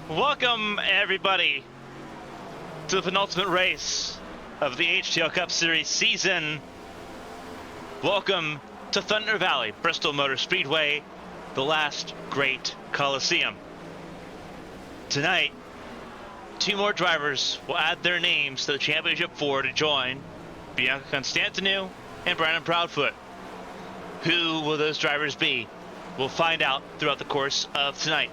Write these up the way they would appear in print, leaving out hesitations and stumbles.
Welcome, everybody, to the penultimate race of the HTL Cup Series season. Welcome to Thunder Valley, Bristol Motor Speedway, the last great Coliseum. Tonight, two more drivers will add their names to the Championship 4 to join Bianca Constantinou and Brandon Proudfoot. Who will those drivers be? We'll find out throughout the course of tonight.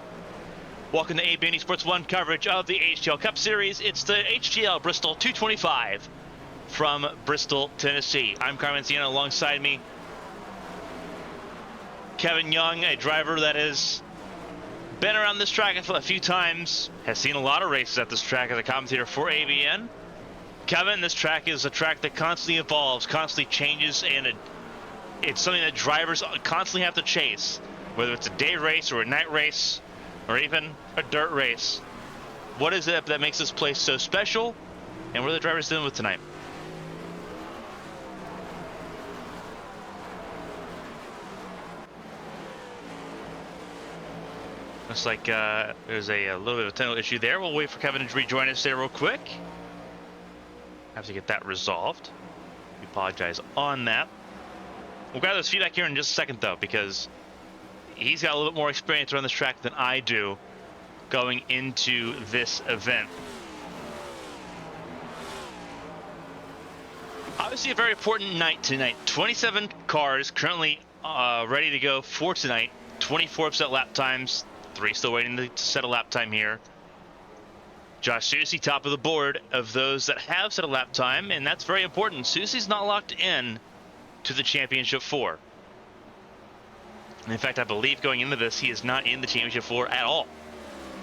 Welcome to ABN Sports 1 coverage of the HTL Cup Series. It's the HTL Bristol 225 from Bristol, Tennessee. I'm Carmen, Sienna. Alongside me, Kevin Young, a driver that has been around this track a few times, has seen a lot of races at this track as a commentator for ABN. Kevin, this track is a track that constantly evolves, constantly changes, and it's something that drivers constantly have to chase, whether it's a day race or a night race, or even a dirt race. What is it that makes this place so special, and what are the drivers doing with tonight? Looks like there's a little bit of a technical issue there. We'll wait for Kevin to rejoin us there real quick. Have to get that resolved. We apologize on that. We'll grab this feedback here in just a second, though, because he's got a little bit more experience around this track than I do going into this event. Obviously a very important night tonight. 27 cars currently ready to go for tonight. 24 set lap times. 3 still waiting to set a lap time here. Josh Susie, top of the board of those that have set a lap time, and that's very important. Susie's not locked in to the Championship 4. In fact, I believe going into this, he is not in the Championship 4 at all.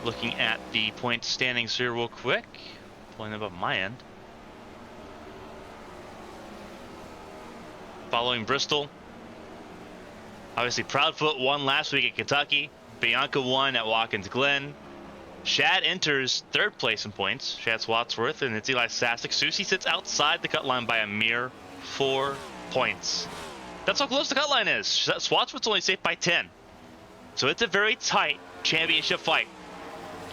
Looking at the point standings here real quick. Pulling them up on my end. Following Bristol. Obviously, Proudfoot won last week at Kentucky. Bianca won at Watkins Glen. Shad enters third place in points. Shad Swatsworth, and it's Eli Sasek. Susie sits outside the cut line by a mere 4 points. That's how close the cut line is. Swatsworth's only safe by 10. So it's a very tight championship fight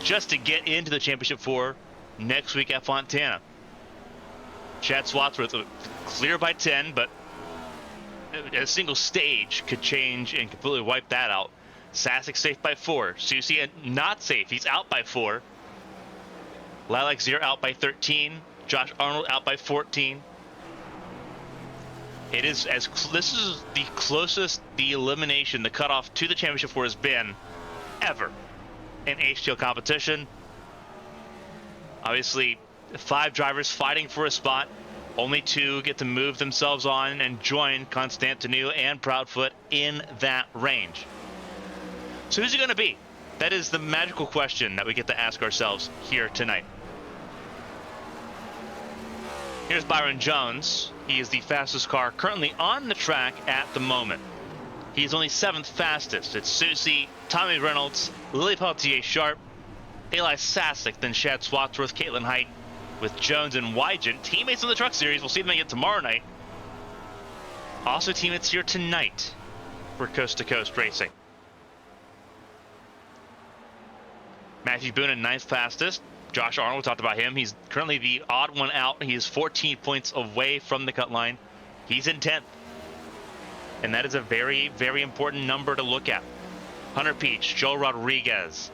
just to get into the Championship 4 next week at Fontana. Chad Swatsworth clear by 10, but a single stage could change and completely wipe that out. Sasek safe by 4. Susie not safe. He's out by 4. Lilac Zero out by 13. Josh Arnold out by 14. It is this is the closest the elimination, the cutoff to the Championship 4 has been ever in HTL competition. Obviously, 5 drivers fighting for a spot. Only 2 get to move themselves on and join Constantinou and Proudfoot in that range. So who's it going to be? That is the magical question that we get to ask ourselves here tonight. Here's Byron Jones. He is the fastest car currently on the track at the moment. He's only 7th fastest. It's Susie, Tommy Reynolds, Lily Peltier Sharp, Eli Sasek, then Shad Swatsworth, Caitlin Height, with Jones and Wygant. Teammates in the Truck Series. We'll see them again tomorrow night. Also teammates here tonight for Coast to Coast Racing. Matthew Boone in 9th fastest. Josh Arnold, we talked about him. He's currently the odd one out. He is 14 points away from the cut line. He's in 10th. And that is a very, very important number to look at. Hunter Peach, Joe Rodriguez,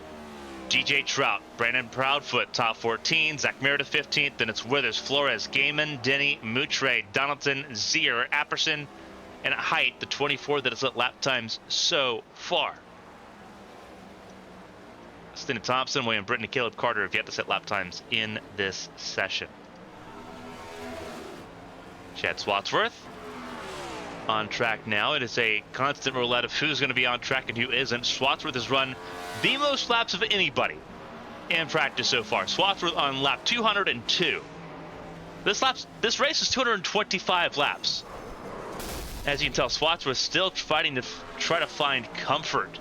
DJ Trout, Brandon Proudfoot, top 14. Zach Meredith, 15th. Then it's Withers, Flores, Gaiman, Denny, Moutre, Donaldson, Zier, Apperson, and at Height, the 24 that has let lap times so far. Stina Thompson, William Britton, and Caleb Carter have yet to set lap times in this session. Chad Swatsworth on track now. It is a constant roulette of who's going to be on track and who isn't. Swatsworth has run the most laps of anybody in practice so far. Swatsworth on lap 202. This race is 225 laps. As you can tell, Swatsworth still fighting to try to find comfort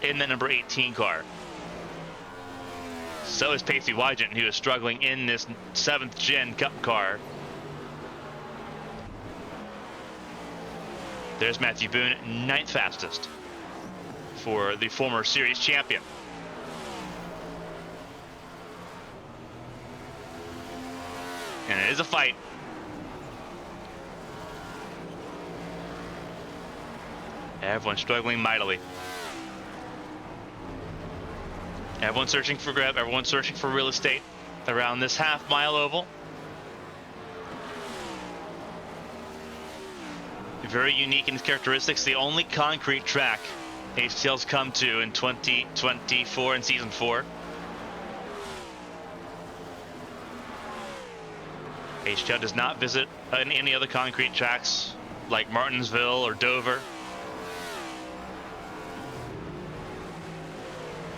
in the number 18 car. So is Pacey Wygant, who is struggling in this 7th gen Cup car. There's Matthew Boone, 9th fastest for the former series champion. And it is a fight. Everyone's struggling mightily. Everyone's searching for grab. Everyone's searching for real estate around this half-mile oval. Very unique in its characteristics. The only concrete track HTL's come to in 2024 in Season 4. HTL does not visit any other concrete tracks like Martinsville or Dover.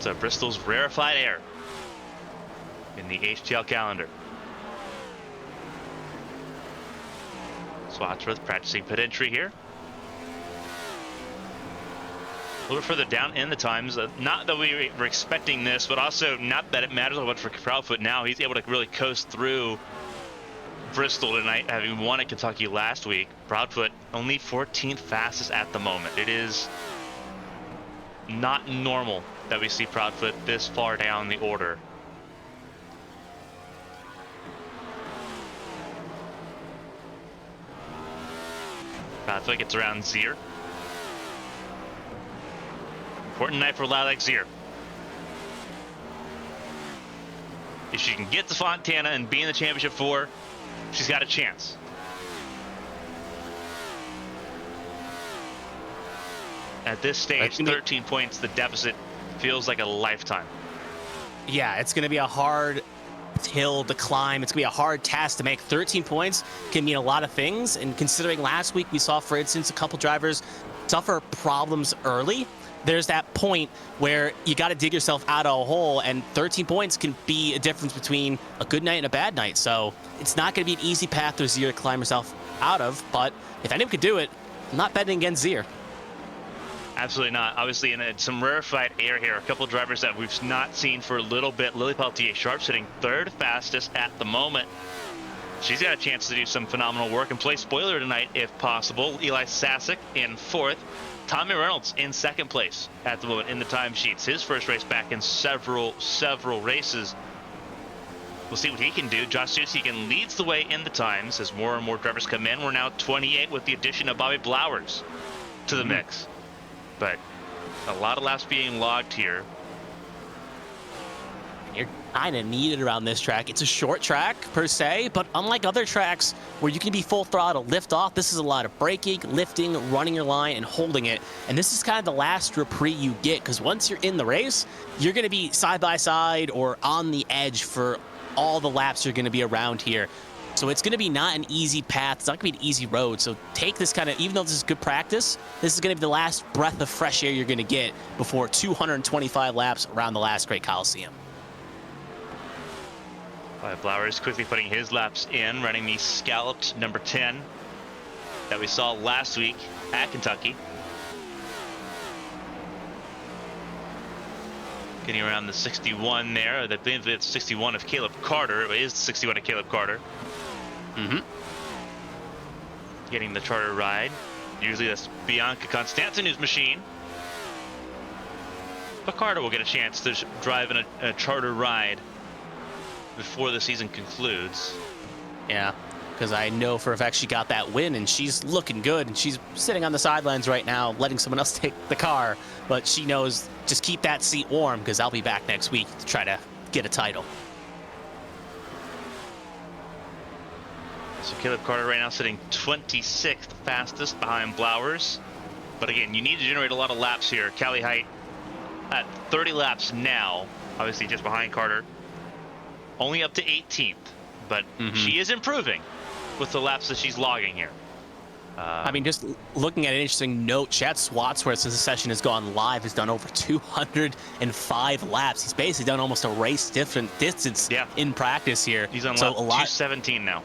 So Bristol's rarefied air in the HTL calendar. Swatsworth practicing pit entry here. A little further down in the times. Not that we were expecting this, but also not that it matters so much for Proudfoot now. He's able to really coast through Bristol tonight, having won at Kentucky last week. Proudfoot only 14th fastest at the moment. It is not normal that we see Proudfoot this far down the order. Proudfoot gets around Zier. Important night for Lilac Zier. If she can get to Fontana and be in the championship 4, she's got a chance. At this stage, 13 points, the deficit feels like a lifetime. Yeah, it's going to be a hard hill to climb. It's going to be a hard task to make. 13 points can mean a lot of things. And considering last week we saw, for instance, a couple drivers suffer problems early, there's that point where you got to dig yourself out of a hole, and 13 points can be a difference between a good night and a bad night. So it's not going to be an easy path for Zier to climb herself out of, but if anyone could do it, I'm not betting against Zier. Absolutely not. Obviously, in some rarefied air here, a couple of drivers that we've not seen for a little bit. Lily Peltier Sharp sitting third fastest at the moment. She's got a chance to do some phenomenal work and play spoiler tonight if possible. Eli Sasek in fourth. Tommy Reynolds in second place at the moment in the timesheets. His first race back in several races. We'll see what he can do. Josh Susigan leads the way in the times as more and more drivers come in. We're now 28 with the addition of Bobby Blowers to the mix. But a lot of laps being logged here. You're kind of needed around this track. It's a short track per se, but unlike other tracks where you can be full throttle, lift off, this is a lot of braking, lifting, running your line, and holding it. And this is kind of the last reprieve you get, because once you're in the race, you're going to be side by side or on the edge for all the laps you're going to be around here. So it's going to be not an easy path. It's not going to be an easy road. So take this kind of, even though this is good practice, this is going to be the last breath of fresh air you're going to get before 225 laps around the last Great Coliseum. Blowers quickly putting his laps in, running the scalloped number 10 that we saw last week at Kentucky. Getting around the 61 there. I believe it's 61 of Caleb Carter. It is 61 of Caleb Carter. Getting the charter ride. Usually that's Bianca Constantinu's machine. But Carter will get a chance to drive in a charter ride before the season concludes. Yeah, because I know for a fact she got that win, and she's looking good, and she's sitting on the sidelines right now letting someone else take the car, but she knows just keep that seat warm because I'll be back next week to try to get a title. So Caleb Carter right now sitting 26th fastest behind Blowers. But again, you need to generate a lot of laps here. Callie Height at 30 laps now, obviously just behind Carter. Only up to 18th, but she is improving with the laps that she's logging here. I mean, just looking at an interesting note, Chad Swatsworth, since the session has gone live, has done over 205 laps. He's basically done almost a race distance in practice here. He's on lap 217 now.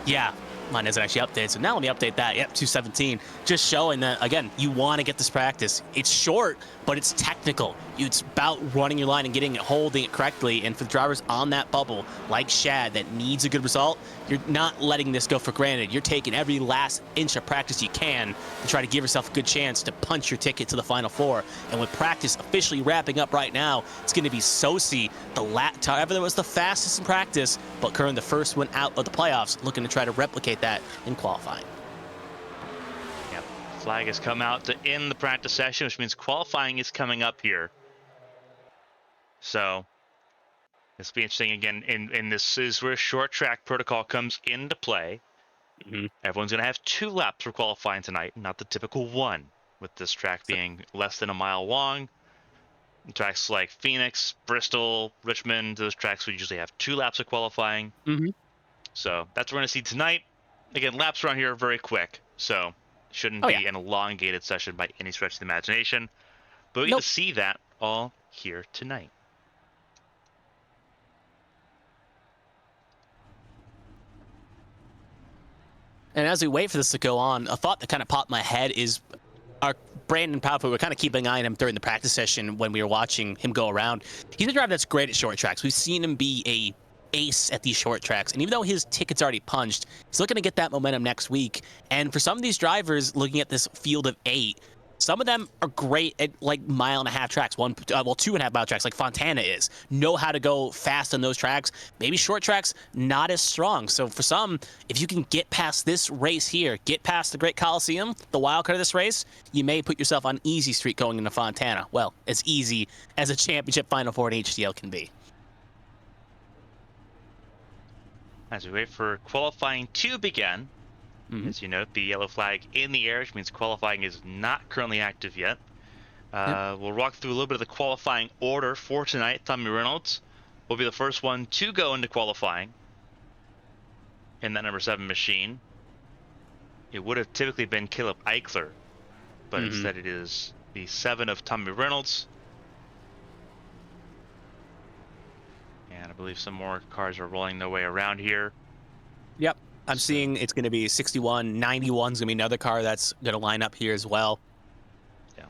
Yeah, mine isn't actually updated, so now let me update that. Yep, 217. Just showing that, again, you want to get this practice. It's short, but it's technical. It's about running your line and getting it, holding it correctly. And for the drivers on that bubble, like Shad, that needs a good result, you're not letting this go for granted. You're taking every last inch of practice you can to try to give yourself a good chance to punch your ticket to the Final Four. And with practice officially wrapping up right now, it's going to be Sosi, the driver that was the fastest in practice, but currently the first one out of the playoffs, looking to try to replicate that in qualifying. Yep. Flag has come out to end the practice session, which means qualifying is coming up here. So this will be interesting again. And this is where short track protocol comes into play. Everyone's going to have 2 laps for qualifying tonight, not the typical 1, with this track being less than a mile long. Tracks like Phoenix, Bristol, Richmond, those tracks would usually have 2 laps of qualifying. So that's what we're going to see tonight. Again, laps around here are very quick, so shouldn't be an elongated session by any stretch of the imagination. But we get to see that all here tonight. And as we wait for this to go on, a thought that kind of popped in my head is our Brandon Proudfoot, we're kind of keeping an eye on him during the practice session when we were watching him go around. He's a driver that's great at short tracks. We've seen him be a ace at these short tracks. And even though his ticket's already punched, he's looking to get that momentum next week. And for some of these drivers, looking at this field of 8, some of them are great at like 1.5-mile tracks, 2.5-mile tracks, like Fontana is. Know how to go fast on those tracks. Maybe short tracks, not as strong. So for some, if you can get past this race here, get past the Great Coliseum, the wild card of this race, you may put yourself on easy street going into Fontana. Well, as easy as a championship Final Four in HTL can be. As we wait for qualifying to begin, as you note, the yellow flag in the air, which means qualifying is not currently active yet. We'll walk through a little bit of the qualifying order for tonight. Tommy Reynolds will be the first one to go into qualifying in that number 7 machine. It would have typically been Caleb Eichler, but instead it is the 7 of Tommy Reynolds. And I believe some more cars are rolling their way around here. Yep. I'm seeing it's going to be 61, 91 is going to be another car that's going to line up here as well. Yeah.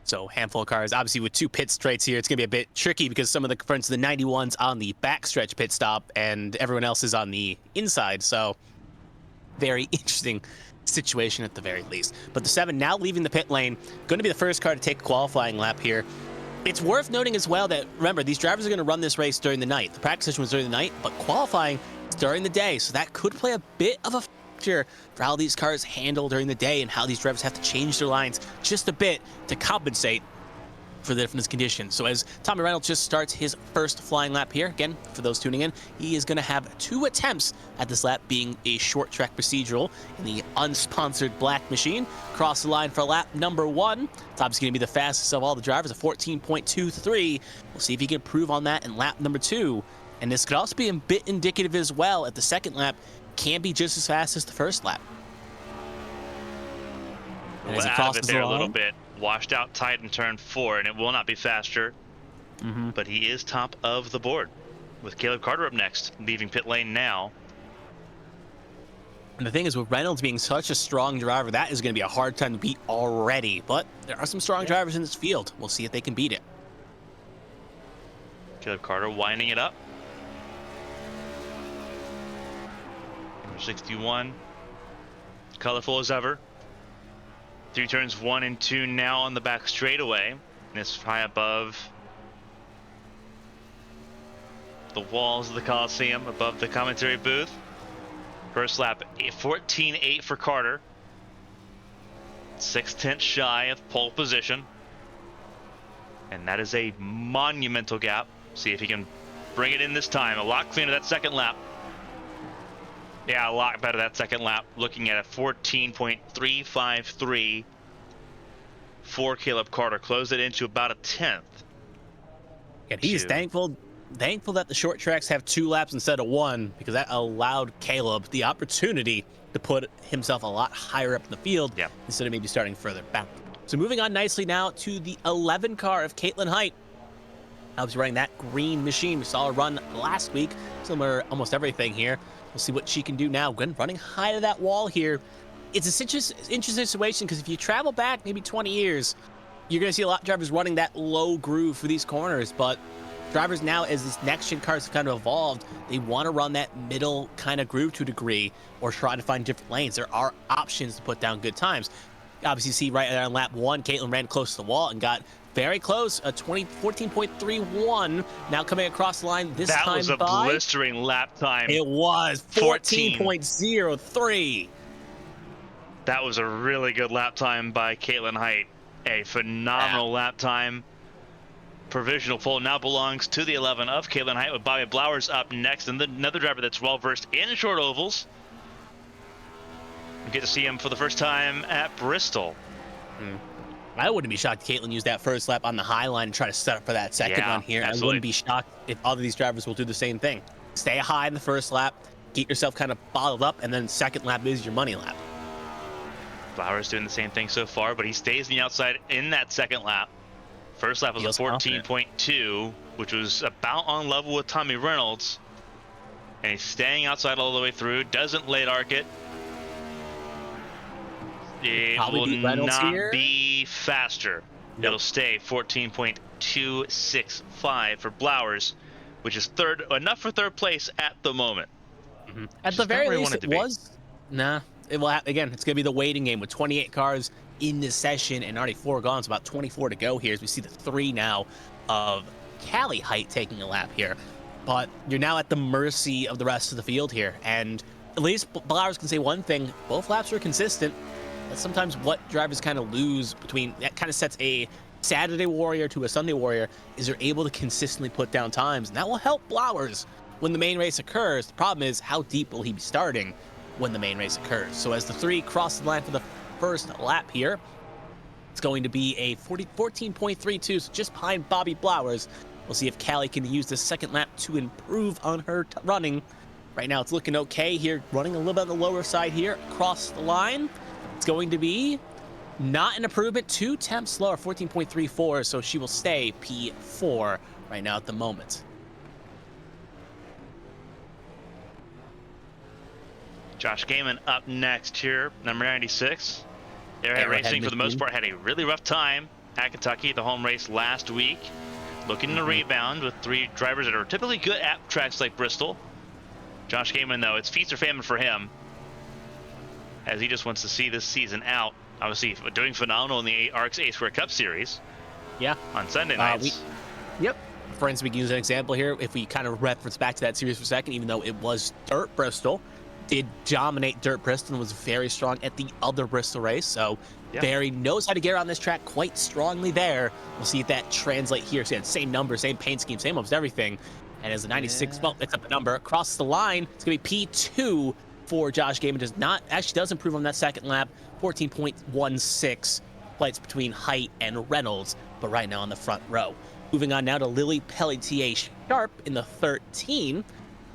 So handful of cars. Obviously, with 2 pit straights here, it's going to be a bit tricky because some of the, for instance, the 91's on the backstretch pit stop and everyone else is on the inside. So very interesting situation at the very least. But the 7 now leaving the pit lane, going to be the first car to take a qualifying lap here. It's worth noting as well that, remember, these drivers are going to run this race during the night. The practice session was during the night, but qualifying is during the day. So that could play a bit of a factor for how these cars handle during the day and how these drivers have to change their lines just a bit to compensate for the different conditions. So as Tommy Reynolds just starts his first flying lap here, again, for those tuning in, he is going to have 2 attempts at this lap being a short track procedural in the unsponsored black machine. Cross the line for lap number 1. It's obviously going to be the fastest of all the drivers, a 14.23. We'll see if he can improve on that in lap number 2. And this could also be a bit indicative as well at the second lap. Can be just as fast as the first lap. And as he crosses there the a little line, bit. Washed out tight in turn 4, and it will not be faster. But he is top of the board with Caleb Carter up next, leaving pit lane now. And the thing is, with Reynolds being such a strong driver, that is going to be a hard time to beat already. But there are some strong drivers in this field. We'll see if they can beat it. Caleb Carter winding it up. Number 61, colorful as ever. 3 turns 1 and 2 now on the back straightaway. This high above the walls of the Coliseum, above the commentary booth. First lap, 14.8 for Carter. 6/10 shy of pole position. And that is a monumental gap. See if he can bring it in this time. A lot cleaner that second lap. Yeah, a lot better that second lap. Looking at a 14.353 for Caleb Carter. Closed it into about a 10th. And he's thankful that the short tracks have 2 laps instead of 1, because that allowed Caleb the opportunity to put himself a lot higher up in the field instead of maybe starting further back. So moving on nicely now to the 11 car of Caitlin Height. I was running that green machine. We saw her run last week. Similar almost everything here. We'll see what she can do now. Again, running high to that wall here. It's an interesting situation because if you travel back maybe 20 years, you're going to see a lot of drivers running that low groove for these corners, but drivers now, as these next-gen cars have kind of evolved, they want to run that middle kind of groove to a degree or try to find different lanes. There are options to put down good times. Obviously, you see right there on lap 1, Caitlin ran close to the wall and got very close, a 14.31. Now coming across the line this time That was a blistering lap time. It was 14.03. That was a really good lap time by Caitlin Height. A phenomenal lap time. Provisional pole now belongs to the 11 of Caitlin Height, with Bobby Blowers up next, and another driver that's well versed in short ovals. We get to see him for the first time at Bristol. I wouldn't be shocked if Caitlin used that first lap on the high line and try to set up for that second run here. Absolutely. I wouldn't be shocked if all of these drivers will do the same thing. Stay high in the first lap, get yourself kind of bottled up, and then second lap is your money lap. Blowers doing the same thing so far, but he stays on the outside in that second lap. First lap was a 14.2, which was about on level with Tommy Reynolds. And he's staying outside all the way through, doesn't late arc it. It will not be faster. Nope. It'll stay 14.265 for Blowers, which is enough for third place at the moment. At the very least, it was. Nah, it will. Again, it's gonna be the waiting game with 28 cars in this session and already 4 gone. It's about 24 to go here as we see the 3 now of Callie Height taking a lap here. But you're now at the mercy of the rest of the field here, and at least Blowers can say one thing: both laps were consistent. That's sometimes what drivers kind of lose between. That kind of sets a Saturday warrior to a Sunday warrior, is they're able to consistently put down times, and that will help Blowers when the main race occurs. The problem is, how deep will he be starting when the main race occurs? So as the 3 cross the line for the first lap here, it's going to be a 14.32, so just behind Bobby Blowers. We'll see if Callie can use the second lap to improve on her running. Right now it's looking okay here, running a little bit on the lower side here across the line. It's going to be not an improvement, 2 tenths slower, 14.34, so she will stay P4 right now at the moment. Josh Gaiman up next here, number 96. Arrowhead Racing, for the most part, had a really rough time at Kentucky, the home race last week. Looking to rebound with 3 drivers that are typically good at tracks like Bristol. Josh Gaiman, though, it's feast or famine for him, as he just wants to see this season out. Obviously, doing phenomenal in the ARC's A-Square Cup Series. Yeah. On Sunday nights. Yep. For instance, we can use an example here. If we kind of reference back to that series for a second, even though it was Dirt Bristol, did dominate Dirt Bristol and was very strong at the other Bristol race. So Barry knows how to get around this track quite strongly there. We'll see if that translates here. So same number, same paint scheme, same almost everything. And as the 96, well, picks up the number across the line, it's going to be P2 for Josh Gaiman. Does improve on that second lap. 14.16 flights between Height and Reynolds, but right now on the front row. Moving on now to Lily Pelletier Sharp in the 13.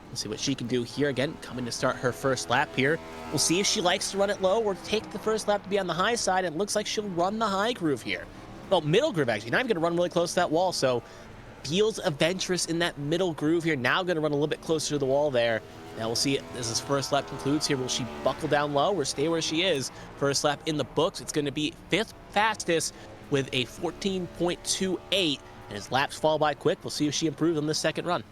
We'll see what she can do here. Again, coming to start her first lap here. We'll see if she likes to run it low or take the first lap to be on the high side. It looks like she'll run the high groove here. Well, middle groove, actually. Now I'm going to run really close to that wall, so feels adventurous in that middle groove here. Now going to run a little bit closer to the wall there. Now we'll see as this first lap concludes here. Will she buckle down low or stay where she is? First lap in the books. It's going to be 5th fastest with a 14.28. And as laps fall by quick, we'll see if she improves on this second run.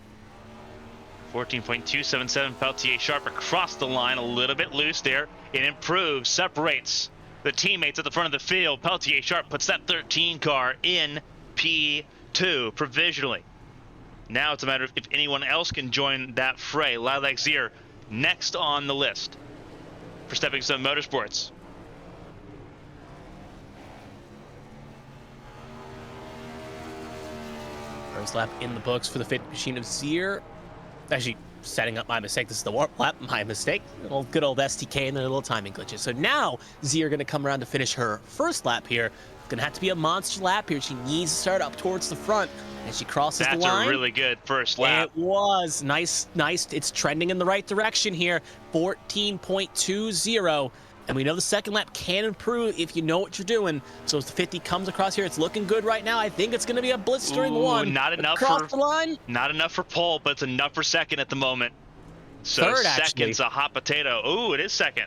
14.277, Pelletier Sharp across the line, a little bit loose there. It improves, separates the teammates at the front of the field. Pelletier Sharp puts that 13 car in P2 provisionally. Now it's a matter of if anyone else can join that fray. Lilac Zier next on the list for Stepping Stone Motorsports. First lap in the books for the Fit Machine of Zier. Actually, setting up my mistake. This is the warp lap. My mistake. Good old STK and their little timing glitches. So now Zier going to come around to finish her first lap here. It's going to have to be a monster lap here. She needs to start up towards the front. And she crosses the line. That's a really good first lap. It was. Nice. It's trending in the right direction here. 14.20. And we know the second lap can improve if you know what you're doing. So as the 50 comes across here, it's looking good right now. I think it's going to be a blistering one. Not enough across the line. Not enough for pole, but it's enough for second at the moment. So third, second's a hot potato. Ooh, it is second.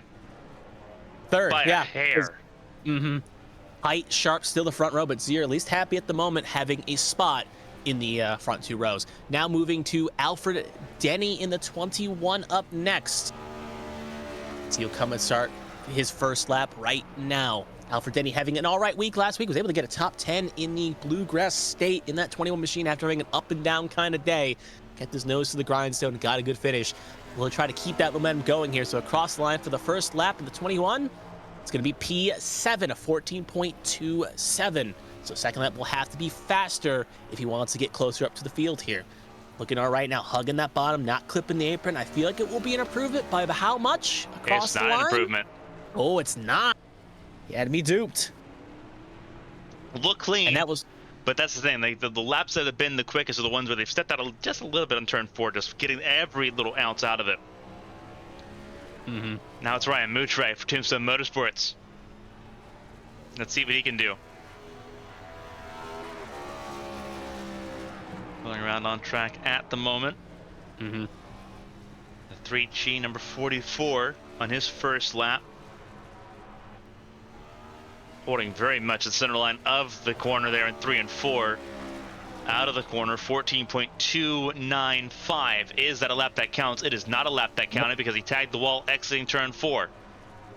Third, by a hair. Height, Sharp, still the front row, but Zier at least happy at the moment having a spot in the front 2 rows. Now moving to Alfred Denny in the 21 up next. So he'll come and start his first lap right now. Alfred Denny having an all right week last week, was able to get a top 10 in the Bluegrass State in that 21 machine after having an up and down kind of day. Kept his nose to the grindstone, got a good finish. We'll try to keep that momentum going here. So across the line for the first lap in the 21, it's going to be P7, a 14.27. So second lap will have to be faster if he wants to get closer up to the field here. Looking all right now, hugging that bottom, not clipping the apron. I feel like it will be an improvement by how much across the line? It's not an improvement. Oh, it's not. He had me duped. Look clean. And that was... But that's the thing. Like the laps that have been the quickest are the ones where they've stepped out just a little bit on turn 4, just getting every little ounce out of it. Now it's Ryan Moutre for Tombstone Motorsports. Let's see what he can do. Going around on track at the moment. The 3G number 44 on his first lap. Holding very much the center line of the corner there in 3 and 4. Out of the corner, 14.295. Is that a lap that counts? It is not a lap that counted because he tagged the wall exiting turn 4.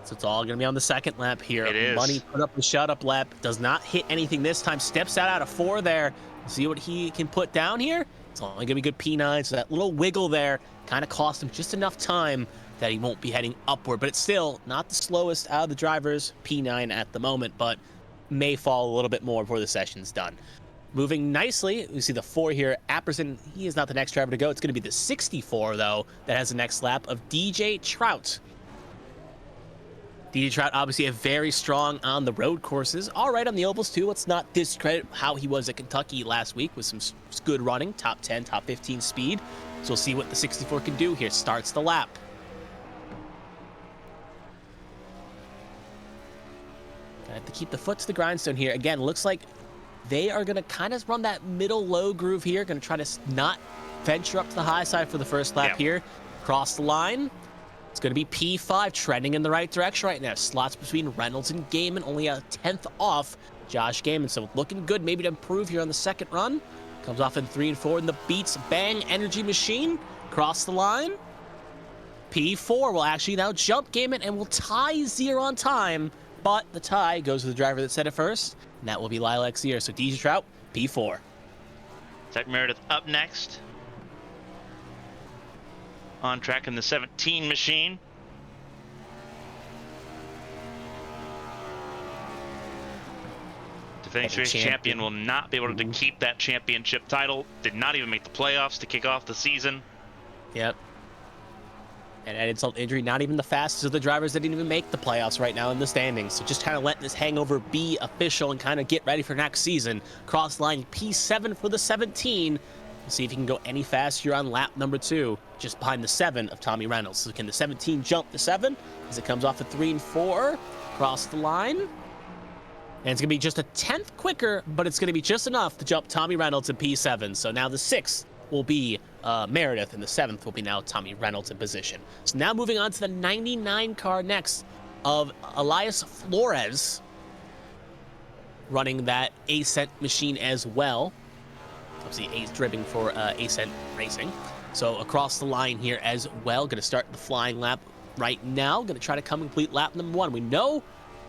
So it's all going to be on the second lap here. It is. Money put up the shut-up lap. Does not hit anything this time. Steps out of 4 there. See what he can put down here? It's only going to be good P9. So that little wiggle there kind of cost him just enough time that he won't be heading upward. But it's still not the slowest out of the drivers. P9 at the moment, but may fall a little bit more before the session's done. Moving nicely, we see the 4 here. Apperson, he is not the next driver to go. It's going to be the 64, though, that has the next lap of DJ Trout. DJ Trout, obviously, a very strong on the road courses. All right on the ovals, too. Let's not discredit how he was at Kentucky last week with some good running, top 10, top 15 speed. So we'll see what the 64 can do here. Starts the lap. Gonna have to keep the foot to the grindstone here. Again, looks like they are going to kind of run that middle-low groove here. Going to try to not venture up to the high side for the first lap here. Cross the line. It's going to be P5, trending in the right direction right now. Slots between Reynolds and Gaiman, only a 10th off Josh Gaiman. So looking good, maybe to improve here on the second run. Comes off in 3 and 4 in the Beats Bang Energy Machine. Cross the line. P4 will actually now jump Gaiman and will tie Zier on time. But the tie goes to the driver that set it first, and that will be Lilac Zier. So DJ Trout, P4. Zach Meredith up next. On track in the 17 machine. Defending series champion will not be able to keep that championship title. Did not even make the playoffs to kick off the season. Yep. And at insult to injury, not even the fastest of the drivers that didn't even make the playoffs right now in the standings. So just kind of letting this hangover be official and kind of get ready for next season. Cross line P7 for the 17. We'll see if he can go any faster on lap number 2, just behind the 7 of Tommy Reynolds. So can the 17 jump the 7 as it comes off at 3 and 4? Cross the line. And it's going to be just a 10th quicker, but it's going to be just enough to jump Tommy Reynolds in P7. So now the 6th will be Meredith, and the 7th will be now Tommy Reynolds in position. So now moving on to the 99 car next of Elias Flores, running that Ascent machine as well. Obviously, A's dribbling for Ascent Racing. So across the line here as well. Going to start the flying lap right now. Going to try to come complete lap number 1. We know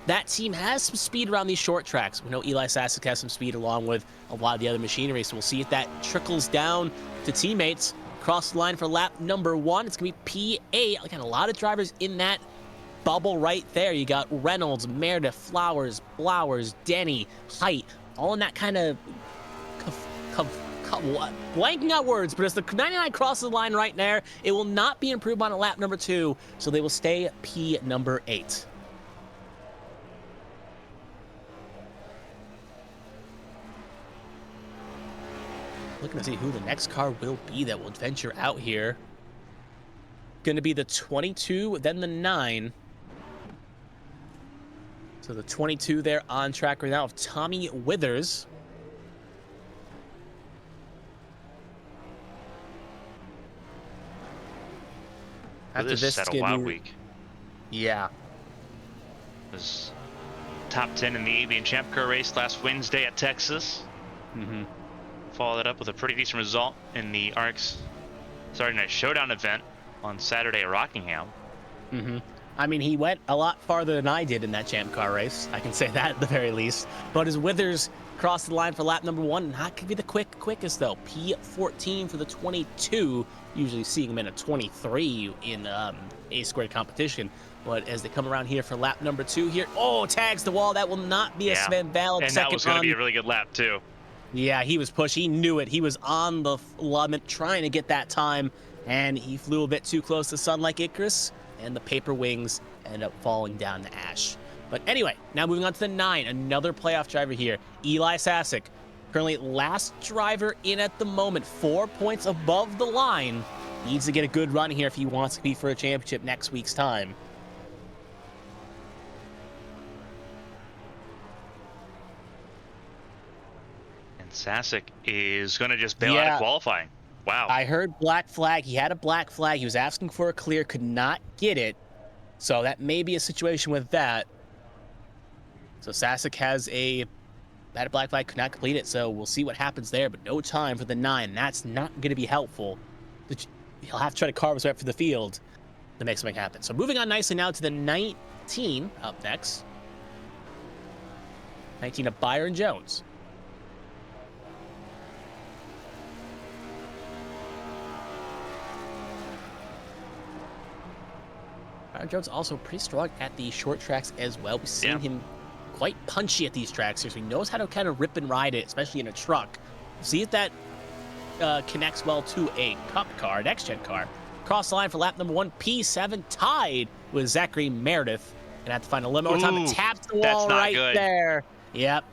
that team has some speed around these short tracks. We know Eli Sasek has some speed along with a lot of the other machinery, so we'll see if that trickles down to teammates. Cross the line for lap number 1. It's going to be P8. Again, a lot of drivers in that bubble right there. You got Reynolds, Meredith, Flowers, Denny, Height, all in that kind of blanking out words, but as the 99 crosses the line right there, it will not be improved on a lap number 2, so they will stay P number 8. Looking to see who the next car will be that will venture out here. Going to be the 22, then the 9. So the 22 there on track right now of Tommy Withers. After this had a wild week. Yeah. Was top 10 in the ABN Champ Car race last Wednesday at Texas. Followed that up with a pretty decent result in the ARC's Saturday Night Showdown event on Saturday at Rockingham. I mean, he went a lot farther than I did in that Champ Car race. I can say that at the very least. But as Withers crossed the line for lap number 1, not going to be the quickest, though. P14 for the 22. Usually seeing him in a 23 in A-squared competition. But as they come around here for lap number 2 here, tags the wall. That will not be a Sven Valid and second that was going to be a really good lap, too. Yeah, he was pushed. He knew it. He was on the limit trying to get that time, and he flew a bit too close to sun like Icarus, and the paper wings ended up falling down to ash. But anyway, now moving on to the 9, another playoff driver here, Eli Sasek. Currently last driver in at the moment, 4 points above the line. Needs to get a good run here if he wants to compete for a championship next week's time. And Sasek is going to just bail out of qualifying. Wow. I heard black flag. He had a black flag. He was asking for a clear, could not get it. So that may be a situation with that. So Sasek had a black flag, could not complete it. So we'll see what happens there, but no time for the 9. That's not going to be helpful. He'll have to try to carve his way up for the field to make something happen. So moving on nicely now to the 19 up next. 19 of Byron Jones. Byron Jones also pretty strong at the short tracks as well. We've seen him quite punchy at these tracks here, so he knows how to kind of rip and ride it, especially in a truck. See if that connects well to a Cup car, next-gen car. Cross the line for lap number 1, P7, tied with Zachary Meredith. Gonna have to find a little more time to tap the wall right there. Yep.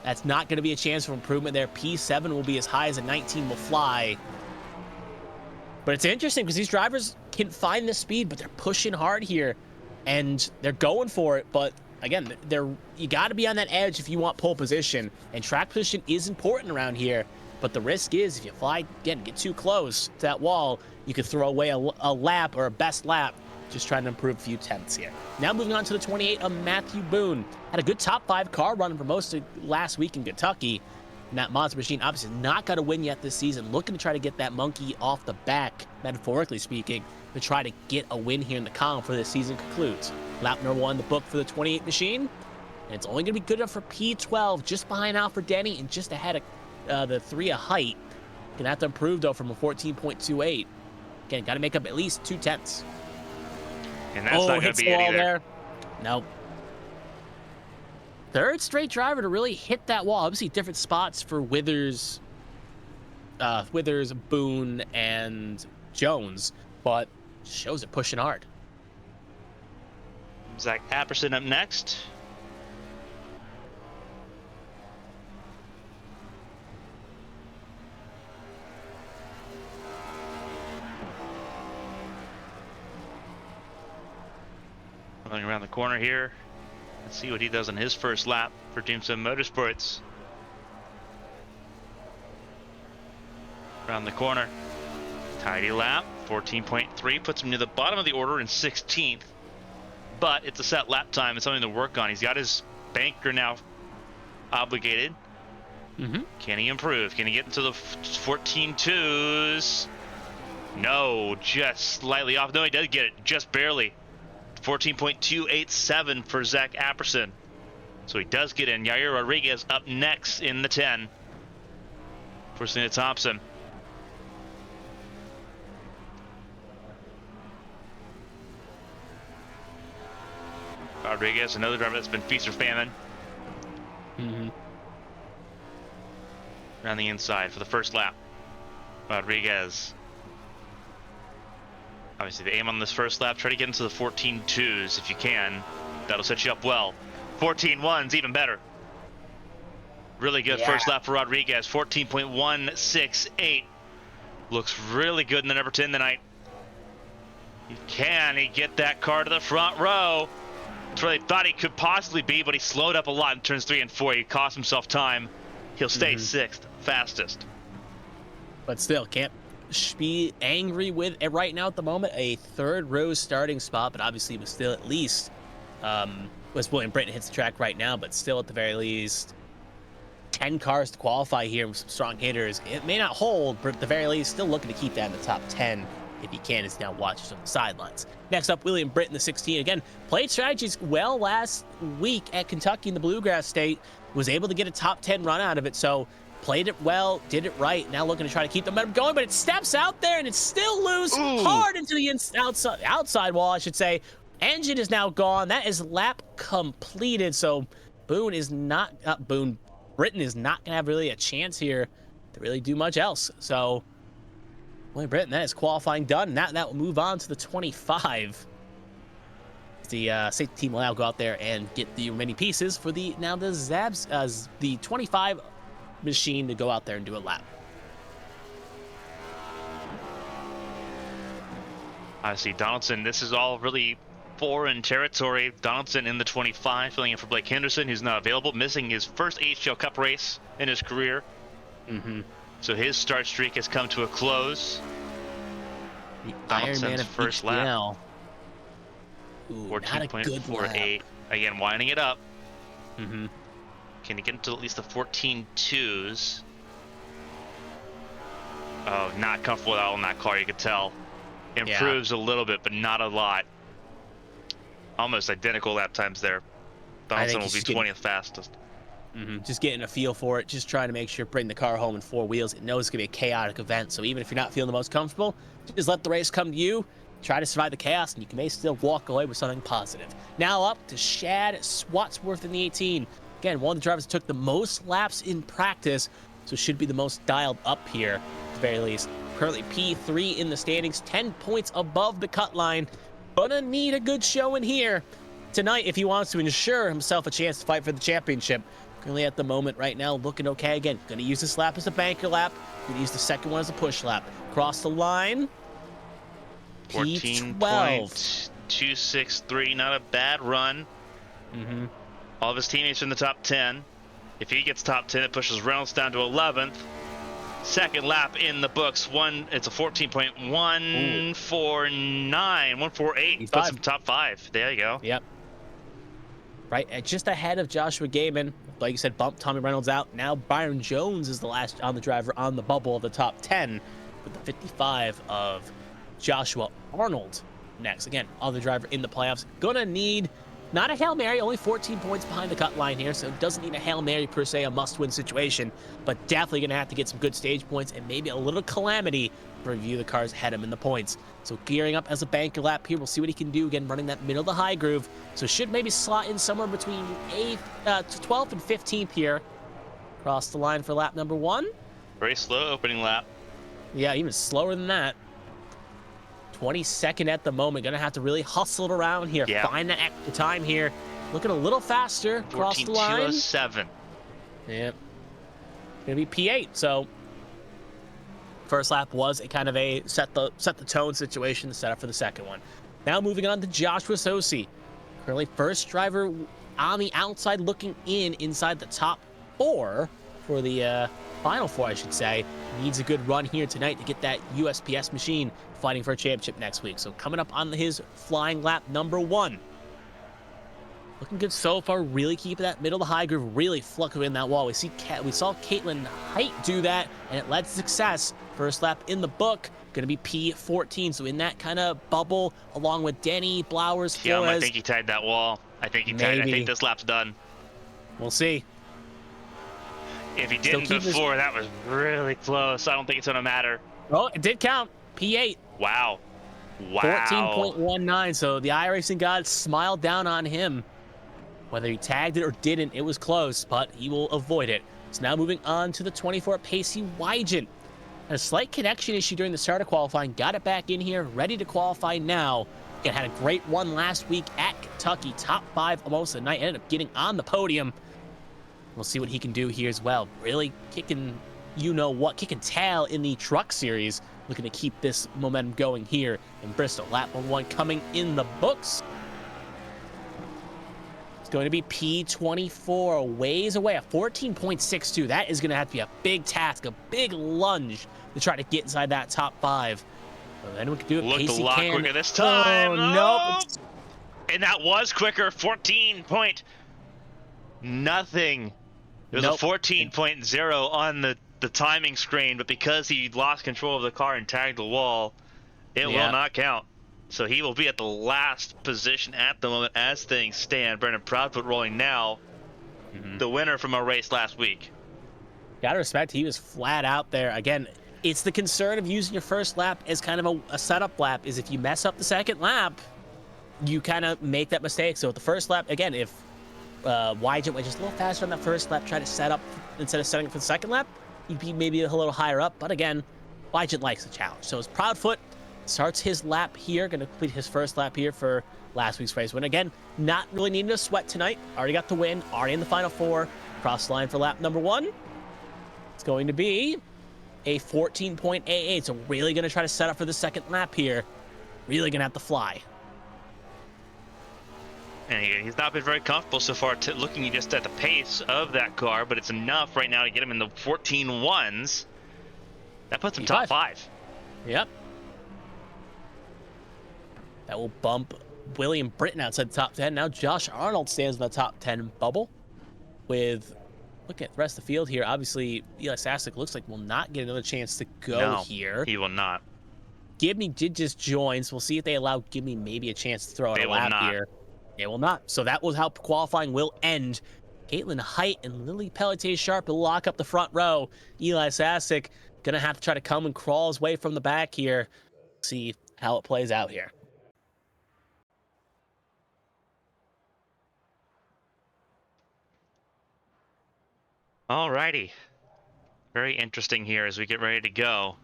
That's not going to be a chance for improvement there. P7 will be as high as a 19 will fly. But it's interesting because these drivers can find the speed, but they're pushing hard here, and they're going for it. But again, you got to be on that edge if you want pole position, and track position is important around here. But the risk is if you fly, again, get too close to that wall, you could throw away a lap or a best lap, just trying to improve a few tenths here. Now moving on to the 28 of Matthew Boone. Had a good top 5 car running for most of last week in Kentucky. And that monster machine obviously not got a win yet this season. Looking to try to get that monkey off the back, metaphorically speaking, to try to get a win here in the column for this season concludes. Lap number 1 in the book for the 28 machine. And it's only going to be good enough for P12, just behind Alfred Denny and just ahead of the 3 of height. Gonna have to improve, though, from a 14.28. Again, got to make up at least 2 tenths. And that's not going to be it either. There. Nope. Third straight driver to really hit that wall. Obviously, different spots for Withers, Boone, and Jones, but shows it pushing hard. Zach Apperson up next. Running around the corner here. Let's see what he does on his first lap for Tombstone Motorsports. Around the corner. Tidy lap. 14.3 puts him near the bottom of the order in 16th. But it's a set lap time. It's something to work on. He's got his banker now obligated. Can he improve? Can he get into the 14.2s? No, just slightly off. No, he does get it. Just barely. 14.287 for Zach Apperson. So he does get in. Yair Rodriguez up next in the 10 for Sienna Thompson. Rodriguez, another driver that's been feast or famine. Around the inside for the first lap. Rodriguez. Obviously, the aim on this first lap, try to get into the 14.2s if you can. That'll set you up well. 14.1s, even better. Really good first lap for Rodriguez. 14.168. Looks really good in the number 10 tonight. Can he get that car to the front row? That's where they thought he could possibly be, but he slowed up a lot in turns 3 and 4. He cost himself time. He'll stay 6th, fastest. But still, can't be angry with it right now at the moment. A third row starting spot, but obviously was still at least was William Britton hits the track right now, but still at the very least, 10 cars to qualify here with some strong hitters. It may not hold, but at the very least, still looking to keep that in the top 10 if he can, as now watches on the sidelines. Next up, William Britton, the 16. Again, played strategies well last week at Kentucky in the Bluegrass State. Was able to get a top 10 run out of it, so played it well, did it right. Now looking to try to keep the momentum going, but it steps out there and it's still loose. Ooh. Hard into the outside wall, I should say. Engine is now gone. That is lap completed, so Britton is not going to have really a chance here to really do much else. So, William Britton, that is qualifying done. That will move on to the 25. The safety team will now go out there and get the remaining pieces for the Zabs, the 25 machine to go out there and do a lap. I see Donaldson. This is all really foreign territory. Donaldson in the 25, filling in for Blake Henderson, who's not available, missing his first HTL Cup race in his career. So his start streak has come to a close. The Donaldson's Iron Man of first HTL. lap. Ooh, not a good lap. 14.48. Again, winding it up. Mm-hmm. Can he get into at least the 14.2s? Oh, not comfortable at all in that car, you could tell. Improves a little bit, but not a lot. Almost identical lap times there. Donaldson will be 20th fastest. Just getting a feel for it, just trying to make sure bring the car home in four wheels. It knows it's going to be a chaotic event, so even if you're not feeling the most comfortable, just let the race come to you. Try to survive the chaos, and you may still walk away with something positive. Now up to Shad Wadsworth in the 18. Again, one of the drivers took the most laps in practice, so should be the most dialed up here, at the very least. Currently P3 in the standings, 10 points above the cut line. Gonna need a good showing here tonight if he wants to ensure himself a chance to fight for the championship. Currently at the moment right now looking okay. Again, gonna use this lap as a banker lap. Gonna use the second one as a push lap. Cross the line. P12. 14.263, not a bad run. All of his teammates are in the top 10. If he gets top 10, it pushes Reynolds down to 11th. Second lap in the books. It's a 14.149, 148. Puts him top 5. There you go. Yep. Right, just ahead of Joshua Gaiman. Like you said, bumped Tommy Reynolds out. Now Byron Jones is the last on the driver on the bubble of the top 10 with the 55 of Joshua Arnold next. Again, other driver in the playoffs. Gonna need not a Hail Mary, only 14 points behind the cut line here, so it doesn't need a Hail Mary per se, a must-win situation, but definitely gonna have to get some good stage points and maybe a little calamity to review the cars ahead of him in the points. So gearing up as a banker lap here, we'll see what he can do, again, running that middle to high groove. So should maybe slot in somewhere between 12th and 15th here. Cross the line for lap number 1. Very slow opening lap. Yeah, even slower than that. 22nd at the moment. Gonna have to really hustle it around here. Yeah. Find that extra time here. Looking a little faster. Cross the line. 14.207. Yep. Gonna be P8. So first lap was a kind of a set the tone situation to set up for the second one. Now moving on to Joshua Sosi. Currently first driver on the outside looking inside the top 4 for the final 4, I should say. Needs a good run here tonight to get that USPS machine fighting for a championship next week. So coming up on his flying lap number 1. Looking good so far, really keeping that middle to high groove, really fluctuating that wall. We saw Caitlin Height do that, and it led to success. First lap in the book, going to be P14. So in that kind of bubble, along with Denny, Blowers, Flores. Yeah, I think he tied that wall. I think he tied. I think this lap's done. We'll see. If he didn't before, that was really close. I don't think it's going to matter. Oh, it did count. P8. Wow. 14.19. So the iRacing god smiled down on him. Whether he tagged it or didn't, it was close, but he will avoid it. So now moving on to the 24, Pacey Wygant. A slight connection issue during the start of qualifying. Got it back in here, ready to qualify now. It had a great run last week at Kentucky. Top 5 almost the night. Ended up getting on the podium. We'll see what he can do here as well. Really kicking, kicking tail in the truck series. Looking to keep this momentum going here in Bristol. Lap 1 coming in the books. It's going to be P24, a ways away, a 14.62. That is going to have to be a big task, a big lunge to try to get inside that top 5. Well, anyone can do it. Looked Pacey a lot can. quicker this time. Oh, nope. And that was quicker. 14 point nothing. There's a 14.0 on the timing screen, but because he lost control of the car and tagged the wall, it will not count. So he will be at the last position at the moment as things stand. Brendan Proudfoot rolling now, the winner from our race last week. Gotta respect, he was flat out there. Again, it's the concern of using your first lap as kind of a setup lap, is if you mess up the second lap, you kind of make that mistake. So at the first lap, again, if Wygent went just a little faster on that first lap, try to set up instead of setting it for the second lap, you'd be maybe a little higher up. But again, Wygent likes the challenge. So as Proudfoot starts his lap here, going to complete his first lap here for last week's race win. Again, not really needing a sweat tonight. Already got the win, already in the final four. Cross the line for lap number 1. It's going to be a 14.88. So really going to try to set up for the second lap here. Really going to have to fly. And he's not been very comfortable so far, looking just at the pace of that car, but it's enough right now to get him in the 14.1s. That puts him top 5. Yep. That will bump William Britton outside the top 10. Now Josh Arnold stands in the top 10 bubble. With, look at the rest of the field here. Obviously, Eli Sasek looks like will not get another chance to go here. He will not. Gibney did just join, so we'll see if they allow Gibney maybe a chance to throw out a lap here. They will not. So that was how qualifying will end. Caitlin Height and Lily Pelletier-Sharp will lock up the front row. Eli Sasek going to have to try to come and crawl his way from the back here. See how it plays out here. Alrighty. Very interesting here as we get ready to go.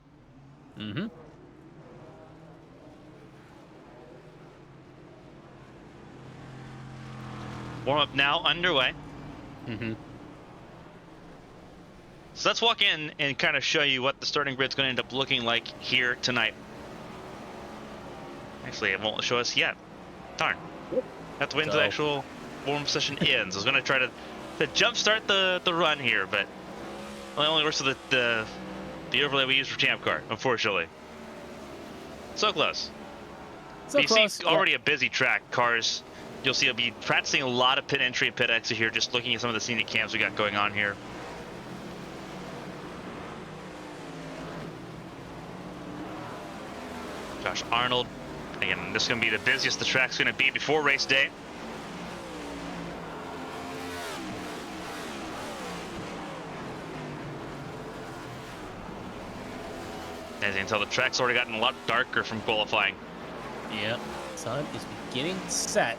Warm-up now underway. So let's walk in and kind of show you what the starting grid's going to end up looking like here tonight. Actually, it won't show us yet. Darn. Have to wait until the actual warm-up session ends. I was going to try to jump-start the run here, but it only works with the overlay we use for Champ Car, unfortunately. So close. You see already a busy track. Cars, you'll see, I'll be practicing a lot of pit entry and pit exit here, just looking at some of the scenic cams we got going on here. Josh Arnold. Again, this is going to be the busiest the track's going to be before race day. As you can tell, the track's already gotten a lot darker from qualifying. Yep, sun is beginning to set.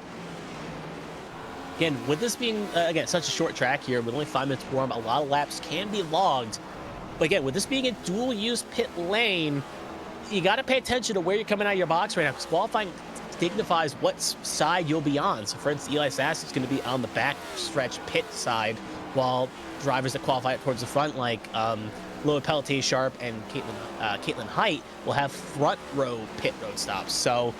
Again, with this being, again, such a short track here, with only 5 minutes warm, a lot of laps can be logged. But again, with this being a dual-use pit lane, you got to pay attention to where you're coming out of your box right now, because qualifying signifies what side you'll be on. So, for instance, Eli Sass is going to be on the back stretch pit side, while drivers that qualify towards the front, like Loa Pelletier-Sharp and Caitlin Height, will have front row pit road stops. So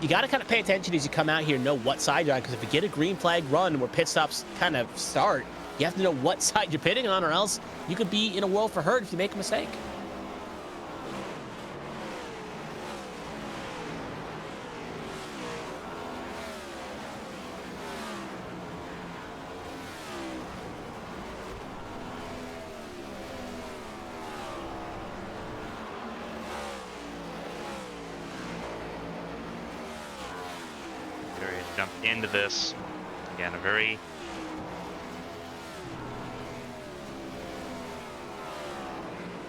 you got to kind of pay attention as you come out here, know what side you're on, because if you get a green flag run where pit stops kind of start, you have to know what side you're pitting on, or else you could be in a world for hurt if you make a mistake. Jump into this. Again, a very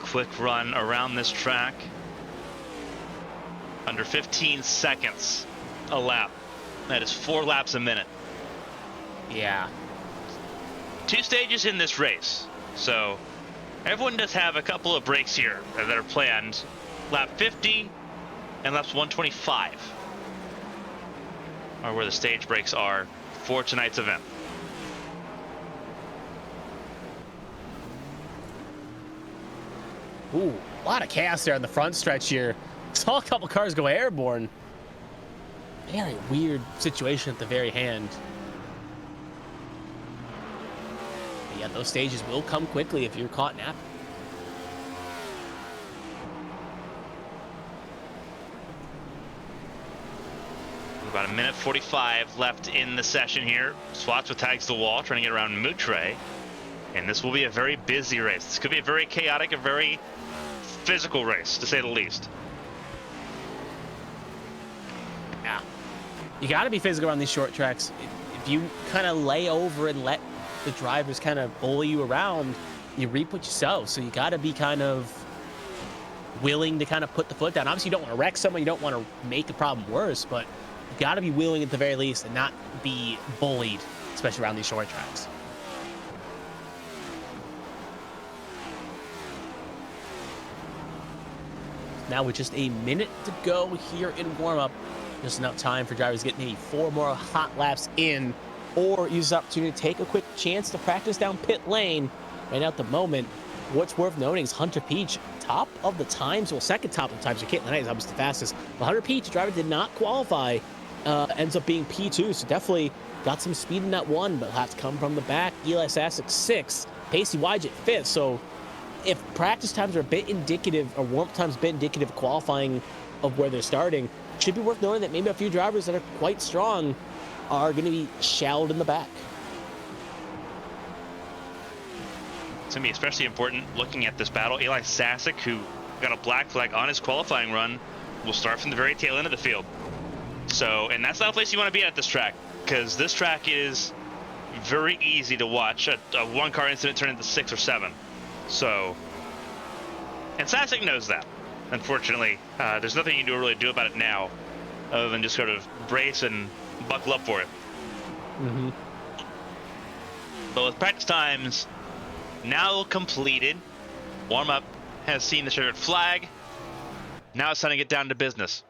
quick run around this track. Under 15 seconds a lap. That is 4 laps a minute. Yeah. 2 stages in this race. So everyone does have a couple of breaks here that are planned. Lap 50 and laps 125. Are where the stage breaks are for tonight's event. Ooh, a lot of chaos there on the front stretch here. Saw a couple cars go airborne. Very weird situation at the very end. But yeah, those stages will come quickly if you're caught napping. About a minute 45 left in the session here. Swats with tags to the wall, trying to get around Moutre. And this will be a very busy race. This could be a very chaotic, a very physical race, to say the least. Yeah. You got to be physical on these short tracks. If you kind of lay over and let the drivers kind of bully you around, you reap what you sow. So you got to be kind of willing to kind of put the foot down. Obviously, you don't want to wreck someone. You don't want to make the problem worse, but you got to be willing at the very least and not be bullied, especially around these short tracks. Now with just a minute to go here in warm-up, just enough time for drivers to get maybe 4 more hot laps in, or use this opportunity to take a quick chance to practice down pit lane. Right now at the moment, what's worth noting is Hunter Peach, top of the times, well, second top of the times. So Caitlin Knight is obviously the fastest. But Hunter Peach, the driver did not qualify, ends up being P2, so definitely got some speed in that one, but will have to come from the back. Eli Sasek 6th, Pacey Wygett 5th, so if practice times are a bit indicative, or warm-up times a bit indicative of qualifying of where they're starting, it should be worth knowing that maybe a few drivers that are quite strong are going to be shallowed in the back. It's going to be especially important looking at this battle. Eli Sasek, who got a black flag on his qualifying run, will start from the very tail end of the field. So, and that's not a place you want to be at this track, because this track is very easy to watch. A one-car incident turn into 6 or 7. So, and Sasek knows that. Unfortunately, there's nothing you can really do about it now, other than just sort of brace and buckle up for it. Mm-hmm. But with practice times now completed, warm-up has seen the checkered flag. Now it's time to get down to business.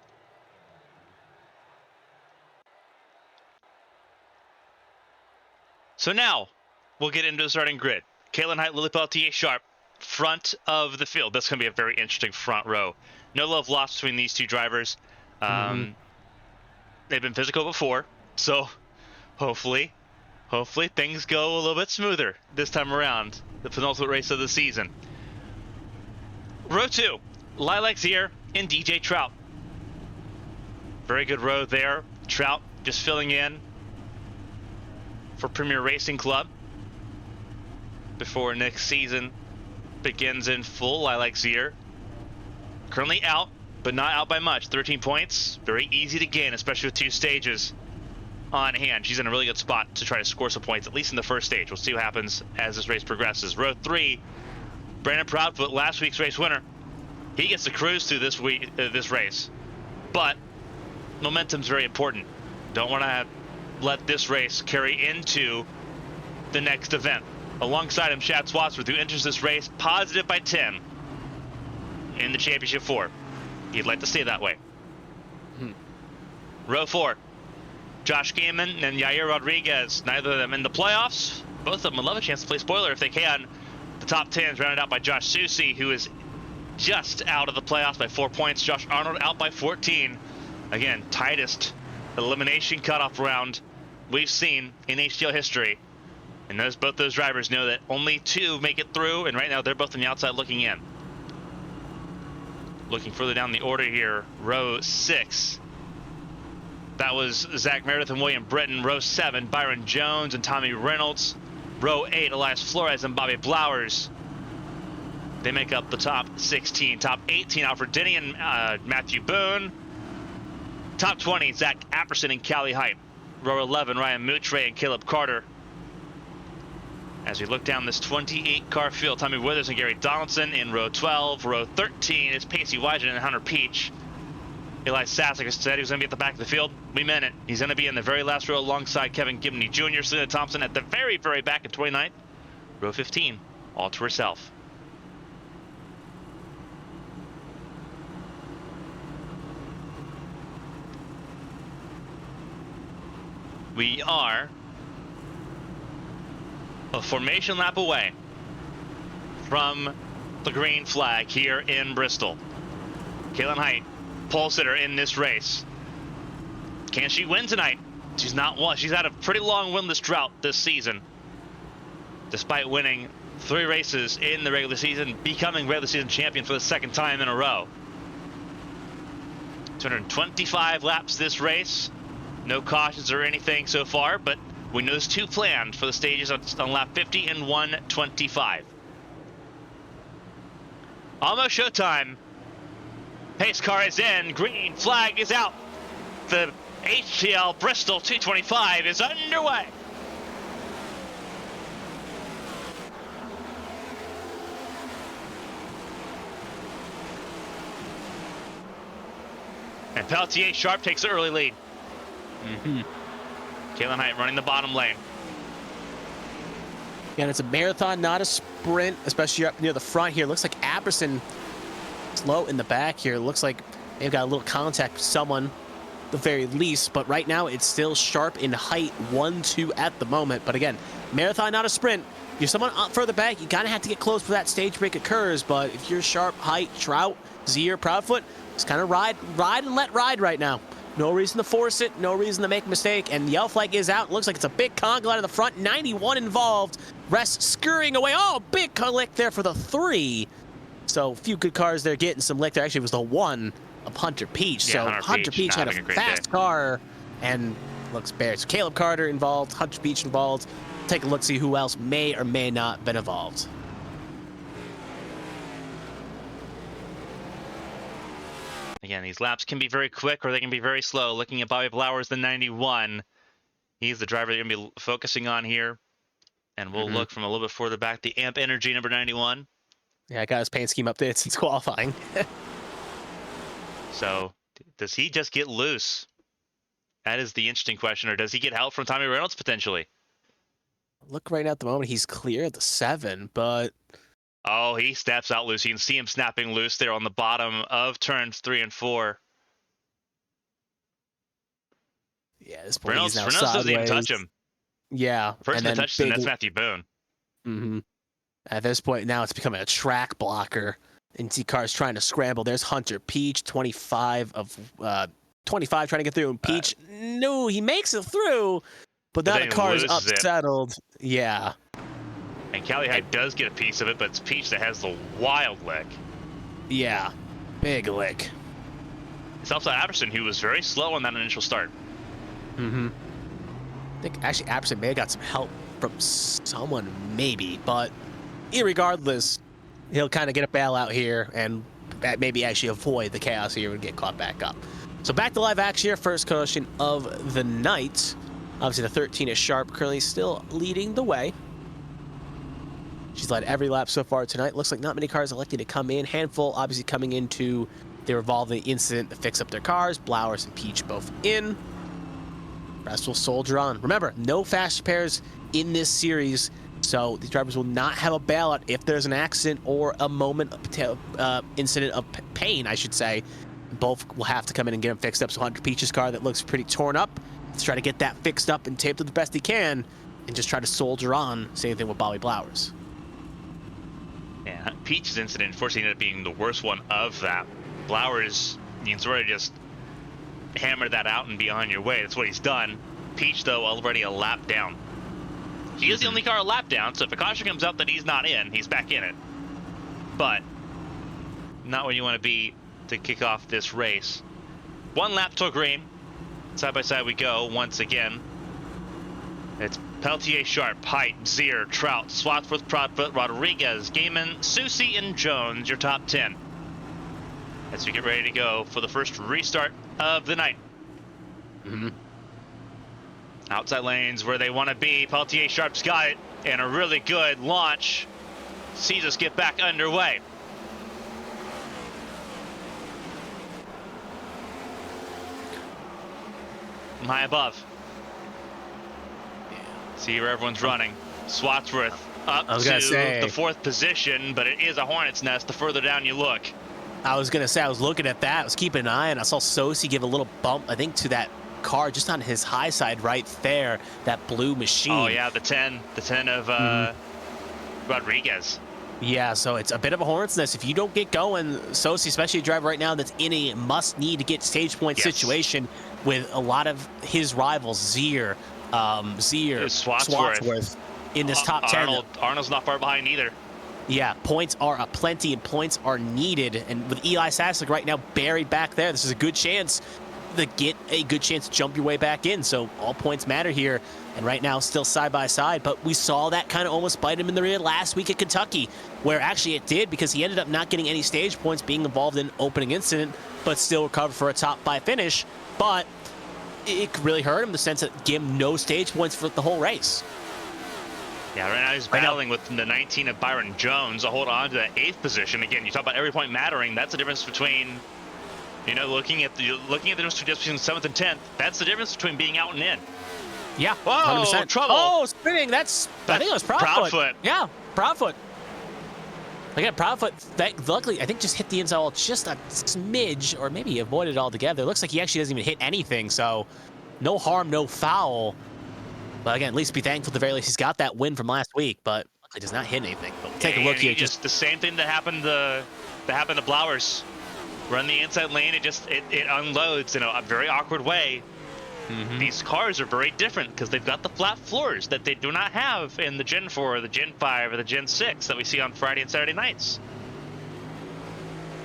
So now we'll get into the starting grid. Caitlin Height, Lily Pelletier, Sharp, front of the field. This is going to be a very interesting front row. No love lost between these two drivers. They've been physical before, so hopefully things go a little bit smoother this time around. The penultimate race of the season. Row 2, Lilac Zier and DJ Trout. Very good row there. Trout just filling in for Premier Racing Club before next season begins in full. Lilac Zier currently out, but not out by much. 13 points, very easy to gain, especially with 2 stages on hand. She's in a really good spot to try to score some points, at least in the first stage. We'll see what happens as this race progresses. Row 3, Brandon Proudfoot, last week's race winner. He gets to cruise through this race, but momentum's very important. Don't want to let this race carry into the next event. Alongside him, Chad Swatsworth, who enters this race positive by 10 in the Championship 4. He'd like to stay that way. Row 4, Josh Gaiman and Yair Rodriguez, neither of them in the playoffs. Both of them would love a chance to play spoiler if they can. The top 10 is rounded out by Josh Susi, who is just out of the playoffs by 4 points. Josh Arnold out by 14. Again, tightest elimination cutoff round we've seen in HTL history. And both those drivers know that only 2 make it through, and right now they're both on the outside looking in. Looking further down the order here, row 6. That was Zach Meredith and William Britton. Row 7, Byron Jones and Tommy Reynolds. Row 8, Elias Flores and Bobby Blowers. They make up the top 16. Top 18, Alfred Denny and Matthew Boone. Top 20, Zach Apperson and Callie Height. Row 11, Ryan Moutre and Caleb Carter. As we look down this 28-car field, Tommy Withers and Gary Donaldson in row 12. Row 13 is Pacey Wygett and Hunter Peach. Eli Sasek said he was going to be at the back of the field. We meant it. He's going to be in the very last row alongside Kevin Gibney Jr. Selena Thompson at the very, very back at 29th. Row 15, all to herself. We are a formation lap away from the green flag here in Bristol. Caitlin Height, pole sitter in this race. Can she win tonight? She's not won. She's had a pretty long winless drought this season, despite winning 3 races in the regular season, becoming regular season champion for the 2nd time in a row. 225 laps this race. No cautions or anything so far, but we know there's 2 planned for the stages on lap 50 and 125. Almost showtime. Pace car is in. Green flag is out. The HTL Bristol 225 is underway. And Peltier Sharp takes the early lead. Kalen Height running the bottom lane. And it's a marathon, not a sprint, especially up near the front here. Looks like Apperson slow in the back here. Looks like they've got a little contact with someone, at the very least. But right now, it's still Sharp in Height, 1-2 at the moment. But again, marathon, not a sprint. If you're someone up further back, you kind of have to get close before that stage break occurs. But if you're Sharp, Height, Trout, Zier, Proudfoot, just kind of ride and let ride right now. No reason to force it, no reason to make a mistake, and the yellow flag is out. Looks like it's a big conga out of the front, 91 involved. Rest scurrying away. Oh, big lick there for the 3. So a few good cars there getting some lick there. Actually, it was the 1 of Hunter Peach. Yeah, so Hunter Peach had a fast car and looks bad. So Caleb Carter involved, Hunter Peach involved. Take a look, see who else may or may not been involved. Again, these laps can be very quick or they can be very slow. Looking at Bobby Blowers, the 91. He's the driver you're going to be focusing on here. And we'll look from a little bit further back. The Amp Energy, number 91. Yeah, I got his paint scheme updated since qualifying. So, does he just get loose? That is the interesting question. Or does he get help from Tommy Reynolds, potentially? Look right now at the moment, he's clear at the 7, but... Oh, he steps out loose. You can see him snapping loose there on the bottom of turns 3 and 4. Yeah, this point Reynolds he's now doesn't even sideways. touch him. Yeah. The person that touches him, that's Matthew Boone. At this point now, it's becoming a track blocker. And see cars trying to scramble. There's Hunter Peach, 25 trying to get through. And Peach, no, he makes it through, but now the car's upsettled. Yeah. And Callie Hyde does get a piece of it, but it's Peach that has the wild lick. Yeah, big lick. It's also Apperson, who was very slow on that initial start. I think actually Apperson may have got some help from someone, maybe, but irregardless, he'll kind of get a bailout here and maybe actually avoid the chaos here and get caught back up. So back to live action here, first caution of the night. Obviously the 13 is Sharp, currently still leading the way. She's led every lap so far tonight. Looks like not many cars electing to come in. Handful obviously coming into their evolving incident to fix up their cars. Blowers and Peach both in. Rest will soldier on. Remember, no fast repairs in this series, so these drivers will not have a bailout if there's an accident or a moment of incident of pain, I should say. Both will have to come in and get them fixed up. So Hunter Peach's car that looks pretty torn up, let's try to get that fixed up and taped up the best he can and just try to soldier on. Same thing with Bobby Blowers. Yeah, Peach's incident unfortunately ended up being the worst one of that. Blowers, you can sort of just hammer that out and be on your way. That's what he's done. Peach, though, already a lap down. He is the only car a lap down, so if a caution comes up that he's not in, he's back in it. But not where you want to be to kick off this race. 1 lap till green. Side by side we go once again. It's Peltier, Sharp, Height, Zier, Trout, Swatsworth, Proudfoot, Rodriguez, Gaiman, Susie, and Jones, your top 10. As we get ready to go for the first restart of the night. Outside lanes where they want to be. Peltier, Sharp's got it, and a really good launch sees us get back underway. I'm high above. See where everyone's running. Swatsworth up to the 4th position, but it is a hornet's nest the further down you look. I was going to say, I was looking at that. I was keeping an eye, and I saw Sosi give a little bump, I think, to that car just on his high side right there, that blue machine. Oh, yeah, the 10 of Rodriguez. Yeah, so it's a bit of a hornet's nest. If you don't get going, Sosi, especially a driver right now that's in a must-need to get stage point situation with a lot of his rivals, Zier, Swatsworth in this top 10. Arnold's not far behind either. Yeah, points are aplenty and points are needed. And with Eli Sasek right now buried back there, this is a good chance to get a good chance to jump your way back in. So all points matter here. And right now, still side by side. But we saw that kind of almost bite him in the rear last week at Kentucky, where actually it did, because he ended up not getting any stage points, being involved in an opening incident, but still recovered for a top 5 finish. But it really hurt him in the sense that gave him no stage points for the whole race. Yeah, right now he's battling with the 19 of Byron Jones to hold on to that 8th position. Again, you talk about every point mattering. That's the difference between, you know, looking at the difference between 7th and 10th. That's the difference between being out and in. Yeah, whoa, 100%. trouble. Oh, spinning. I think it was Proudfoot. Yeah, Proudfoot. Again, Proudfoot, luckily, I think just hit the inside wall just a smidge, or maybe he avoided it altogether. It looks like he actually doesn't even hit anything, so no harm, no foul. But again, at least be thankful at the very least he's got that win from last week, but luckily does not hit anything. But we'll take a look here. Just the same thing that happened to Blowers. Run the inside lane, it unloads in a very awkward way. These cars are very different because they've got the flat floors that they do not have in the Gen 4 or the Gen 5 or the Gen 6 that we see on Friday and Saturday nights.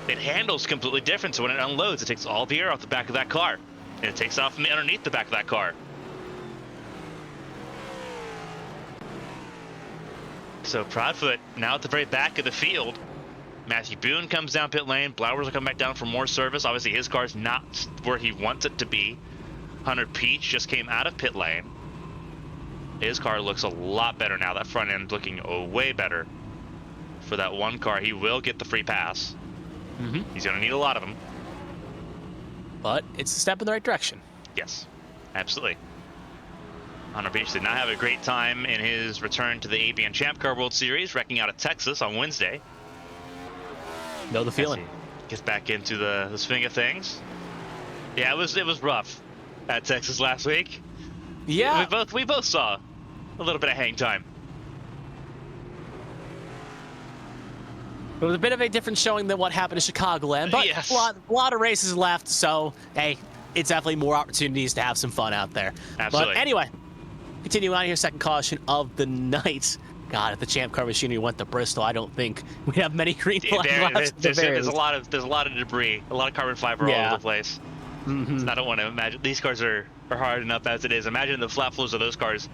It handles completely different, so when it unloads, it takes all the air off the back of that car, and it takes off from underneath the back of that car. So Proudfoot now at the very back of the field. Matthew Boone comes down pit lane. Blowers will come back down for more service. Obviously, his car's not where he wants it to be. Hunter Peach just came out of pit lane. His car looks a lot better now. That front end looking way better for that one car. He will get the free pass. He's going to need a lot of them. But it's a step in the right direction. Yes, absolutely. Hunter Peach did not have a great time in his return to the ABN Champ Car World Series, wrecking out of Texas on Wednesday. Know the feeling. Gets back into the swing of things. Yeah, it was rough at Texas last week. Yeah, we both saw a little bit of hang time. It was a bit of a different showing than what happened in Chicagoland, but yes. a lot of races left, so hey, it's definitely more opportunities to have some fun out there. Absolutely. But anyway, continue on here, second caution of the night. God, if the Champ Car machinery went to Bristol, I don't think we have many green flags left. There's a lot of debris, a lot of carbon fiber all over the place. So I don't want to imagine. These cars are hard enough as it is. Imagine the flat floors of those cars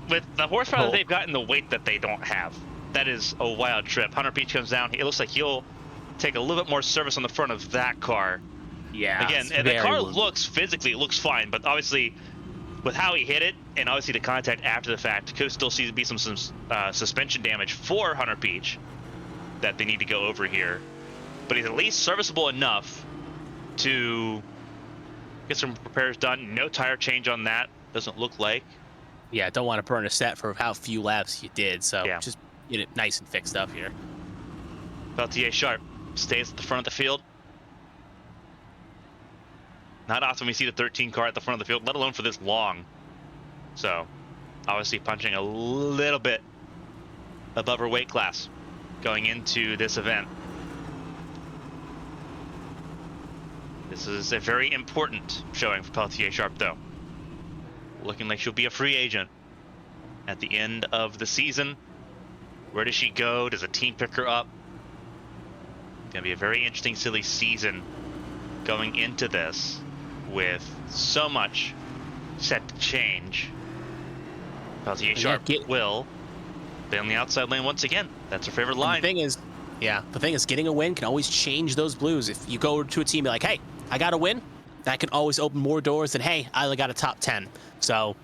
with the horsepower that they've got and the weight that they don't have. That is a wild trip. Hunter Peach comes down. It looks like he'll take a little bit more service on the front of that car. Yeah. Again, the car looks physically, it looks fine, but obviously with how he hit it and obviously the contact after the fact, could still see be some suspension damage for Hunter Peach that they need to go over here. But he's at least serviceable enough to get some repairs done. No tire change on that, doesn't look like. Yeah, don't want to burn a set for how few laps you did, so yeah. Just get it nice and fixed up here. Peltier Sharp stays at the front of the field. Not often we see the 13 car at the front of the field, let alone for this long. So, obviously punching a little bit above her weight class going into this event. This is a very important showing for Peltier Sharp, though. Looking like she'll be a free agent at the end of the season. Where does she go? Does a team pick her up? It's going to be a very interesting, silly season going into this with so much set to change. Peltier Sharp will be on the outside lane once again. That's her favorite line. The thing is, getting a win can always change those blues. If you go to a team, you're like, hey, I got a win, that can always open more doors than, hey, I only got a top 10. So,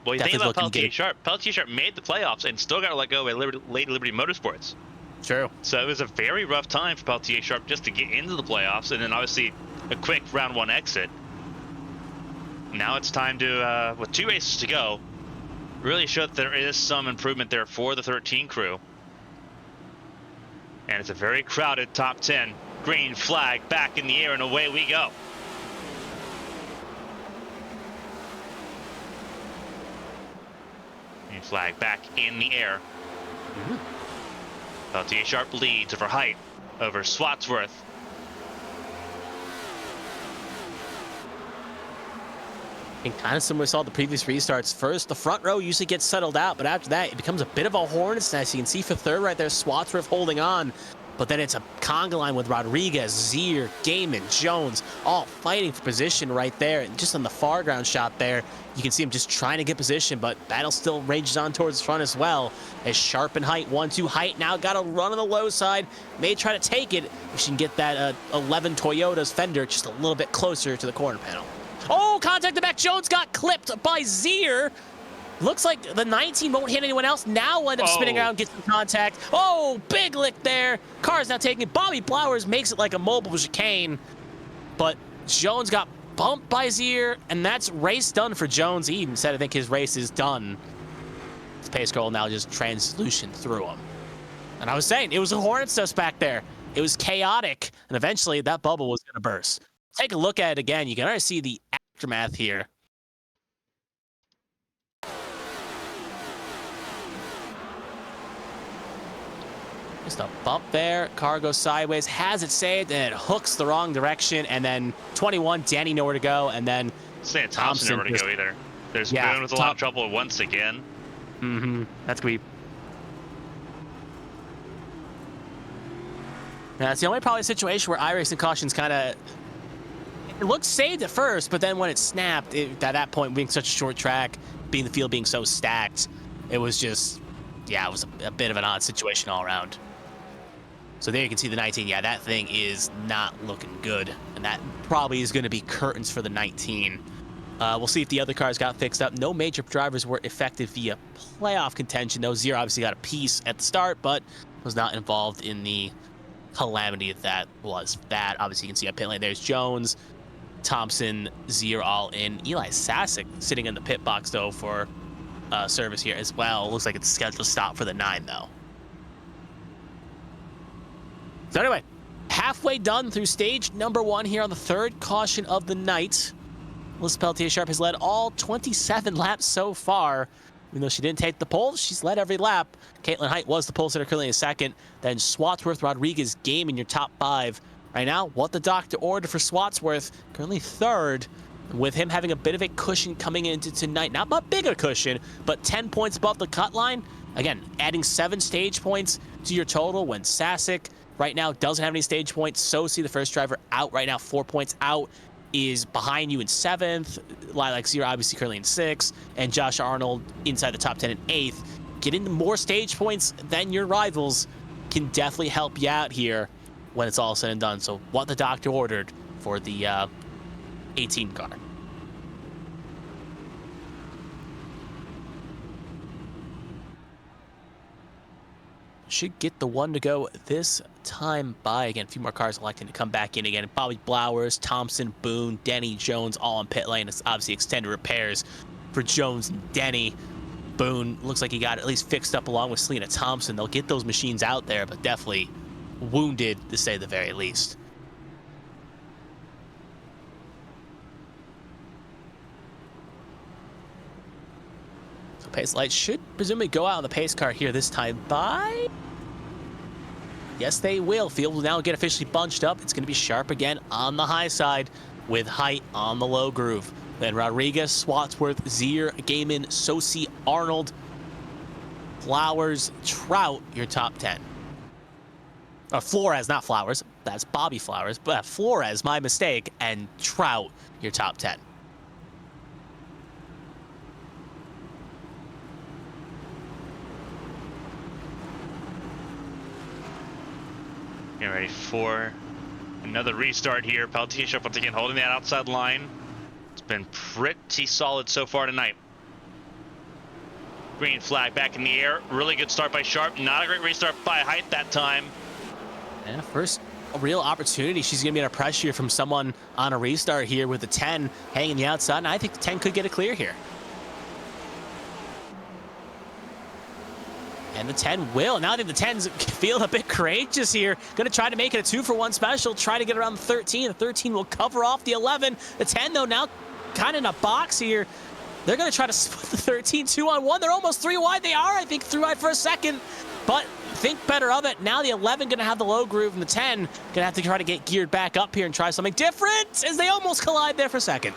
well, you think about Peltier Sharp. Peltier Sharp made the playoffs and still got let go by Lady Liberty Motorsports. True. So it was a very rough time for Peltier Sharp just to get into the playoffs, and then obviously a quick round 1 exit. Now it's time to, with 2 races to go, really show that there is some improvement there for the 13 crew. And it's a very crowded top 10. Green flag back in the air, and away we go. Green flag back in the air. Peltier Sharp leads over height over Swatsworth. And kind of similar to all the previous restarts. First, the front row usually gets settled out, but after that, it becomes a bit of a hornet's nest. You can see for third right there, Swatsworth holding on. But then it's a conga line with Rodriguez, Zier, Gaiman, Jones, all fighting for position right there. And just on the far ground shot there, you can see him just trying to get position, but battle still rages on towards the front as well. As Sharp and Height, 1-2. Height now got a run on the low side. May try to take it if she can get that 11 Toyota's fender just a little bit closer to the corner panel. Oh, contact the back. Jones got clipped by Zier. Looks like the 19 won't hit anyone else. Now will end up spinning around, get some contact. Oh, big lick there. Car's now taking it. Bobby Blowers makes it like a mobile chicane. But Jones got bumped by Zier, and that's race done for Jones. He even said, I think his race is done. His pace car will now just translucent through him. And I was saying, it was a hornet's nest back there. It was chaotic, and eventually that bubble was going to burst. Take a look at it again. You can already see the aftermath here. Just a bump there. Car goes sideways, has it saved, and it hooks the wrong direction. And then 21, Danny nowhere to go. And then Saying Thompson nowhere to go either. There's Boone with a lot of trouble once again. That's going to be... Now, that's the only probably situation where iRacing cautions kind of... It looked saved at first, but then when it snapped, at that point, being such a short track, being the field being so stacked, it was just... Yeah, it was a bit of an odd situation all around. So there you can see the 19. Yeah, that thing is not looking good. And that probably is going to be curtains for the 19. We'll see if the other cars got fixed up. No major drivers were affected via playoff contention. though. Zier obviously got a piece at the start, but was not involved in the calamity that was that. Obviously, you can see on pit lane, there's Jones, Thompson, Zier all in. Eli Sasek sitting in the pit box, though, for service here as well. Looks like it's scheduled to stop for the 9, though. So anyway, halfway done through stage number 1 here on the 3rd caution of the night. Melissa Pelletier-Sharp has led all 27 laps so far. Even though she didn't take the pole, she's led every lap. Caitlin Height was the pole sitter currently in 2nd. Then Swatsworth, Rodriguez, Game in your top 5. Right now, what the doctor ordered for Swatsworth, currently 3rd. With him having a bit of a cushion coming into tonight. Not a bigger cushion, but 10 points above the cut line. Again, adding 7 stage points to your total when Sasek right now doesn't have any stage points. So see the first driver out right now, 4 points out, is behind you in 7th. Lilac Zier obviously currently in 6th. And Josh Arnold inside the top 10 in 8th. Getting more stage points than your rivals can definitely help you out here when it's all said and done. So what the doctor ordered for the 18 car. Should get the 1 to go this time by. Again, a few more cars electing to come back in again. Bobby Blowers, Thompson, Boone, Denny, Jones all on pit lane. It's obviously extended repairs for Jones and Denny. Boone looks like he got at least fixed up along with Selena Thompson. They'll get those machines out there, but definitely wounded to say the very least. Pace lights should presumably go out on the pace car here this time by... Yes, they will. Field will now get officially bunched up. It's going to be Sharp again on the high side with Height on the low groove. Then Rodriguez, Swatsworth, Zier, Gaiman, Sosi, Arnold, Flowers, Trout, your top 10. Flores, not Flowers. That's Bobby Flowers. But Flores, my mistake. And Trout, your top 10. Getting ready for another restart here. Pelletier-Sharp once again holding that outside line. It's been pretty solid so far tonight. Green flag back in the air. Really good start by Sharp. Not a great restart by Height that time. Yeah, first real opportunity. She's going to be under pressure from someone on a restart here with the 10 hanging the outside. And I think the 10 could get a clear here. And the 10 will. Now I think the 10's feeling a bit courageous here. Going to try to make it a 2-for-1 special. Try to get around the 13. The 13 will cover off the 11. The 10, though, now kind of in a box here. They're going to try to split the 13 2-on-1. They're almost 3 wide. They are, I think, 3 wide for a second. But think better of it. Now the 11 going to have the low groove, and the 10 going to have to try to get geared back up here and try something different as they almost collide there for a second.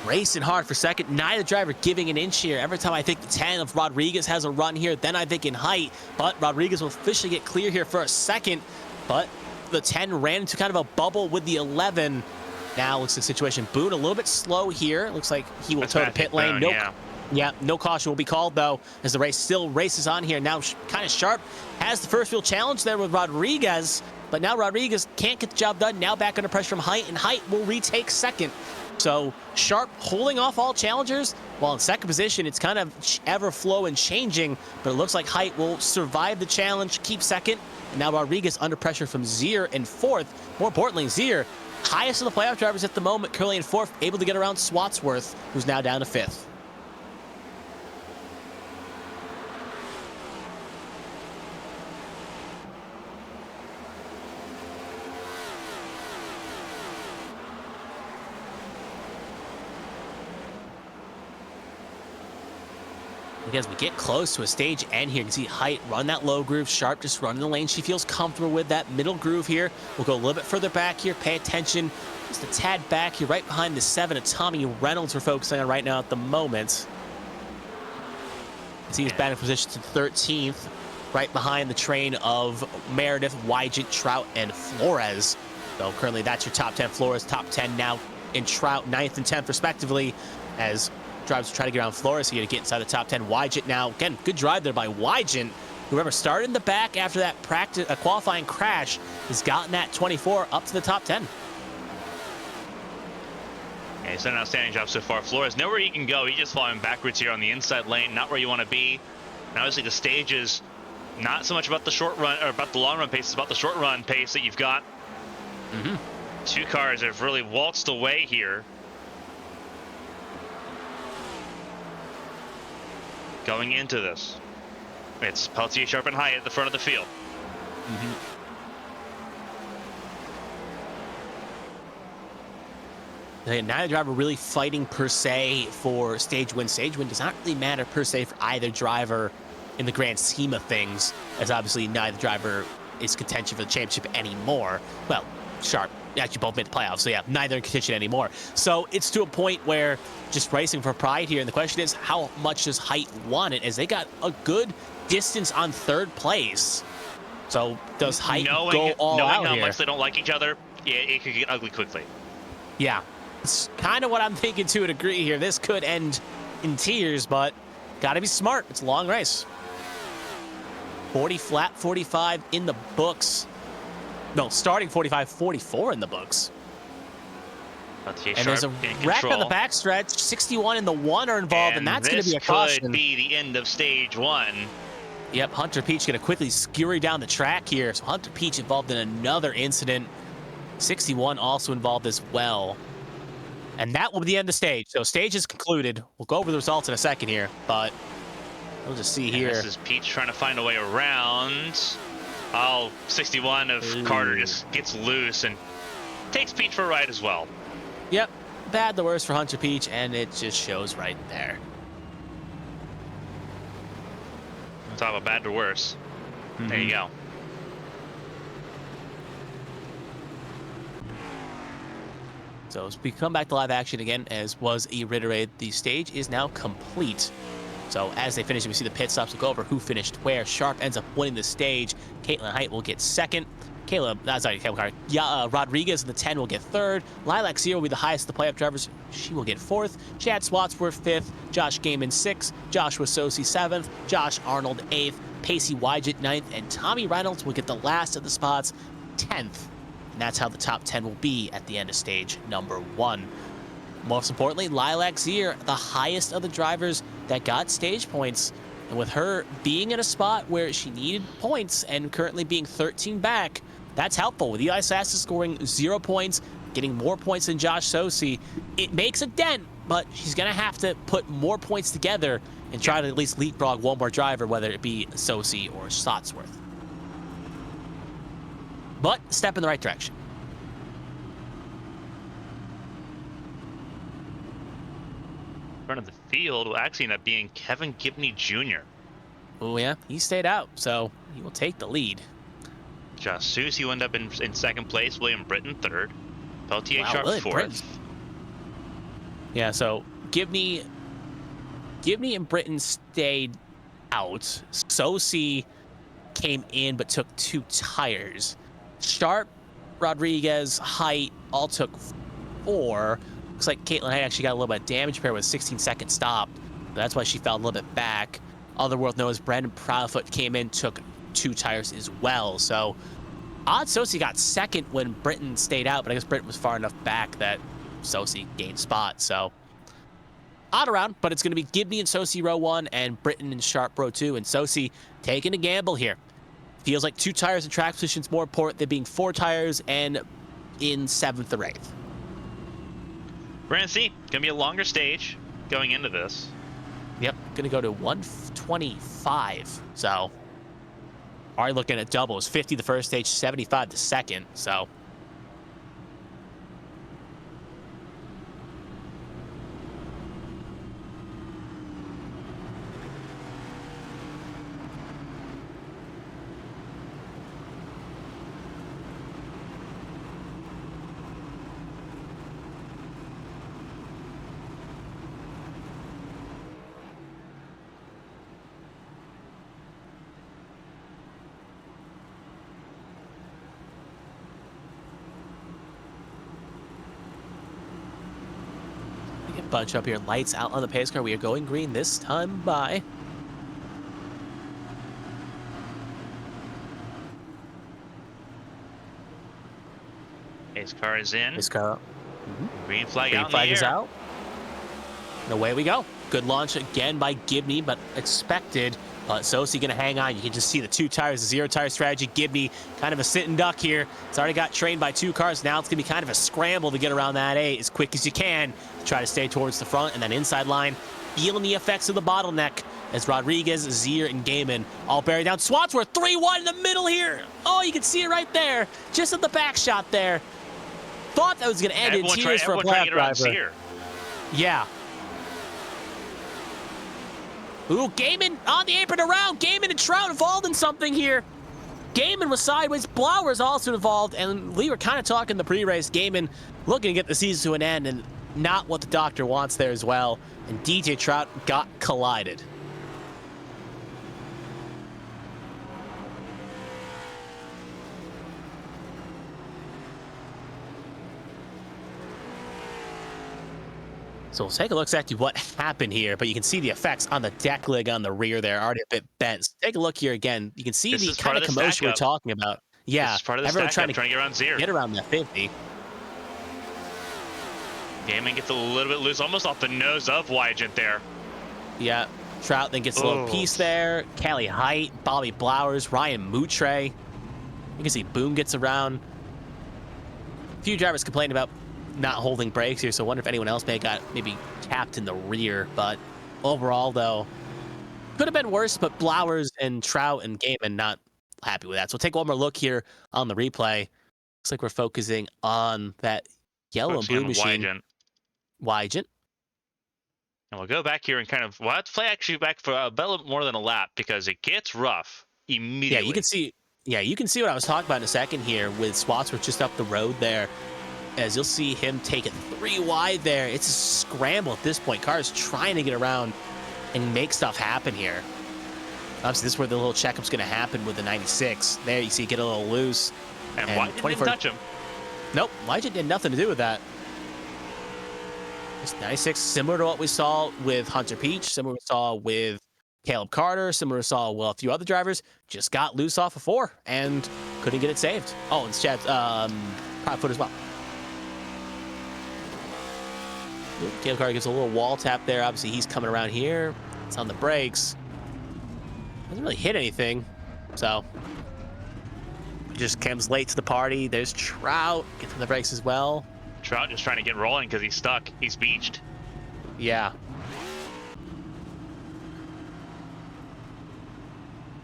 racing hard for second. Neither driver giving an inch here. Every time I think the 10 of Rodriguez has a run here, then I think in height. But Rodriguez will officially get clear here for a second. But the 10 ran into kind of a bubble with the 11. Now looks like the situation. Boone a little bit slow here. Looks like he will toe the pit lane. Boone, No caution will be called, though, as the race still races on here. Now kind of Sharp has the first wheel challenge there with Rodriguez, but now Rodriguez can't get the job done. Now back under pressure from Height, and Height will retake second. So Sharp holding off all challengers, while in second position, it's kind of ever flow and changing, but it looks like Height will survive the challenge, keep second, and now Rodriguez under pressure from Zier in fourth. More importantly, Zier, highest of the playoff drivers at the moment, currently in fourth, able to get around Swatsworth, who's now down to fifth. As we get close to a stage end here, you can see Height run that low groove, Sharp just running the lane she feels comfortable with. That middle groove here. We'll go a little bit further back here, pay attention, just a tad back here, right behind the 7 of Tommy Reynolds we're focusing on right now at the moment. You can see he's batting position to 13th, right behind the train of Meredith, Wygant, Trout, and Flores. So currently that's your top 10. Flores top 10 now in Trout, 9th and 10th respectively, as drivers try to get around Flores here to get inside the top 10. Wygant now, again, good drive there by Wygant. Whoever started in the back after that qualifying crash has gotten that 24 up to the top 10. Yeah, he's done an outstanding job so far. Flores, nowhere he can go. He's just falling backwards here on the inside lane, not where you want to be. And obviously the stage is not so much about the short run, or about the long run pace, it's about the short run pace that you've got. Two cars have really waltzed away here. Going into this, it's Peltier, Sharp, and Hyatt at the front of the field. Neither driver really fighting per se for stage win. Stage win does not really matter per se for either driver in the grand scheme of things, as obviously neither driver is contention for the championship anymore. Well, Sharp actually both made the playoffs, so yeah, neither in contention anymore. So it's to a point where just racing for pride here, and the question is, how much does Height want it, as they got a good distance on third place. So does Height go all out here? Knowing how much they don't like each other, yeah, it could get ugly quickly. Yeah, it's kind of what I'm thinking to a degree here. This could end in tears, but gotta be smart. It's a long race. 40 flat 45 in the books. No, starting 45, 44 in the books. And there's a wreck on the backstretch. 61 and the 1 are involved, and that's going to be a caution. This could be the end of stage 1. Yep, Hunter Peach going to quickly scurry down the track here. So Hunter Peach involved in another incident. 61 also involved as well. And that will be the end of stage. So stage is concluded. We'll go over the results in a second here, but we'll just see here. This is Peach trying to find a way around. Oh, 61 of Carter just gets loose and takes Peach for a ride as well. Yep, bad the worst for Hunter Peach, and it just shows right there. Talk about bad to worse. There you go. So as we come back to live action again, as was reiterated, the stage is now complete. So as they finish, we see the pit stops. We'll go over who finished where. Sharp ends up winning the stage. Caitlin Height will get second. Rodriguez in the 10 will get third. Lilac Zero will be the highest of the playoff drivers. She will get fourth. Chad Swatsworth fifth. Josh Gaiman sixth. Joshua Sosi seventh. Josh Arnold eighth. Pacey Wygant ninth. And Tommy Reynolds will get the last of the spots, 10th. And that's how the top 10 will be at the end of stage number 1. Most importantly, Lilac Zier, the highest of the drivers that got stage points. And with her being in a spot where she needed points and currently being 13 back, that's helpful. With Eli Sasser scoring 0 points, getting more points than Josh Sosi, it makes a dent, but she's going to have to put more points together and try to at least leapfrog one more driver, whether it be Sosi or Sotsworth. But step in the right direction. Front of the field will actually end up being Kevin Gibney Jr. Oh yeah, he stayed out, so he will take the lead. Josh Susie will end up in second place. William Britton third. Peltier Sharp fourth. Yeah, so Gibney and Britton stayed out. Sosi came in but took 2 tires. Sharp, Rodriguez, Height all took 4. Looks like Caitlin Height actually got a little bit of damage repair with a 16-second stop. That's why she fell a little bit back. Other world knows Brandon Proudfoot came in, took 2 tires as well. So Odd Sosi got second when Britton stayed out, but I guess Britton was far enough back that Sosi gained spot. So odd around, but it's going to be Gibney and Sosi row 1 and Britton and Sharp row 2. And Sosi taking a gamble here. Feels like 2 tires in track position is more important than being 4 tires and in 7th or 8th. We're going to see. Going to be a longer stage going into this. Yep, going to go to 125. So already looking at doubles. 50 the first stage, 75 the second. So bunch up here. Lights out on the pace car. We are going green this time by. Pace car is in. Pace car. Green flag Green out. flag in the is air. out. And away we go. Good launch again by Gibney, but expected. Sosi going to hang on. You can just see the 2 tires, the 0 tire strategy. Gibney kind of a sitting duck here. It's already got trained by 2 cars. Now it's going to be kind of a scramble to get around that 8 as quick as you can. Try to stay towards the front and then inside line. Feeling the effects of the bottleneck as Rodriguez, Zier, and Gaiman all buried down. Swansworth 3-1 in the middle here. Oh, you can see it right there. Just at the back shot there. Thought that was going to end in tears for a playoff driver. Yeah. Ooh, Gaiman on the apron around. Gaiman and Trout involved in something here. Gaiman was sideways. Blauer's also involved. And we were kind of talking the pre-race. Gaiman looking to get the season to an end and not what the doctor wants there as well. And DJ Trout got collided. So we'll take a look exactly what happened here, but you can see the effects on the deck leg on the rear there, already a bit bent. So take a look here again. You can see the kind of commotion we're talking about. Yeah, this is part of the everyone trying to get around Zier. Get around that 50. Gaiman gets a little bit loose, almost off the nose of Wygent there. Yeah, Trout then gets a little piece there. Callie Height, Bobby Blowers, Ryan Moutre. You can see Boone gets around. A few drivers complained about not holding brakes here, so I wonder if anyone else may have got maybe tapped in the rear. But overall, though, could have been worse, but Blowers and Trout and Gaiman not happy with that. So we'll take one more look here on the replay. Looks like we're focusing on that yellow and blue machine. Wygent. And we'll go back here and kind of, we'll have to play actually back for a bit more than a lap because it gets rough immediately. Yeah, you can see. Yeah, you can see what I was talking about in a second here with Swatsworth just up the road there. As you'll see him take it 3 wide there. It's a scramble at this point. Cars trying to get around and make stuff happen here. Obviously, this is where the little checkup's going to happen with the 96. There, you see, get a little loose. And Wygent didn't touch him. Nope, Wygent had nothing to do with that. It's 96, similar to what we saw with Hunter Peach, similar to what we saw with Caleb Carter, similar to what we saw, well, a few other drivers, just got loose off of 4 and couldn't get it saved. Oh, and Chad's Proudfoot as well. Caleb Carter gives a little wall tap there. Obviously, he's coming around here. It's on the brakes. Doesn't really hit anything. So, just comes late to the party. There's Trout. Gets on the brakes as well. Trout just trying to get rolling because he's stuck. He's beached. Yeah.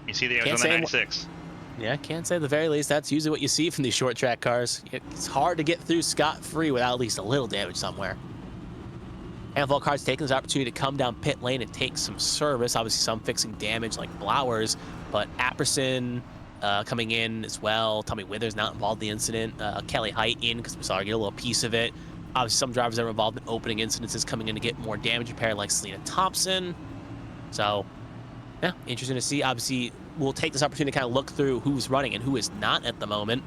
You see the on the 96. Yeah, can't say at the very least. That's usually what you see from these short track cars. It's hard to get through scot-free without at least a little damage somewhere. Handful cars taking this opportunity to come down pit lane and take some service. Obviously, some fixing damage like Blowers, but Apperson coming in as well. Tommy Withers not involved in the incident. Kelly Height in because we saw her get a little piece of it. Obviously, some drivers that are involved in opening incidences coming in to get more damage repair, like Selena Thompson. So, yeah, interesting to see. Obviously, we'll take this opportunity to kind of look through who's running and who is not at the moment.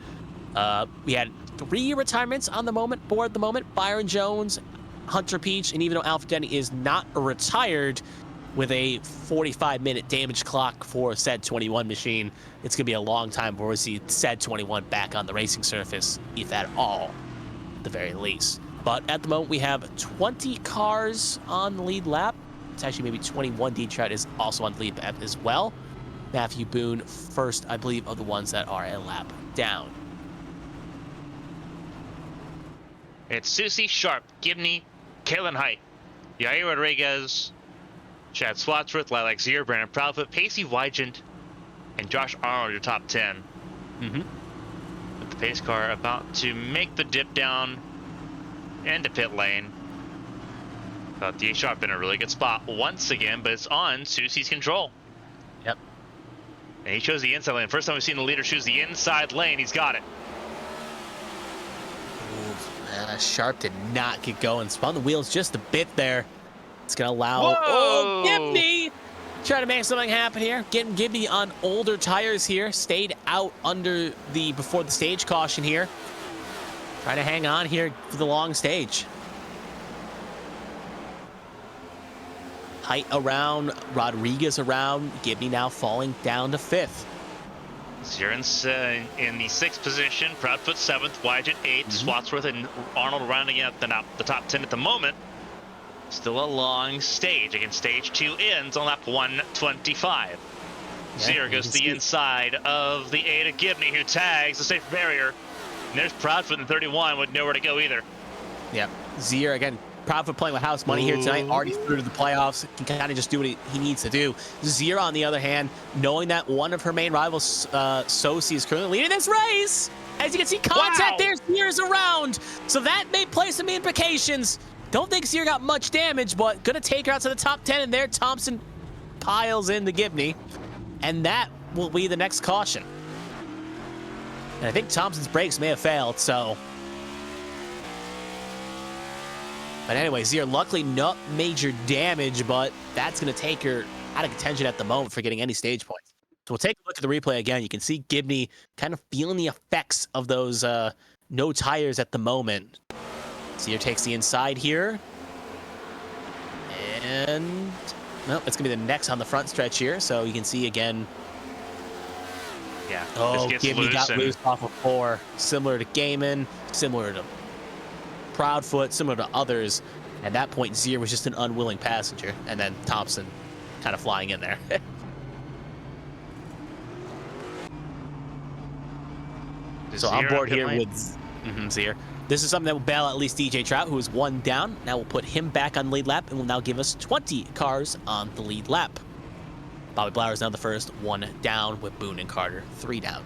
We had 3 retirements on the board at the moment. Byron Jones, Hunter Peach, and even though Alfred Denny is not retired with a 45-minute damage clock for said 21 machine, it's going to be a long time before we see said 21 back on the racing surface, if at all, at the very least. But at the moment, we have 20 cars on the lead lap. It's actually maybe 21. Detroit is also on the lead lap as well. Matthew Boone first, I believe, of the ones that are a lap down. It's Susie, Sharp, Gibney, Kalen Height, Yair Rodriguez, Chad Swatsworth, Lilac Zier, Brandon Proudfoot, Pacey Wygant, and Josh Arnold, your top 10. With the pace car about to make the dip down into pit lane. Thought D Sharp in a really good spot once again, but it's on Susie's control. Yep. And he chose the inside lane. First time we've seen the leader choose the inside lane. He's got it. Sharp did not get going. Spun the wheels just a bit there. It's going to allow... Whoa! Oh, Gibney! Trying to make something happen here. Getting Gibney on older tires here. Stayed out under the... before the stage caution here. Trying to hang on here for the long stage. Height around. Rodriguez around. Gibney now falling down to 5th. Zieren's in the 6th position, Proudfoot 7th, Wygant 8th, Swatsworth and Arnold rounding out the top 10 at the moment. Still a long stage. Again, stage 2 ends on lap 125. Yeah, Zier goes to the inside of the 8 of Gibney, who tags the safe barrier. And there's Proudfoot in 31 with nowhere to go either. Yeah, Zier again. Proudfoot playing with house money here tonight, already through to the playoffs, can kind of just do what he needs to do. Zier, on the other hand, knowing that one of her main rivals, Sosi, is currently leading this race. As you can see, contact there, Zier's around. So that may play some implications. Don't think Zier got much damage, but gonna take her out to the top 10, and there Thompson piles into Gibney. And that will be the next caution. And I think Thompson's brakes may have failed, so... But anyway, Zier, luckily not major damage, but that's going to take her out of contention at the moment for getting any stage points. So we'll take a look at the replay again. You can see Gibney kind of feeling the effects of those no tires at the moment. Zier takes the inside here. And, well, it's going to be the next on the front stretch here. So you can see again. Yeah. Oh, Gibney got loose off of 4. Similar to Gaiman, similar to Proudfoot, similar to others. At that point, Zier was just an unwilling passenger, and then Thompson kind of flying in there. So on board here with Zier. This is something that will bail at least DJ Trout, who is 1 down. Now we'll put him back on the lead lap, and will now give us 20 cars on the lead lap. Bobby Blauer is now the first, 1 down, with Boone and Carter 3 down.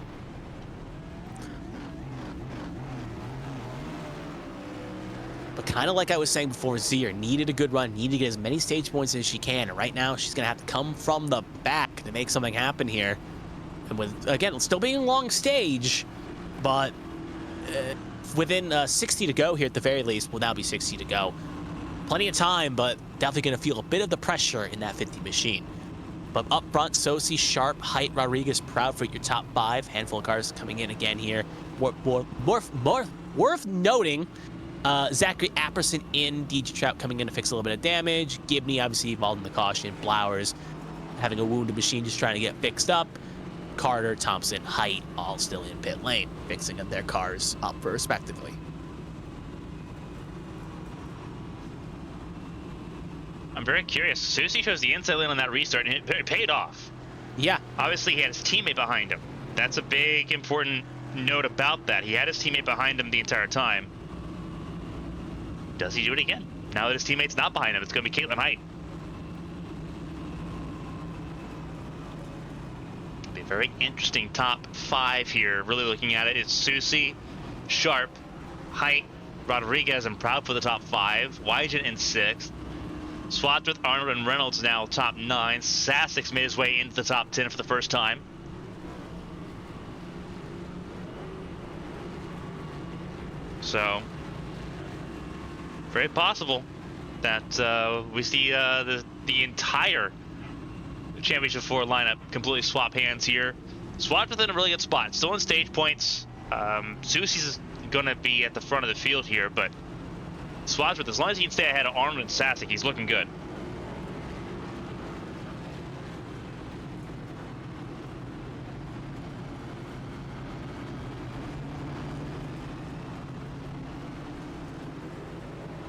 But kind of like I was saying before, Zier needed a good run, needed to get as many stage points as she can. And right now, she's going to have to come from the back to make something happen here. And with, again, still being a long stage, but within 60 to go here at the very least, will now be 60 to go. Plenty of time, but definitely going to feel a bit of the pressure in that 50 machine. But up front, Sosi, Sharp, Height, Rodriguez, Proudfoot, your top 5. Handful of cars coming in again here. Worth noting, Zachary Apperson in, DJ Trout coming in to fix a little bit of damage. Gibney obviously involved in the caution. Blowers having a wounded machine just trying to get fixed up. Carter, Thompson, Height all still in pit lane, fixing up their cars up respectively. I'm very curious. Susie chose the inside lane on that restart, and it paid off. Yeah. Obviously, he had his teammate behind him. That's a big, important note about that. He had his teammate behind him the entire time. Does he do it again? Now that his teammate's not behind him, it's going to be Caitlin Height. It'll be a very interesting top 5 here. Really looking at it, it's Susie, Sharp, Height, Rodriguez, and Proud for the top 5. Wygant in 6th. Swatsworth, Arnold, and Reynolds now top 9. Sassik's made his way into the top 10 for the first time. So, very possible that we see the entire Championship 4 lineup completely swap hands here. Swapped within a really good spot. Still in stage points. Susie's going to be at the front of the field here, but Swadsworth, as long as he can stay ahead of Arnold and Sasek, he's looking good.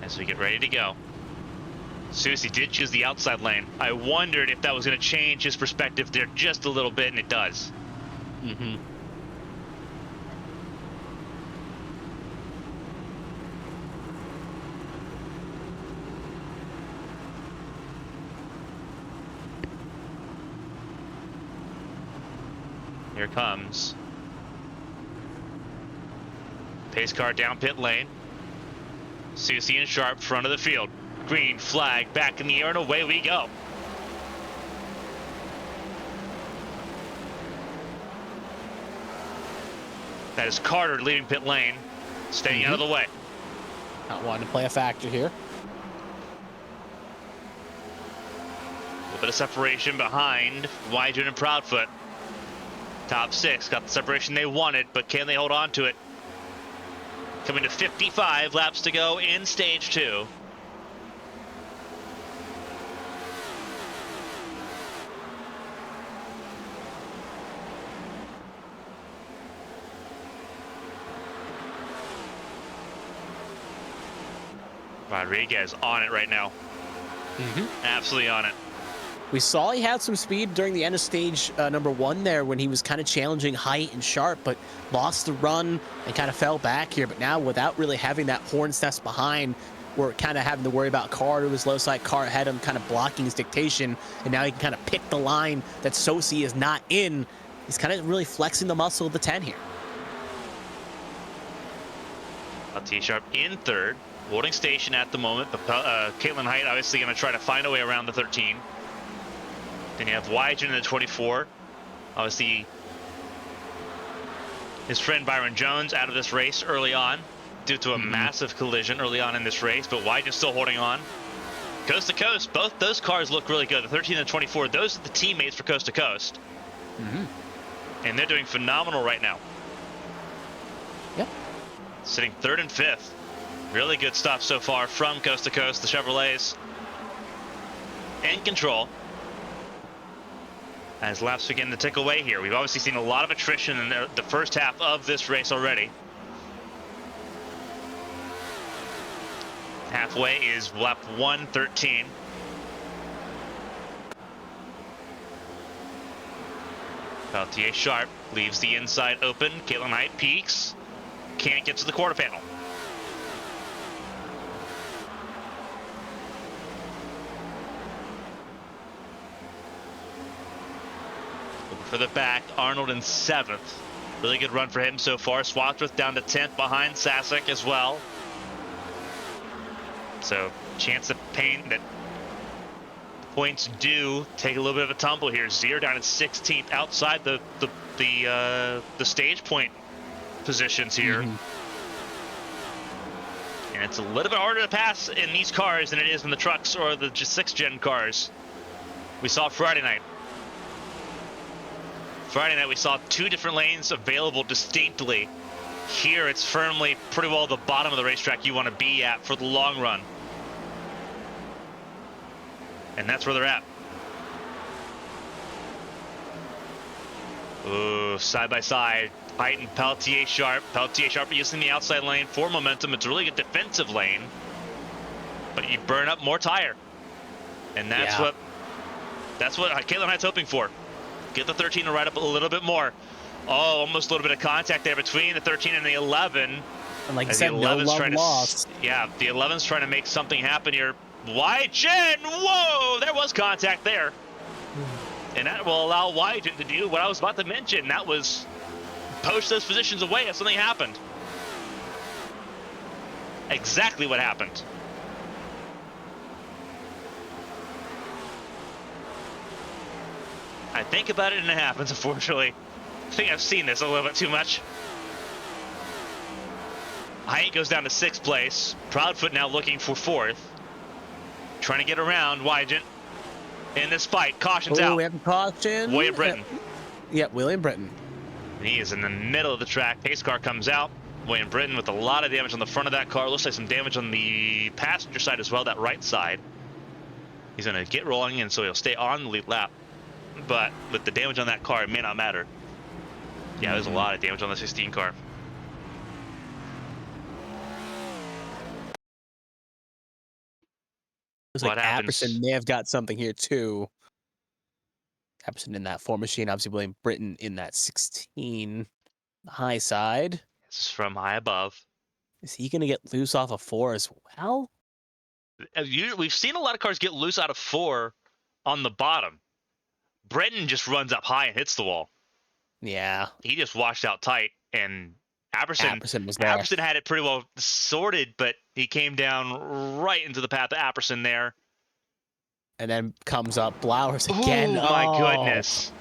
As we get ready to go. Susie did choose the outside lane. I wondered if that was going to change his perspective there just a little bit, and it does. Mm-hmm. Here comes. Pace car down pit lane. Susie and Sharp, front of the field. Green flag back in the air, and away we go. That is Carter leaving pit lane, staying out of the way. Not wanting to play a factor here. A little bit of separation behind Wydron and Proudfoot. Top 6 got the separation they wanted, but can they hold on to it? Coming to 55 laps to go in stage 2. Rodriguez on it right now. Absolutely on it. We saw he had some speed during the end of stage number 1 there when he was kind of challenging Height and Sharp, but lost the run and kind of fell back here. But now without really having that horn's nest behind, we're kind of having to worry about Carr to his low side, Carr ahead of him, kind of blocking his dictation. And now he can kind of pick the line that Sosi is not in. He's kind of really flexing the muscle of the 10 here. T-Sharp in third, holding station at the moment, but Caitlin Height obviously going to try to find a way around the 13. Then you have Wydron in the 24. Obviously, his friend Byron Jones out of this race early on due to a massive collision early on in this race, but Wydron's still holding on. Coast to Coast, both those cars look really good. The 13 and the 24, those are the teammates for Coast to Coast. And they're doing phenomenal right now. Yep. Sitting 3rd and 5th. Really good stuff so far from Coast to Coast. The Chevrolets in control. As laps begin to tick away here. We've obviously seen a lot of attrition in the first half of this race already. Halfway is lap 113. Peltier Sharp leaves the inside open. Caitlin Height peaks. Can't get to the quarter panel. For the back, Arnold in 7th. Really good run for him so far. Swadsworth down to 10th behind Sasek as well. So chance of pain that points do take a little bit of a tumble here. Zier down at 16th outside the stage point positions here. And it's a little bit harder to pass in these cars than it is in the trucks or the 6th gen cars. We saw Friday night. Friday night we saw 2 different lanes available distinctly. Here it's firmly pretty well the bottom of the racetrack you want to be at for the long run. And that's where they're at. Ooh, side by side. Height and Peltier Sharp. Peltier Sharp using the outside lane for momentum. It's a really good defensive lane. But you burn up more tire. And that's what Caitlin Height's hoping for. Get the 13 to ride up a little bit more. Oh, almost a little bit of contact there between the 13 and the 11. And like you said, no love lost. Yeah, the 11's trying to make something happen here. Wydron, whoa, there was contact there. And that will allow Wydron to do what I was about to mention. That was poach those positions away if something happened. Exactly what happened. I think about it and it happens, unfortunately. I think I've seen this a little bit too much. Height goes down to 6th place. Proudfoot now looking for 4th. Trying to get around Wygant in this fight. Caution's out. We have a caution. William Britton. Yeah, William Britton. And he is in the middle of the track. Pace car comes out. William Britton with a lot of damage on the front of that car. Looks like some damage on the passenger side as well, that right side. He's going to get rolling, and so he'll stay on the lead lap. But with the damage on that car, it may not matter. Yeah, there's a lot of damage on the 16 car. Looks like Apperson may have got something here too. Apperson in that 4 machine, obviously William Britton in that 16. The high side. This is from high above. Is he going to get loose off of 4 as well? We've seen a lot of cars get loose out of 4 on the bottom. Britton just runs up high and hits the wall. Yeah. He just washed out tight, and Apperson was there. Apperson had it pretty well sorted, but he came down right into the path of Apperson there. And then comes up Blowers again. Oh, my goodness.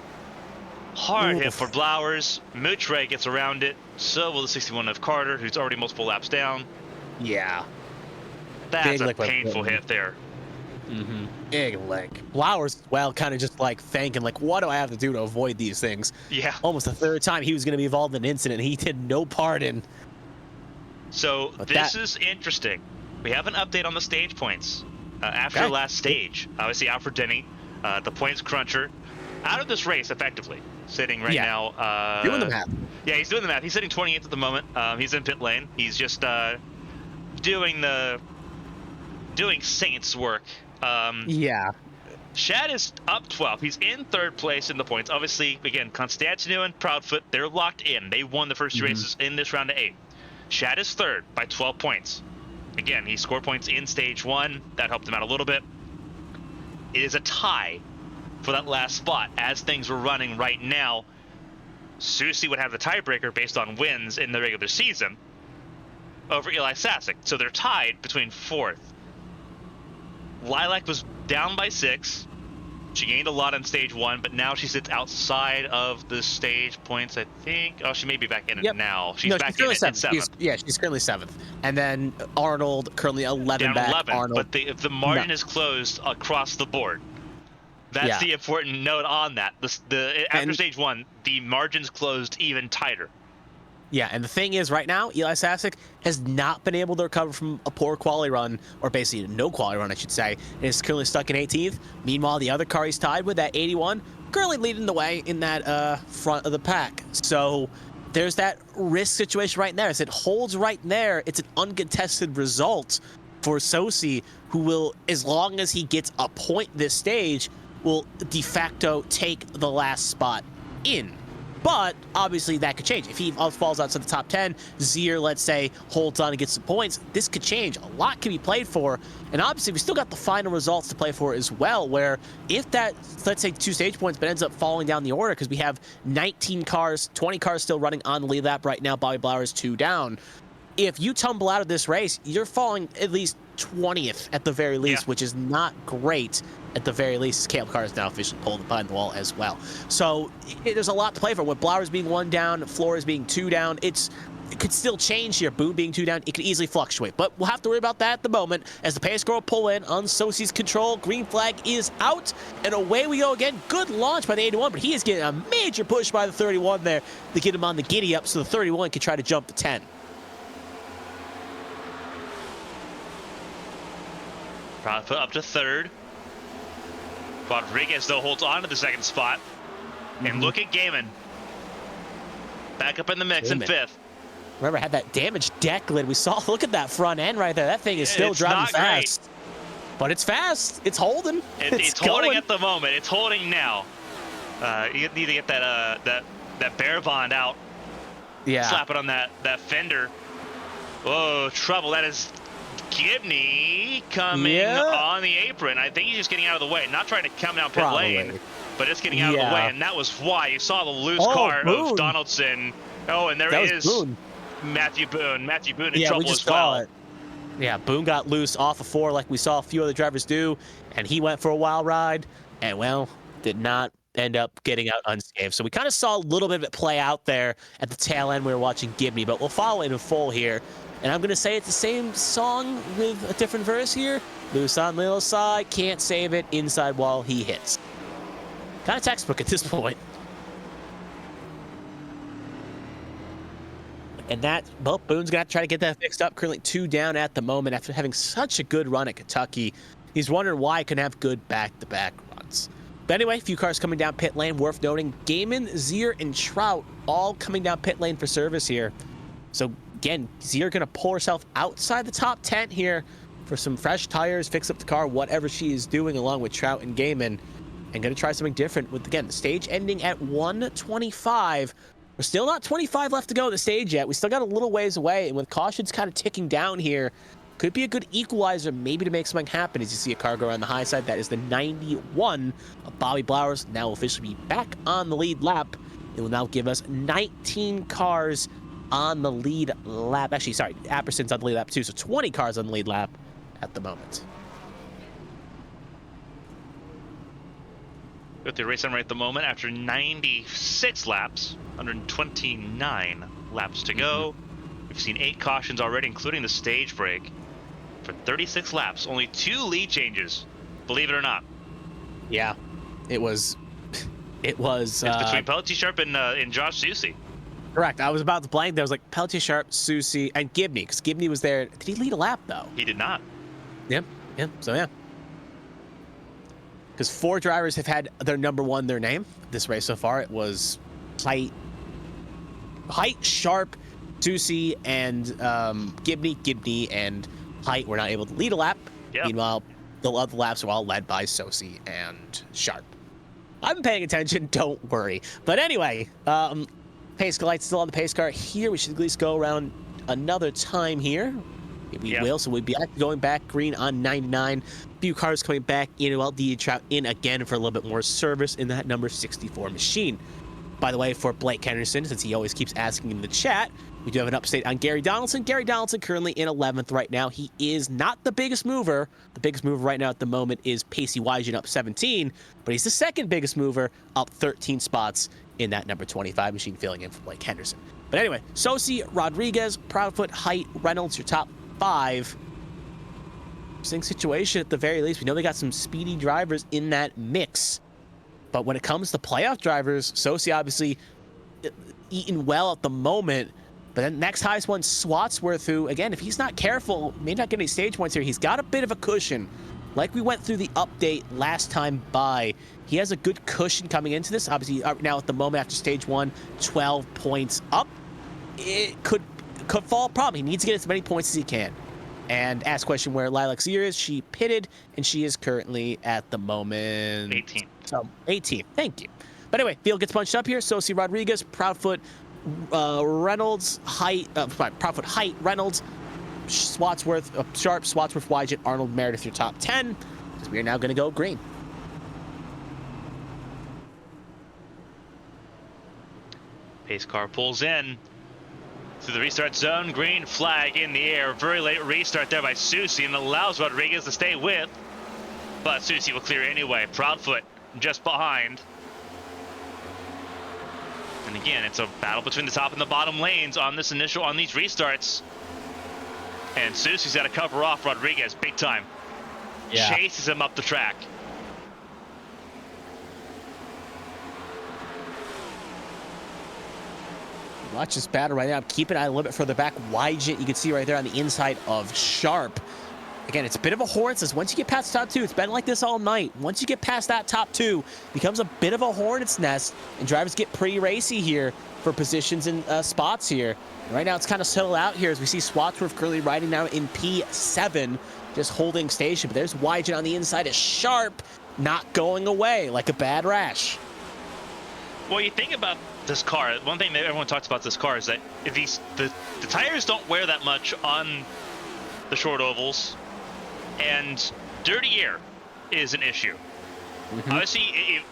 Hard hit for Blowers. Moutre gets around it. So will the 61 of Carter, who's already multiple laps down. Yeah. That's a painful hit there. Big lick. Blowers, well, kind of just like thinking, like, what do I have to do to avoid these things? Yeah. Almost the 3rd time he was going to be involved in an incident. He did no part in. So this is interesting. We have an update on the stage points after the last stage. Obviously, Alfred Denny, the points cruncher, out of this race effectively, sitting right now. Doing the math. Yeah, he's doing the math. He's sitting 28th at the moment. He's in pit lane. He's just doing Saints work. Yeah. Shad is up 12. He's in 3rd place in the points. Obviously, again, Constantino and Proudfoot, they're locked in. They won the first 2 races in this round of 8. Shad is 3rd by 12 points. Again, he scored points in stage 1. That helped him out a little bit. It is a tie for that last spot. As things were running right now, Susie would have the tiebreaker based on wins in the regular season over Eli Sasek. So they're tied between 4th. Lilac was down by 6. She gained a lot on stage 1, but now she sits outside of the stage points, I think. Oh, she may be back in it now. She's back in it at 7th. She's currently 7th. And then Arnold currently 11 down back. 11, Arnold. but the margin is closed across the board. That's the important note on that. After stage 1, the margin's closed even tighter. Yeah, and the thing is, right now, Eli Sasek has not been able to recover from a poor quality run, or basically no quality run, I should say, and is currently stuck in 18th. Meanwhile, the other car he's tied with, that 81, currently leading the way in that front of the pack. So there's that risk situation right there. As it holds right there, it's an uncontested result for Sosi, who will, as long as he gets a point this stage, will de facto take the last spot in. But obviously that could change. If he falls outside the top 10, Zier, let's say, holds on and gets some points, this could change. A lot can be played for. And obviously we still got the final results to play for as well, where if that, let's say, 2 stage points, but ends up falling down the order because we have 19 cars, 20 cars still running on the lead lap right now. Bobby Blowers 2 down. If you tumble out of this race, you're falling at least 20th at the very least, which is not great. At the very least, Caleb Carr is now officially pulled behind the wall as well. So there's a lot to play for. With Blowers being 1 down, Flores being 2 down, it could still change here. Boone being 2 down, it could easily fluctuate. But we'll have to worry about that at the moment as the pace car will pull in on Sosi's control. Green flag is out, and away we go again. Good launch by the 81, but he is getting a major push by the 31 there to get him on the giddy up so the 31 can try to jump to 10. Proudfoot up to 3rd. Rodriguez, though, holds on to the 2nd spot. And look at Gaiman. Back up in the mix in 5th. Remember, had that damaged deck lid. We saw, look at that front end right there. That thing is still driving fast. Great. But it's fast. It's holding. It's holding at the moment. It's holding now. You need to get that bear bond out. Yeah. Slap it on that fender. Whoa, trouble. That is Gibney coming on the apron. I think he's just getting out of the way. Not trying to come down pit lane, but just getting out of the way. And that was why you saw the loose car of Donaldson. Oh, and there is Boone. Matthew Boone. Matthew Boone in trouble as well. Yeah, Boone got loose off of 4 like we saw a few other drivers do, and he went for a wild ride, and, well, did not end up getting out unscathed. So we kind of saw a little bit of it play out there at the tail end. We were watching Gibney, but we'll follow it in full here. And I'm going to say it's the same song with a different verse here. Loose on little side, can't save it, inside wall he hits. Kind of textbook at this point. And that, well, Boone's going to try to get that fixed up. Currently 2 down at the moment after having such a good run at Kentucky. He's wondering why he couldn't have good back-to-back runs. But anyway, a few cars coming down pit lane. Worth noting, Gaiman, Zier, and Trout all coming down pit lane for service here. So again, Zier going to pull herself outside the top 10 here for some fresh tires, fix up the car, whatever she is doing, along with Trout and Gaiman. And going to try something different with, again, the stage ending at 125. We're still not 25 left to go at the stage yet. We still got a little ways away, and with cautions kind of ticking down here, could be a good equalizer maybe to make something happen as you see a car go around the high side. That is the 91 of Bobby Blowers, now officially be back on the lead lap. It will now give us 19 cars on the lead lap. Actually, sorry, Apperson's on the lead lap too, so 20 cars on the lead lap at the moment. With the race summary at the moment, after 96 laps, 129 laps to go. We've seen 8 cautions already, including the stage break. For 36 laps, only 2 lead changes, believe it or not. Yeah, it was. It's between Pelletier Sharp and Josh Susie. Correct. I was about to blank. There was like Pelletier Sharp, Susie, and Gibney, because Gibney was there. Did he lead a lap though? He did not. Yep. So yeah. Because 4 drivers have had their number 1 their name this race so far. It was Height, Sharp, Susie, and Gibney, and Height were not able to lead a lap. Yep. Meanwhile, the other laps were all led by Susie and Sharp. I'm paying attention, don't worry. But anyway, pace car light's still on the pace car here. We should at least go around another time here. We will, so we'll be going back green on 99. A few cars coming back in. LD Trout in again for a little bit more service in that number 64 machine. By the way, for Blake Henderson, since he always keeps asking in the chat, we do have an update on Gary Donaldson. Gary Donaldson currently in 11th right now. He is not the biggest mover. The biggest mover right now at the moment is Pacey Wygen up 17, but he's the second biggest mover, up 13 spots in that number 25 machine, filling in for Blake Henderson. But anyway, Sosi, Rodriguez, Proudfoot, Height, Reynolds, your top 5. Interesting situation at the very least. We know they got some speedy drivers in that mix. But when it comes to playoff drivers, Sosi obviously eating well at the moment. But then next highest one, Swatsworth, who, again, if he's not careful, may not get any stage points here. He's got a bit of a cushion. Like we went through the update last time by, he has a good cushion coming into this. Obviously, now at the moment after stage 1, 12 points up. It could fall problem. He needs to get as many points as he can. And ask question where Lilac Sear is. She pitted, and she is currently at the moment 18. So 18. Thank you. But anyway, field gets punched up here. Sosi, Rodriguez, Proudfoot, Reynolds, Height, Proudfoot, Height, Reynolds, Swatsworth, Sharp, Swatsworth, Wygen, Arnold, Meredith, your top 10. Because we are now going to go green. Pace car pulls in through the restart zone. Green flag in the air. Very late restart there by Susie, and allows Rodriguez to stay with. But Susie will clear anyway. Proudfoot just behind. And again, it's a battle between the top and the bottom lanes on these restarts. And Susie's got to cover off Rodriguez big time. Yeah. Chases him up the track. Watch this battle right now. Keep an eye a little bit further back. Wygen, you can see right there on the inside of Sharp. Again, it's a bit of a hornet's nest. Once you get past the top 2, it's been like this all night. Once you get past that top 2, it becomes a bit of a hornet's nest, and drivers get pretty racy here for positions and spots here. And right now, it's kind of settled out here as we see Swatsworth currently riding now in P7, just holding station. But there's Wygen on the inside of Sharp, not going away like a bad rash. Well, you think about this car, one thing that everyone talks about this car is that if the tires don't wear that much on the short ovals, and dirty air is an issue. Obviously,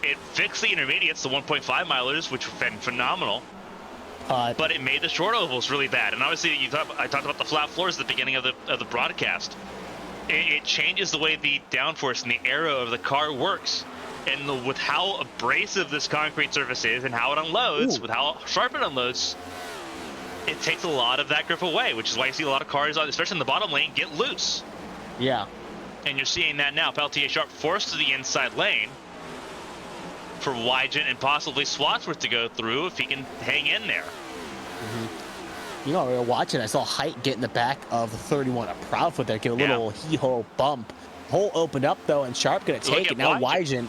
it fixed the intermediates, the 1.5 milers, which have been phenomenal, but it made the short ovals really bad. And obviously, I talked about the flat floors at the beginning of the broadcast. It changes the way the downforce and the aero of the car works. And with how abrasive this concrete surface is and how it unloads, with how sharp it unloads, it takes a lot of that grip away, which is why you see a lot of cars, especially in the bottom lane, get loose. Yeah. And you're seeing that now. Peltier Sharp forced to the inside lane for Wygent and possibly Swatsworth to go through if he can hang in there. You know, we were watching, I saw Height get in the back of the 31 of Proudfoot there, give a little hee-ho bump. Hole opened up, though, and Sharp going to take it. Now Wygent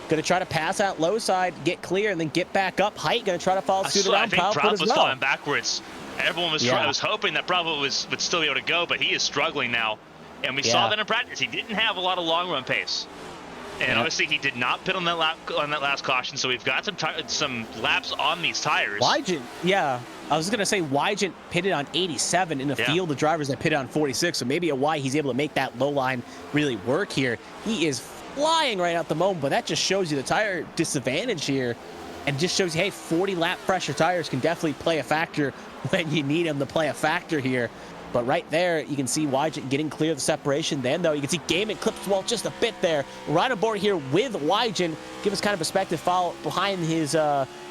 going to try to pass out low side, get clear, and then get back up. Height going to try to follow suit around Proudfoot as well. Falling backwards. Everyone was, was hoping that Proudfoot would still be able to go, but he is struggling now. And we saw that in practice. He didn't have a lot of long run pace. And obviously he did not pit on that last caution, so we've got some laps on these tires. Wygent, I was going to say Wygent pitted on 87 in the field of drivers that pitted on 46, so maybe why he's able to make that low line really work here. He is flying right at the moment, but that just shows you the tire disadvantage here, and just shows you, hey, 40 lap pressure tires can definitely play a factor when you need them to play a factor here. But right there, you can see Wygent getting clear of the separation. Then, though, you can see Gaiman clips well just a bit there. Right on board here with Wygent. Give us kind of perspective, follow behind his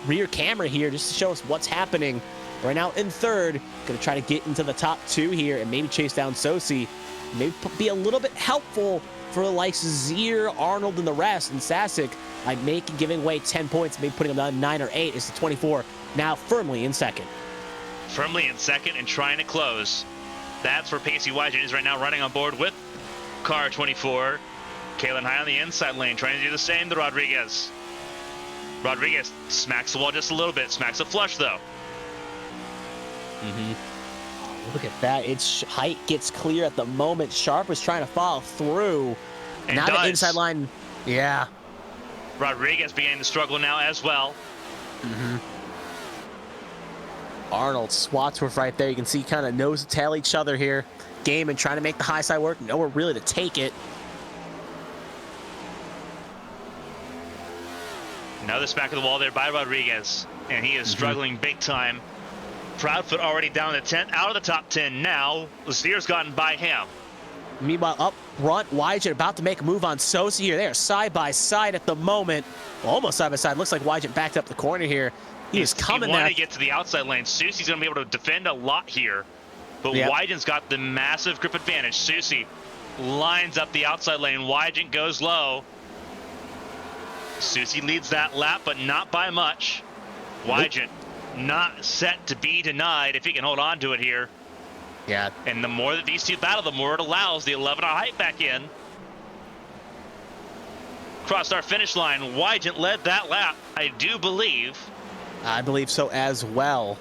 rear camera here just to show us what's happening. Right now in third, going to try to get into the top two here and maybe chase down Sosi. Maybe be a little bit helpful for the likes of Zier, Arnold, and the rest. And Sasic, by giving away 10 points, maybe putting him down 9 or 8 is the 24. Now firmly in second. Firmly in second and trying to close. That's where Pacey Wygent is right now, running on board with car 24. Kalen High on the inside lane, trying to do the same to Rodriguez. Rodriguez smacks the wall just a little bit, smacks it flush though. Look at that. It's Height gets clear at the moment. Sharp was trying to follow through. And now the inside line. Yeah. Rodriguez beginning to struggle now as well. Arnold, Swatsworth right there. You can see kind of nose to tail each other here. Gaiman trying to make the high side work. Nowhere really to take it. Another smack of the wall there by Rodriguez. And he is struggling big time. Proudfoot already down to 10, out of the top 10 now. Lazier's gotten by him. Meanwhile, up front, Wygent about to make a move on Sosi here. They are side by side at the moment. Almost side by side. Looks like Wygent backed up the corner here. He's coming there. He wanted to get to the outside lane. Susie's going to be able to defend a lot here. But Wygent's got the massive grip advantage. Susie lines up the outside lane. Wygent goes low. Susie leads that lap, but not by much. Wygent not set to be denied if he can hold on to it here. Yeah. And the more that these two battle, the more it allows the 11 Height back in. Crossed our finish line. Wygent led that lap, I do believe. I believe so as well.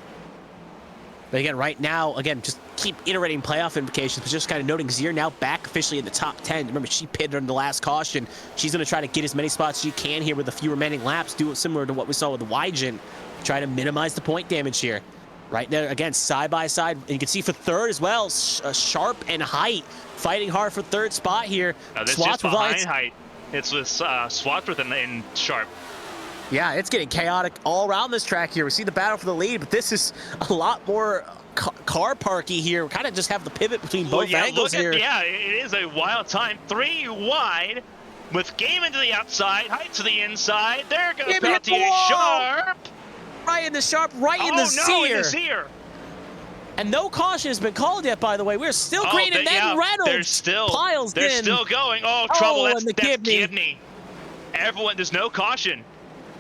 But again, right now, just keep iterating playoff implications, but just kind of noting Zier now back officially in the top 10. Remember, she pitted on the last caution. She's going to try to get as many spots as she can here with a few remaining laps, do it similar to what we saw with Wygent. Try to minimize the point damage here. Right there, again, side by side. And you can see for third as well, Sharp and Height fighting hard for third spot here. This is just behind Height. It's with Swatsworth and Sharp. Yeah, it's getting chaotic all around this track here. We see the battle for the lead, but this is a lot more car parky here. We kind of just have the pivot between both angles here. Yeah, it is a wild time. 3 wide with Gaiman to the outside, Height to the inside. There goes Peltier Sharp. Right in the Sharp, right in the Zier. And no caution has been called yet, by the way. We're still green, and then Reynolds piles in. They're still going. Oh, trouble. That's Gibney. Everyone, there's no caution.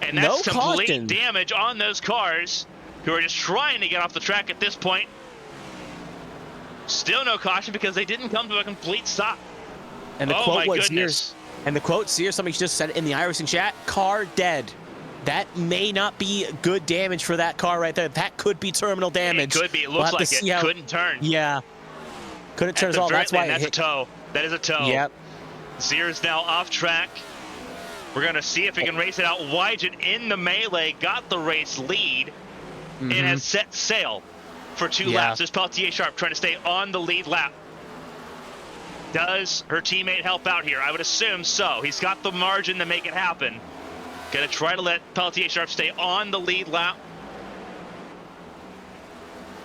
And that's complete damage on those cars who are just trying to get off the track at this point. Still no caution because they didn't come to a complete stop. And the quote was Sears. And the quote, Sears, somebody just said it in the iRacing chat, car dead. That may not be good damage for that car right there. That could be terminal damage. It could be. It looks like it couldn't turn. Yeah. Couldn't turn at all. That's why that's a tow. That is a tow. Yep. Sears now off track. We're going to see if he can race it out. Wygent in the melee, got the race lead, and has set sail for 2 laps. There's Peltier Sharp trying to stay on the lead lap. Does her teammate help out here? I would assume so. He's got the margin to make it happen. Going to try to let Peltier Sharp stay on the lead lap.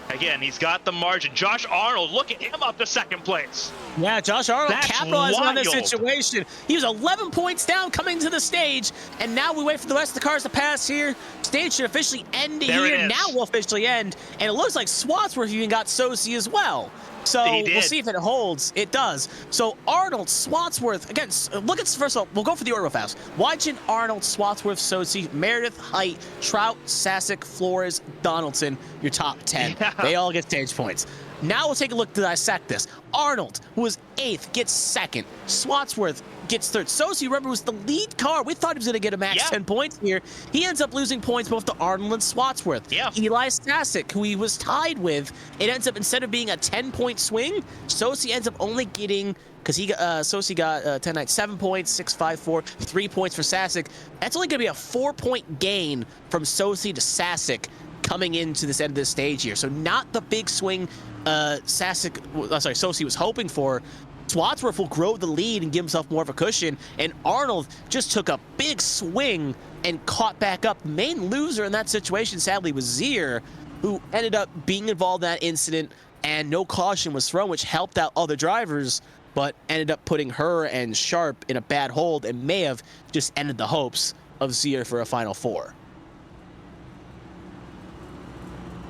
I Again, he's got the margin. Josh Arnold, look at him up to second place. Yeah, Josh Arnold That's capitalizing on this wild. situation. He was 11 points down coming to the stage, and now we wait for the rest of the cars to pass here. Stage should officially end There it here. is. Now will officially end, and it looks like Swatsworth even got Sosi as well. So we'll see if it holds. It does. So Arnold, Swatsworth, again, look at, first of all, we'll go for the order real fast. Wygant, Arnold, Swatsworth, Sosi, Meredith, Height, Trout, Sasic, Flores, Donaldson, your top 10. Yeah. They all get stage points. Now we'll take a look to dissect this. Arnold, who was 8th, gets 2nd. Swatsworth gets 3rd. Sosi, remember, was the lead car. We thought he was going to get a max 10 points here. He ends up losing points both to Arnold and Swatsworth. Yeah. Eli Sasic, who he was tied with, it ends up, instead of being a 10-point swing, Sosi ends up only getting, because Sosi got 10 9, 7 points, 6, 5, 4, 3 points for Sasic. That's only going to be a 4-point gain from Sosi to Sasic coming into this end of this stage here. So not the big swing Sosi was hoping for. Swatsworth will grow the lead and give himself more of a cushion, and Arnold just took a big swing and caught back up. The main loser in that situation, sadly, was Zier, who ended up being involved in that incident, and no caution was thrown, which helped out other drivers, but ended up putting her and Sharp in a bad hold and may have just ended the hopes of Zier for a Final Four.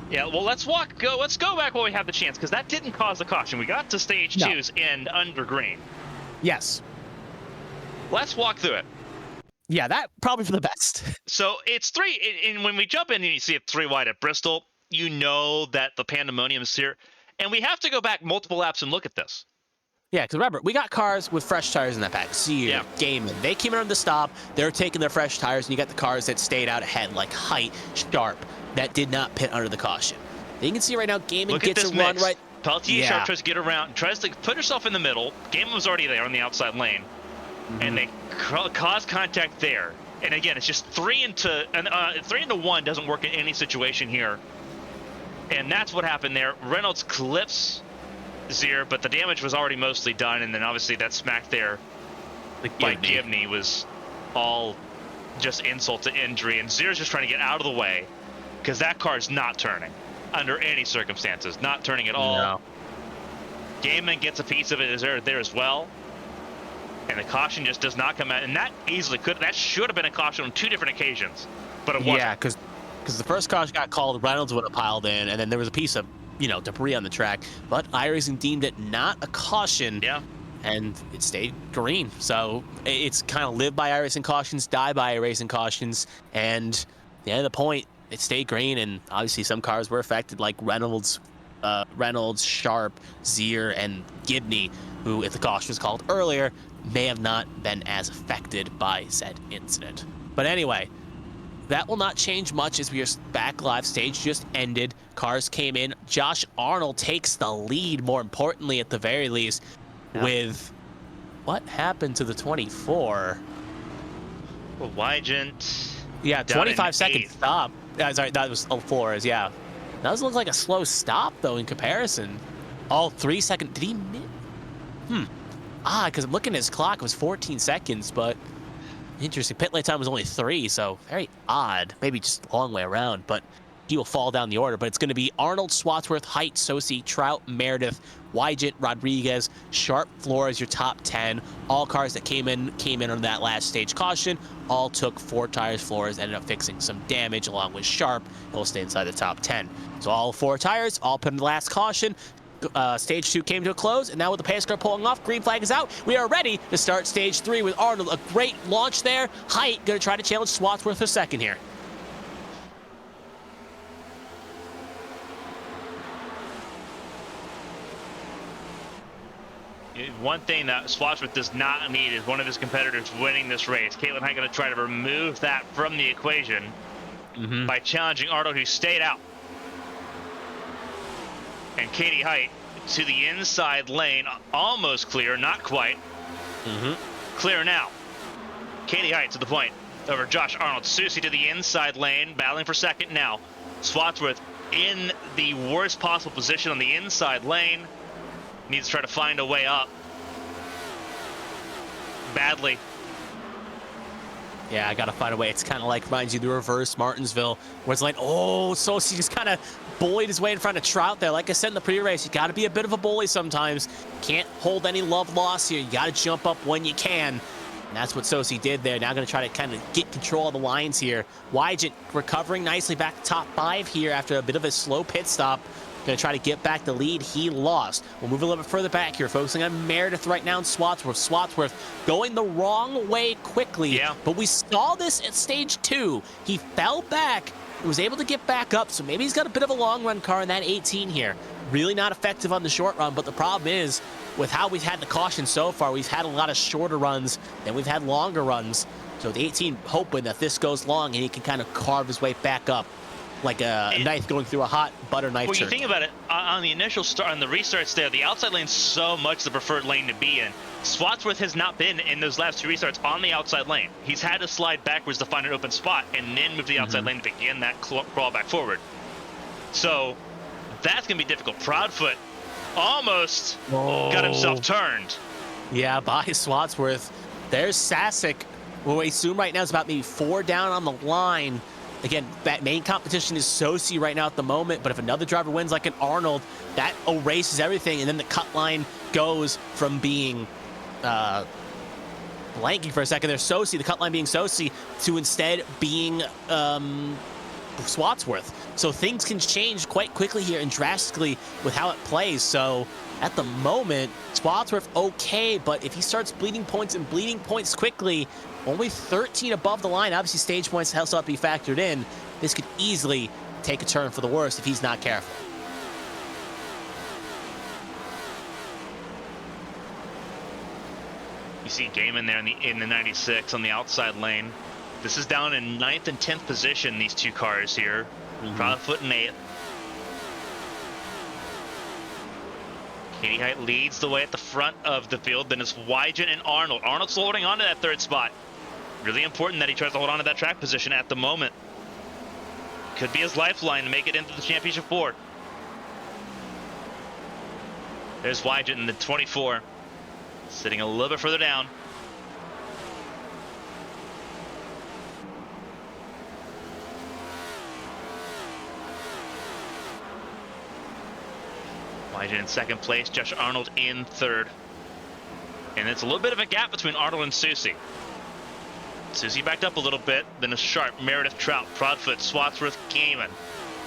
Yeah, well, let's go back while we have the chance, because that didn't cause the caution. We got to stage 2's end under green. Yes. Let's walk through it. Yeah, that probably for the best. So it's 3, and when we jump in and you see it 3 wide at Bristol, you know that the pandemonium is here. And we have to go back multiple laps and look at this. Yeah, because remember, we got cars with fresh tires in that pack. Zier, Gaiman, they came in on the stop. They were taking their fresh tires, and you got the cars that stayed out ahead, like Height, Sharp, that did not pit under the caution. You can see right now, Gaiman gets a run right. Peltier Sharp tries to get around, tries to put herself in the middle. Gaiman was already there on the outside lane, and they cause contact there. And again, it's just 3 into 1 doesn't work in any situation here. And that's what happened there. Reynolds clips Zier, but the damage was already mostly done, and then obviously that smack there by Gibney was all just insult to injury, and Zier's just trying to get out of the way because that car's not turning under any circumstances, not turning at all. No. Gaiman gets a piece of it there as well, and the caution just does not come out, and that should have been a caution on 2 different occasions, but it wasn't. Yeah, because the first caution got called, Reynolds would have piled in, and then there was a piece of debris on the track, but iRacing deemed it not a caution. Yeah. And it stayed green. So it's kind of live by iRacing cautions, die by iRacing cautions, and at the end of the point, it stayed green, and obviously some cars were affected, like Reynolds, Sharp, Zier, and Gibney, who, if the caution was called earlier, may have not been as affected by said incident. But anyway, that will not change much as we are back live. Stage just ended. Cars came in. Josh Arnold takes the lead, more importantly, at the very least, with what happened to the 24? Well, Wygant. Yeah, 25-second stop. Sorry, that was Flores, yeah. That does look like a slow stop, though, in comparison. All 3 seconds. Did he miss? Because I'm looking at his clock, it was 14 seconds, but interesting. Pit lane time was only 3, so very odd. Maybe just a long way around, but he will fall down the order. But it's going to be Arnold, Swatsworth, Height, Sosi, Trout, Meredith, Wygant, Rodriguez, Sharp, Flores, your top 10. All cars that came in on that last stage caution. All took 4 tires. Flores ended up fixing some damage along with Sharp. He'll stay inside the top 10. So all 4 tires, all put in the last caution. Stage 2 came to a close, and now with the pace car pulling off, green flag is out. We are ready to start stage 3 with Arnold. A great launch there. Height going to try to challenge Swatsworth for second here. One thing that Swatsworth does not need is one of his competitors winning this race. Caitlin Height going to try to remove that from the equation by challenging Arnold, who stayed out. And Katie Height to the inside lane, almost clear, not quite. Clear now. Katie Height to the point over Josh Arnold. Susie to the inside lane, battling for second now. Swatsworth in the worst possible position on the inside lane. Needs to try to find a way up. Badly. Yeah, I gotta find a way. It's kind of like, reminds you of the reverse Martinsville, where it's like, oh, so he just kind of bullied his way in front of Trout there. Like I said in the pre-race, you gotta be a bit of a bully sometimes. Can't hold any love loss here. You gotta jump up when you can. And that's what Sosi did there. Now gonna try to kind of get control of the lines here. Wygant recovering nicely back to top 5 here after a bit of a slow pit stop. Gonna try to get back the lead he lost. We'll move a little bit further back here, focusing on Meredith right now in Swatsworth. Swatsworth going the wrong way quickly. Yeah. But we saw this at stage 2. He fell back and was able to get back up, so maybe he's got a bit of a long run car in that 18 here. Really not effective on the short run, but the problem is, with how we've had the caution so far, we've had a lot of shorter runs than we've had longer runs. So the 18 hoping that this goes long and he can kind of carve his way back up, like a knife going through a hot butter knife. Well, you think about it, on the initial start, on the restarts there, the outside lane's so much the preferred lane to be in. Swatsworth has not been in those last 2 restarts on the outside lane. He's had to slide backwards to find an open spot and then move to the outside lane to begin that crawl back forward. So that's going to be difficult. Proudfoot almost got himself turned. Yeah, by Swatsworth. There's Sasic, who I assume right now is about maybe 4 down on the line. Again, that main competition is Sosi right now at the moment, but if another driver wins like an Arnold, that erases everything, and then the cut line goes from being blanking for a second there, Sosi, the cut line being Sosi, to instead being Swatsworth. So things can change quite quickly here and drastically with how it plays. So at the moment, Swatsworth okay, but if he starts bleeding points quickly, only 13 above the line, obviously stage points also have to be factored in. This could easily take a turn for the worse if he's not careful. You see Gaiman there in the 96 on the outside lane. This is down in 9th and 10th position, these two cars here. Proudfoot in 8th. Katie Height leads the way at the front of the field. Then it's Wygant and Arnold. Arnold's holding on to that 3rd spot. Really important that he tries to hold on to that track position at the moment. Could be his lifeline to make it into the championship 4. There's Wygant in the 24. Sitting a little bit further down. Wygant in 2nd place, Josh Arnold in 3rd. And it's a little bit of a gap between Arnold and Susie. Susie backed up a little bit, then a Sharp, Meredith, Trout, Proudfoot, Swatsworth, Gaiman,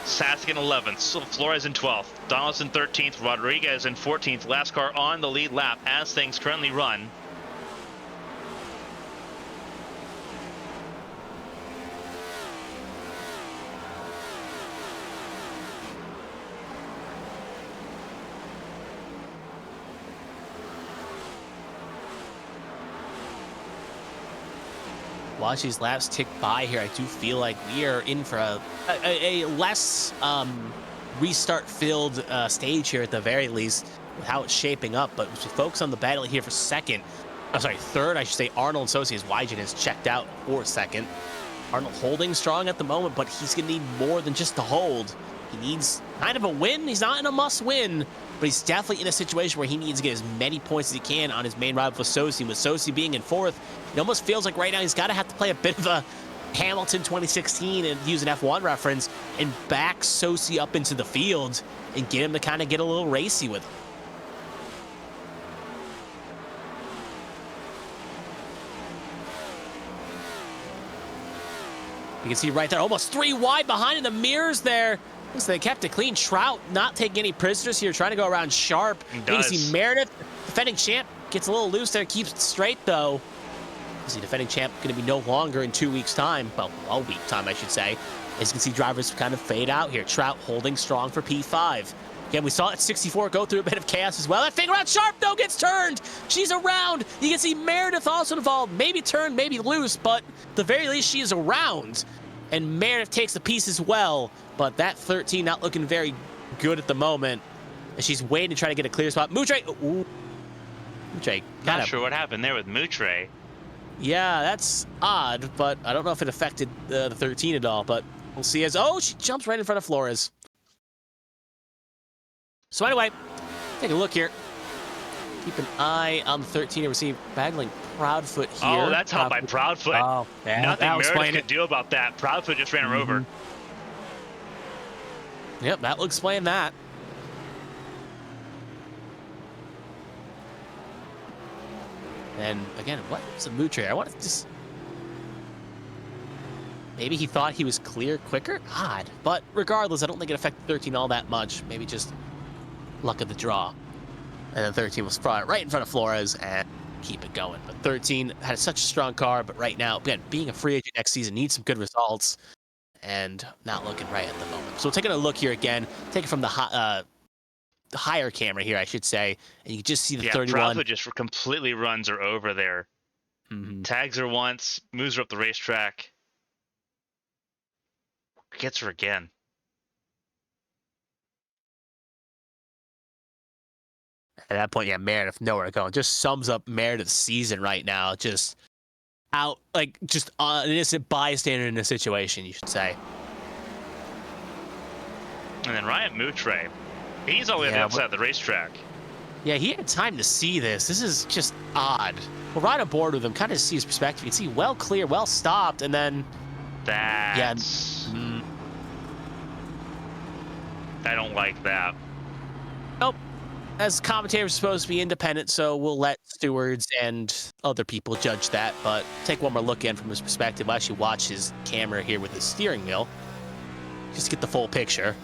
Sask in 11th, Flores in 12th, Donaldson 13th, Rodriguez in 14th, last car on the lead lap as things currently run. Watch these laps tick by here. I do feel like we are in for a less restart-filled stage here at the very least, with how it's shaping up. But we focus on the battle here for 2nd. I'm sorry, 3rd, I should say. Arnold and Sosi, as Wygant is checked out for 2nd. Arnold holding strong at the moment, but he's going to need more than just to hold. He needs kind of a win. He's not in a must-win, but he's definitely in a situation where he needs to get as many points as he can on his main rival with Sosi. With Sosi being in 4th, it almost feels like right now he's got to have to play a bit of a Hamilton 2016 and use an F1 reference and back Sosi up into the field and get him to kind of get a little racy with him. You can see right there, almost 3 wide behind in the mirrors there. Looks like they kept it clean. Trout not taking any prisoners here, trying to go around Sharp. You can see Meredith, defending champ, gets a little loose there, keeps it straight though. You see defending champ going to be no longer in 2 weeks' time. Well, a week time, I should say. As you can see, drivers kind of fade out here. Trout holding strong for P5. Again, we saw at 64 go through a bit of chaos as well. That thing around Sharp, though, gets turned. She's around. You can see Meredith also involved. Maybe turned, maybe loose, but at the very least, she is around. And Meredith takes the piece as well. But that 13 not looking very good at the moment. And she's waiting to try to get a clear spot. Moutre. Ooh. Moutre. Not sure what happened there with Moutre. Yeah, that's odd, but I don't know if it affected the 13 at all. But we'll see as... Oh, she jumps right in front of Flores. So anyway, take a look here. Keep an eye on the 13 and receive Bagling Proudfoot here. Oh, that's out by Proudfoot. Oh, yeah, Nothing Meredith could do about that. Proudfoot just ran her over. Yep, that will explain that. And again, what was a mood trade? I want to just... Maybe he thought he was clear quicker? Odd. But regardless, I don't think it affected 13 all that much. Maybe just luck of the draw. And then 13 was right in front of Flores and keep it going. But 13 had such a strong car, but right now, again, being a free agent next season needs some good results and not looking right at the moment. So taking a look here again, take it from the higher camera here, I should say, and you can just see the 31. Proudfoot just completely runs her over there. Tags her once, moves her up the racetrack, gets her again. At that point, yeah, Meredith nowhere to go. It just sums up Meredith's season right now. Just out, like, just an innocent bystander in a situation, you should say. And then Ryan Moutre, he's all the way on the outside of the racetrack. Yeah, he had time to see this. This is just odd. We're right on board with him, kind of see his perspective. You can see well clear, well stopped, and then... That's... I don't like that. Nope. As commentators are supposed to be independent, so we'll let stewards and other people judge that. But take one more look in from his perspective. We'll actually watch his camera here with his steering wheel, just to get the full picture.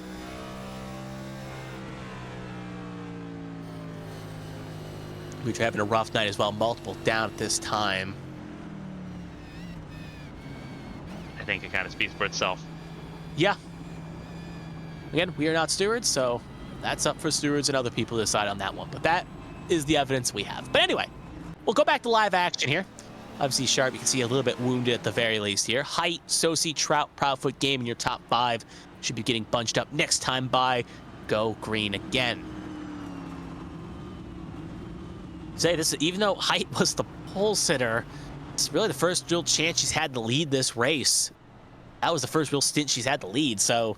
We're having a rough night as well. Multiple down at this time. I think it kind of speaks for itself. Yeah. Again, we are not stewards, so that's up for stewards and other people to decide on that one. But that is the evidence we have. But anyway, we'll go back to live action here. Obviously, Sharp, you can see a little bit wounded at the very least here. Height, Sosi, Trout, Proudfoot, Game in your top 5. Should be getting bunched up next time by. Go green again. Say this, even though Height was the pole sitter, it's really the first real chance she's had to lead this race. That was the first real stint she's had to lead, so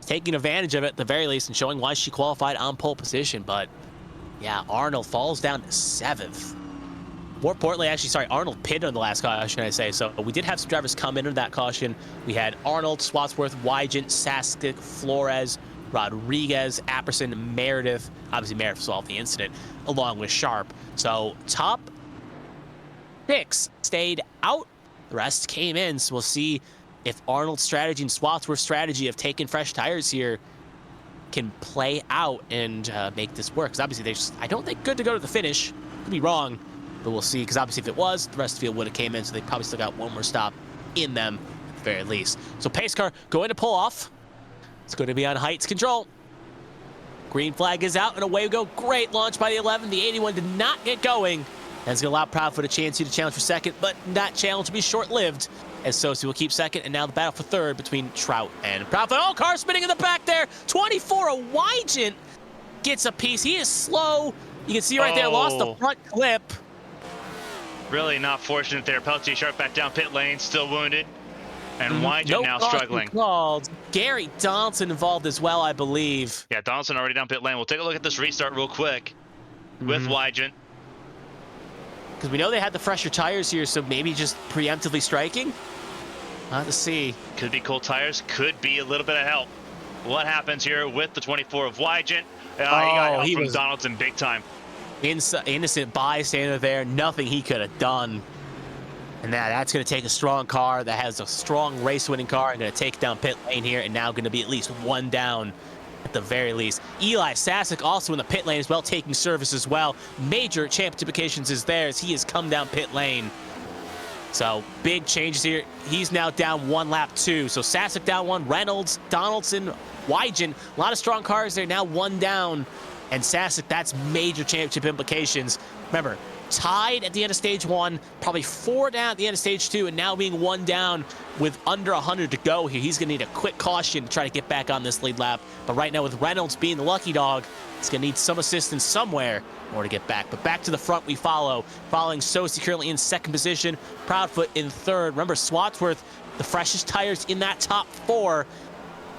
taking advantage of it at the very least and showing why she qualified on pole position. But yeah, Arnold falls down to 7th. More importantly, actually, sorry, Arnold pitted on the last caution, I say. So we did have some drivers come into that caution. We had Arnold, Swatsworth, Wygant, Saskic, Flores, Rodriguez, Apperson, Meredith. Obviously, Meredith solved the incident, along with Sharp. So top 6 stayed out. The rest came in. So we'll see if Arnold's strategy and Swatsworth's strategy of taking fresh tires here can play out and make this work. Because obviously, they're just, I don't think, good to go to the finish. Could be wrong, but we'll see. Because obviously, if it was, the rest of the field would have came in. So they probably still got one more stop in them at the very least. So pace car going to pull off. It's going to be on Height's control. Green flag is out, and away we go. Great launch by the 11. The 81 did not get going. That's going to allow Proudfoot a chance here to challenge for second, but that challenge will be short-lived, as Sosi will keep second, and now the battle for third between Trout and Proudfoot. Oh, car spinning in the back there. 24, a Wygant gets a piece. He is slow. You can see right there, lost the front clip. Really not fortunate there. Pelletier Sharp back down pit lane, still wounded. And Wygant now struggling. Called. Gary Donaldson involved as well, I believe. Yeah, Donaldson already down pit lane. We'll take a look at this restart real quick with Wygant. Because we know they had the fresher tires here, so maybe just preemptively striking. We'll have to see. Could be cold tires, could be a little bit of help. What happens here with the 24 of Wygant? He got help from Donaldson big time. Innocent bystander there, nothing he could have done. And that's going to take a strong car that has a strong race-winning car and going to take down pit lane here, and now going to be at least one down at the very least. Eli Sasic also in the pit lane as well, taking service as well. Major championship implications is there as he has come down pit lane. So big changes here. He's now down 1 lap 2. So Sasic down 1, Reynolds, Donaldson, Wygant. A lot of strong cars there, now 1 down. And Sasic, that's major championship implications. Remember, tied at the end of stage 1, probably 4 down at the end of stage 2, and now being 1 down with under 100 to go here. He's going to need a quick caution to try to get back on this lead lap. But right now, with Reynolds being the lucky dog, he's going to need some assistance somewhere in order to get back. But back to the front we follow. Following Sosi currently in 2nd position, Proudfoot in 3rd. Remember, Swatsworth, the freshest tires in that top 4.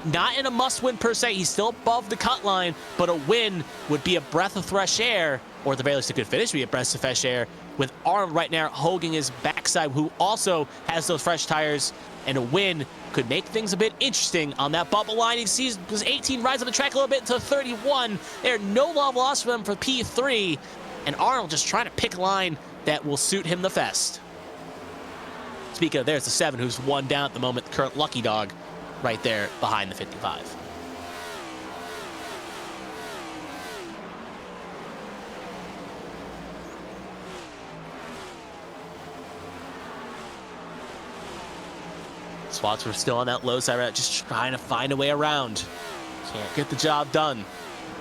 Not in a must-win per se. He's still above the cut line, but a win would be a breath of fresh air, or at the very least a good finish would be a breath of fresh air with Arnold right now holding his backside, who also has those fresh tires, and a win could make things a bit interesting on that bubble line. You see his 18 rides on the track a little bit to 31. There, no love lost for them for P3, and Arnold just trying to pick a line that will suit him the best. Speaking of, there's the 7 who's one down at the moment, the current lucky dog right there behind the 55. Swats were still on that low side route, just trying to find a way around. Can't get the job done,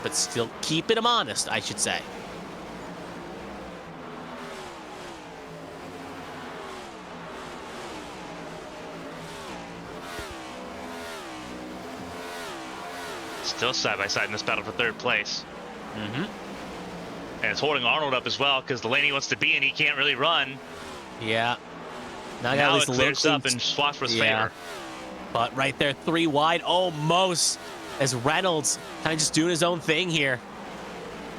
but still keeping him honest, I should say. Still side by side in this battle for third place. Mm-hmm. And it's holding Arnold up as well because the lane he wants to be in, he can't really run. Yeah. Now it clears up in Schwartz's favor. But right there, 3 wide, almost, as Reynolds kind of just doing his own thing here.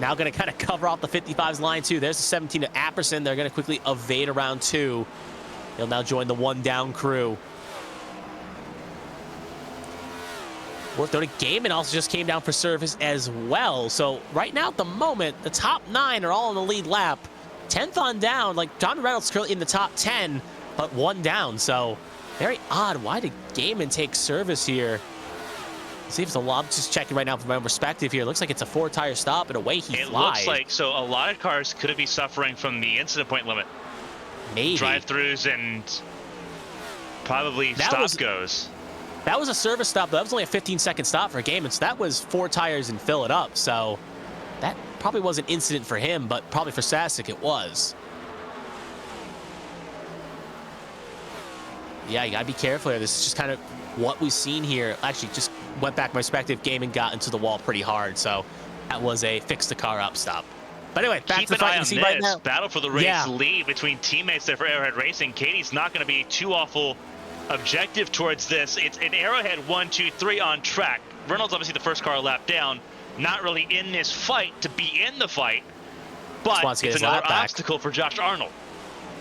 Now going to kind of cover off the 55's line too. There's the 17 to Apperson. They're going to quickly evade around 2. He'll now join the 1 down crew. Worth noting, Gaiman also just came down for service as well. So right now at the moment, the top 9 are all in the lead lap. 10th on down, like John Reynolds currently in the top 10, but 1 down. So very odd. Why did Gaiman take service here? See if it's a lot. Just checking right now from my own perspective here. Looks like it's a 4-tire stop, and away he flies. It looks like, so a lot of cars could be suffering from the incident point limit. Maybe. Drive-throughs and probably stop-goes. That was a service stop, but that was only a 15-second stop for Gaiman, so that was 4 tires and fill it up. So that probably was an incident for him, but probably for Sasek it was. Yeah, you gotta be careful here. This is just kind of what we've seen here. Actually, just went back my perspective. Gaiman got into the wall pretty hard, so that was a fix the car up stop. But anyway, back to the fight. You see right now, battle for the race lead between teammates there for Arrowhead Racing. Katie's not going to be too awful objective towards this. It's an Arrowhead 1, 2, 3 on track. Reynolds obviously the first car lap down, not really in this fight to be in the fight, but it's another obstacle for Josh Arnold.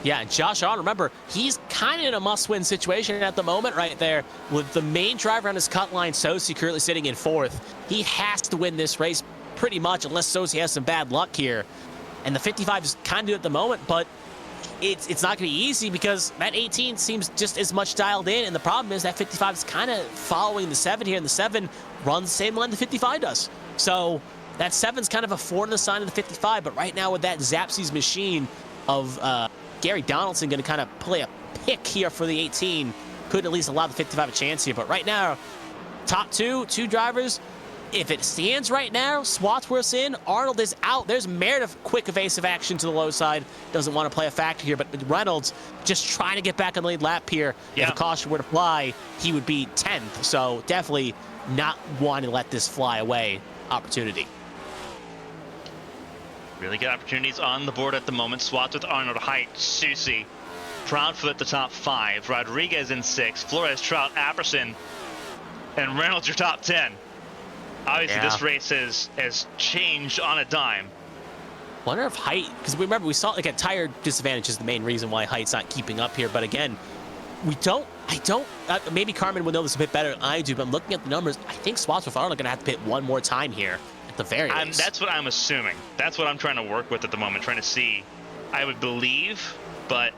Yeah, Josh Arnold, remember, he's kind of in a must-win situation at the moment right there with the main driver on his cut line, Sosi, currently sitting in 4th. He has to win this race pretty much unless Sosi has some bad luck here. And the 55 is kind of do at the moment, but it's not going to be easy because that 18 seems just as much dialed in, and the problem is that 55 is kind of following the 7 here, and the 7 runs the same line the 55 does. So that 7's kind of a 4 in the sign of the 55, but right now with that Zapsy's machine of Gary Donaldson going to kind of play a pick here for the 18, could at least allow the 55 a chance here. But right now, top 2 drivers, if it stands right now, Swatsworth's in, Arnold is out. There's Meredith, quick evasive action to the low side. Doesn't want to play a factor here, but Reynolds just trying to get back on the lead lap here. Yeah. If a caution were to fly, he would be 10th. So definitely not wanting to let this fly away opportunity. Really good opportunities on the board at the moment. Swats with Arnold, Height, Susi, Proudfoot the top 5, Rodriguez in 6, Flores, Trout, Apperson, and Reynolds your top 10. Obviously, this race has changed on a dime. Wonder if Height, because remember we saw like a tire disadvantage is the main reason why Height's not keeping up here. But again, maybe Carmen will know this a bit better than I do. But I'm looking at the numbers. I think Swatsworth are going to have to pit one more time here at the very least. That's what I'm assuming. That's what I'm trying to work with at the moment, trying to see. I would believe, but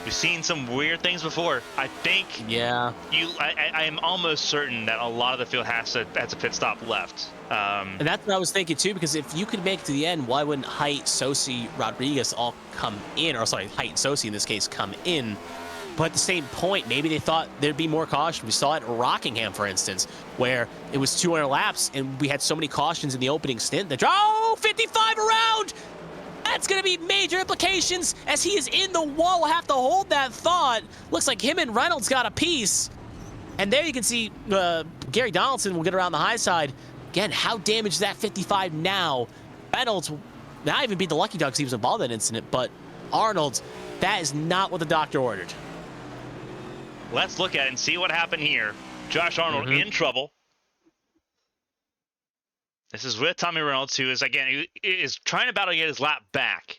we've seen some weird things before. I think. Yeah. I am almost certain that a lot of the field has a pit stop left. And that's what I was thinking too, because if you could make it to the end, why wouldn't Height, Sosi, Rodriguez all come in? Or sorry, Height and Sosi in this case come in. But at the same point, maybe they thought there'd be more caution. We saw it at Rockingham, for instance, where it was 200 laps and we had so many cautions in the opening stint. 55 around! That's going to be major implications as he is in the wall. We'll have to hold that thought. Looks like him and Reynolds got a piece. And there you can see Gary Donaldson will get around the high side. Again, how damaged is that 55 now? Reynolds will not even beat the lucky dog because he was involved in that incident, but Arnold, that is not what the doctor ordered. Let's look at it and see what happened here. Josh Arnold in trouble. This is with Tommy Reynolds, who is, again, he is trying to battle to get his lap back.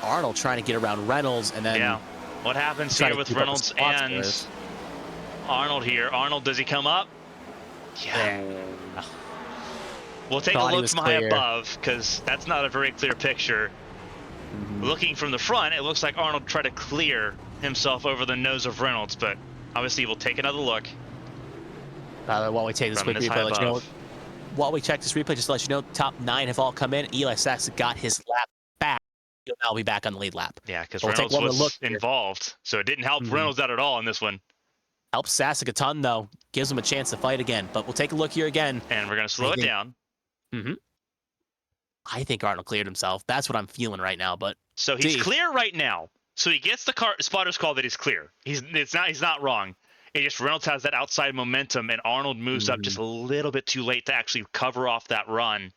Arnold trying to get around Reynolds, and then Yeah. What happens trying here to with keep up Reynolds spots and first. Arnold here? Arnold, does he come up? Yeah. Yeah. We'll take a Thought he look was from high clear. above, because that's not a very clear picture. Looking from the front, it looks like Arnold tried to clear himself over the nose of Reynolds, but obviously we'll take another look While we take this from quick this high replay, let you know. above. While we check this replay, just to let you know, top 9 have all come in. Eli Sachs got his lap back. He'll now be back on the lead lap. Yeah, because But we'll take Reynolds one more was look here. involved, so it didn't help Reynolds out at all in this one. Helps Sasek a ton, though. Gives him a chance to fight again. But we'll take a look here again. And we're going to slow it down. I think Arnold cleared himself. That's what I'm feeling right now. But So he's clear right now. So he gets the spotter's call that he's clear. He's not wrong. It just Reynolds has that outside momentum, and Arnold moves up just a little bit too late to actually cover off that run.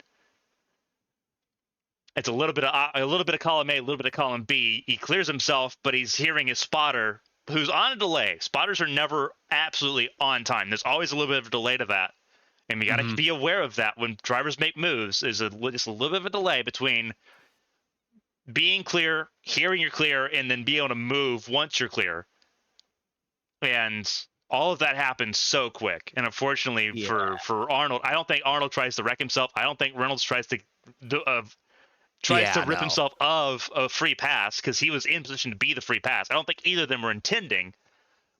It's a little bit of column A, a little bit of column B. He clears himself, but he's hearing his spotter, who's on a delay. Spotters are never absolutely on time. There's always a little bit of a delay to that, and we got to be aware of that when drivers make moves. There's just a little bit of a delay between being clear, hearing you're clear, and then being able to move once you're clear. And all of that happens so quick. And unfortunately for Arnold, I don't think Arnold tries to wreck himself. I don't think Reynolds tries to rip himself of a free pass, because he was in position to be the free pass. I don't think either of them were intending.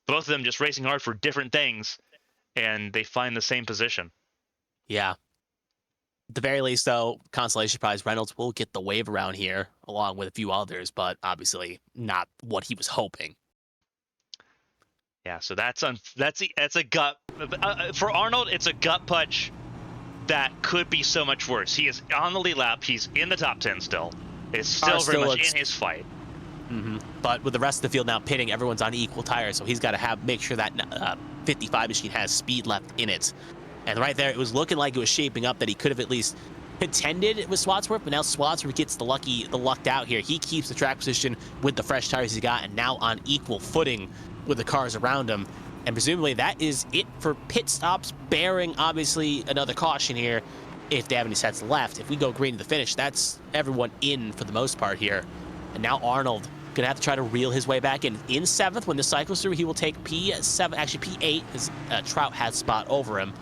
Both of them just racing hard for different things, and they find the same position. Yeah. At the very least, though, consolation prize, Reynolds will get the wave around here, along with a few others, but obviously not what he was hoping. Yeah, so that's a gut for Arnold. It's a gut punch that could be so much worse. He is on the lead lap. He's in the top 10 still. It's still very much in his fight. But with the rest of the field now pitting, everyone's on equal tires, so he's got to make sure that 55 machine has speed left in it. And right there, it was looking like it was shaping up that he could have at least contended with Swatsworth, but now Swatsworth gets the lucked out here. He keeps the track position with the fresh tires he's got, and now on equal footing with the cars around him. And presumably that is it for pit stops, bearing obviously another caution here if they have any sets left. If we go green to the finish, that's everyone in for the most part here. And now Arnold gonna have to try to reel his way back in. In 7th, when this cycles through, he will take P7, actually P8, because Trout has spot over him.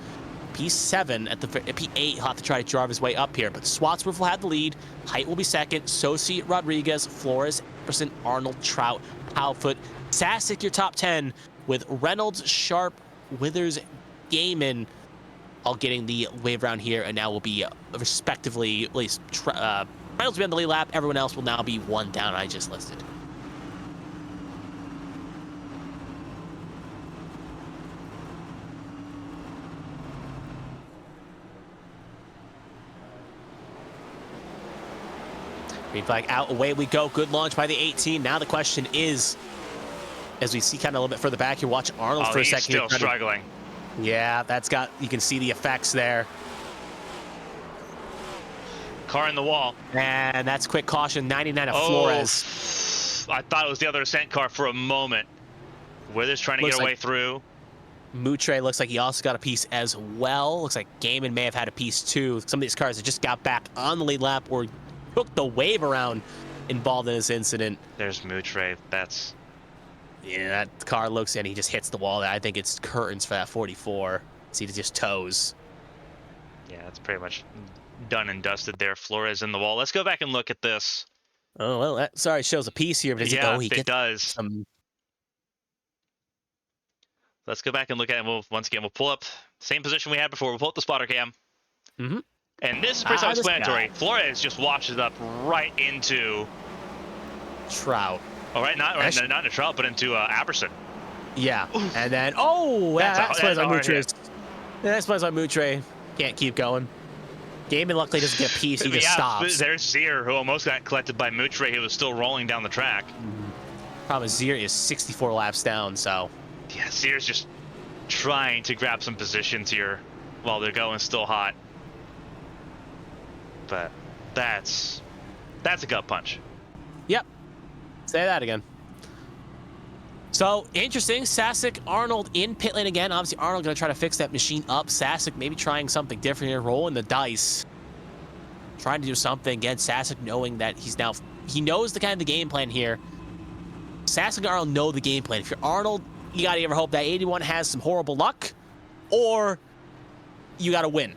P7 at the P8, he'll have to try to drive his way up here, but Swatsworth will have the lead. Height will be second. Sosi, Rodriguez, Flores, Epperson, Arnold, Trout, Halfoot, Sasek, your top 10, with Reynolds, Sharp, Withers, Gaiman all getting the wave round here, and now will be respectively, at least Reynolds will be on the lead lap. Everyone else will now be one down. I just listed. Green flag out, away we go. Good launch by the 18. Now the question is, as we see kind of a little bit further back here, watch Arnold for a second. He's still struggling. Yeah, you can see the effects there. Car in the wall. And that's quick caution, 99 of Flores. I thought it was the other ascent car for a moment. Withers trying to get away through. Moutre looks like he also got a piece as well. Looks like Gaiman may have had a piece too. Some of these cars that just got back on the lead lap or took the wave around involved in this incident. There's Moutre. Yeah, that car looks, and he just hits the wall. I think it's curtains for that 44. See, it just toes. Yeah, it's pretty much done and dusted there. Flores in the wall. Let's go back and look at this. Oh, well, that shows a piece here, but it does. Let's go back and look at it. Once again, we'll pull up the same position we had before. We'll pull up the spotter cam. And this is pretty self-explanatory. Flores just washes up right into Trout. All right, not into Trout, but into Apperson. Yeah, and then that's why Moutre can't keep going. Gaiman luckily doesn't get a piece; he just stops. There's Zier, who almost got collected by Moutre. He was still rolling down the track. Problem is, Zier is 64 laps down, so yeah, Zier's just trying to grab some positions here while they're going still hot. But that's a gut punch. Yep. Say that again. So, interesting. Sasek, Arnold in pit lane again. Obviously, Arnold going to try to fix that machine up. Sasek maybe trying something different here. Rolling the dice. Trying to do something. Again, Sasek knowing that he's now he knows the kind of the game plan here. Sask and Arnold know the game plan. If you're Arnold, you got to either hope that 81 has some horrible luck, or you got to win,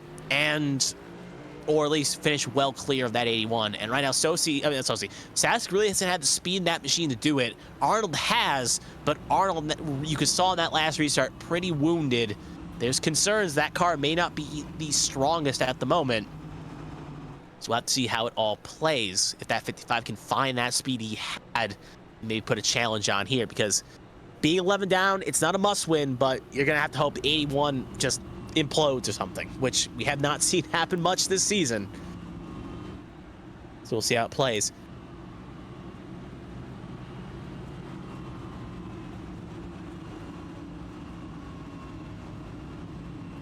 or at least finish well clear of that 81. And right now, Sask really hasn't had the speed in that machine to do it. Arnold has, but Arnold, you could saw in that last restart, pretty wounded. There's concerns that car may not be the strongest at the moment. So we'll have to see how it all plays. If that 55 can find that speed he had, maybe put a challenge on here, because being 11 down, it's not a must win, but you're going to have to hope 81 just implodes or something, which we have not seen happen much this season. So we'll see how it plays.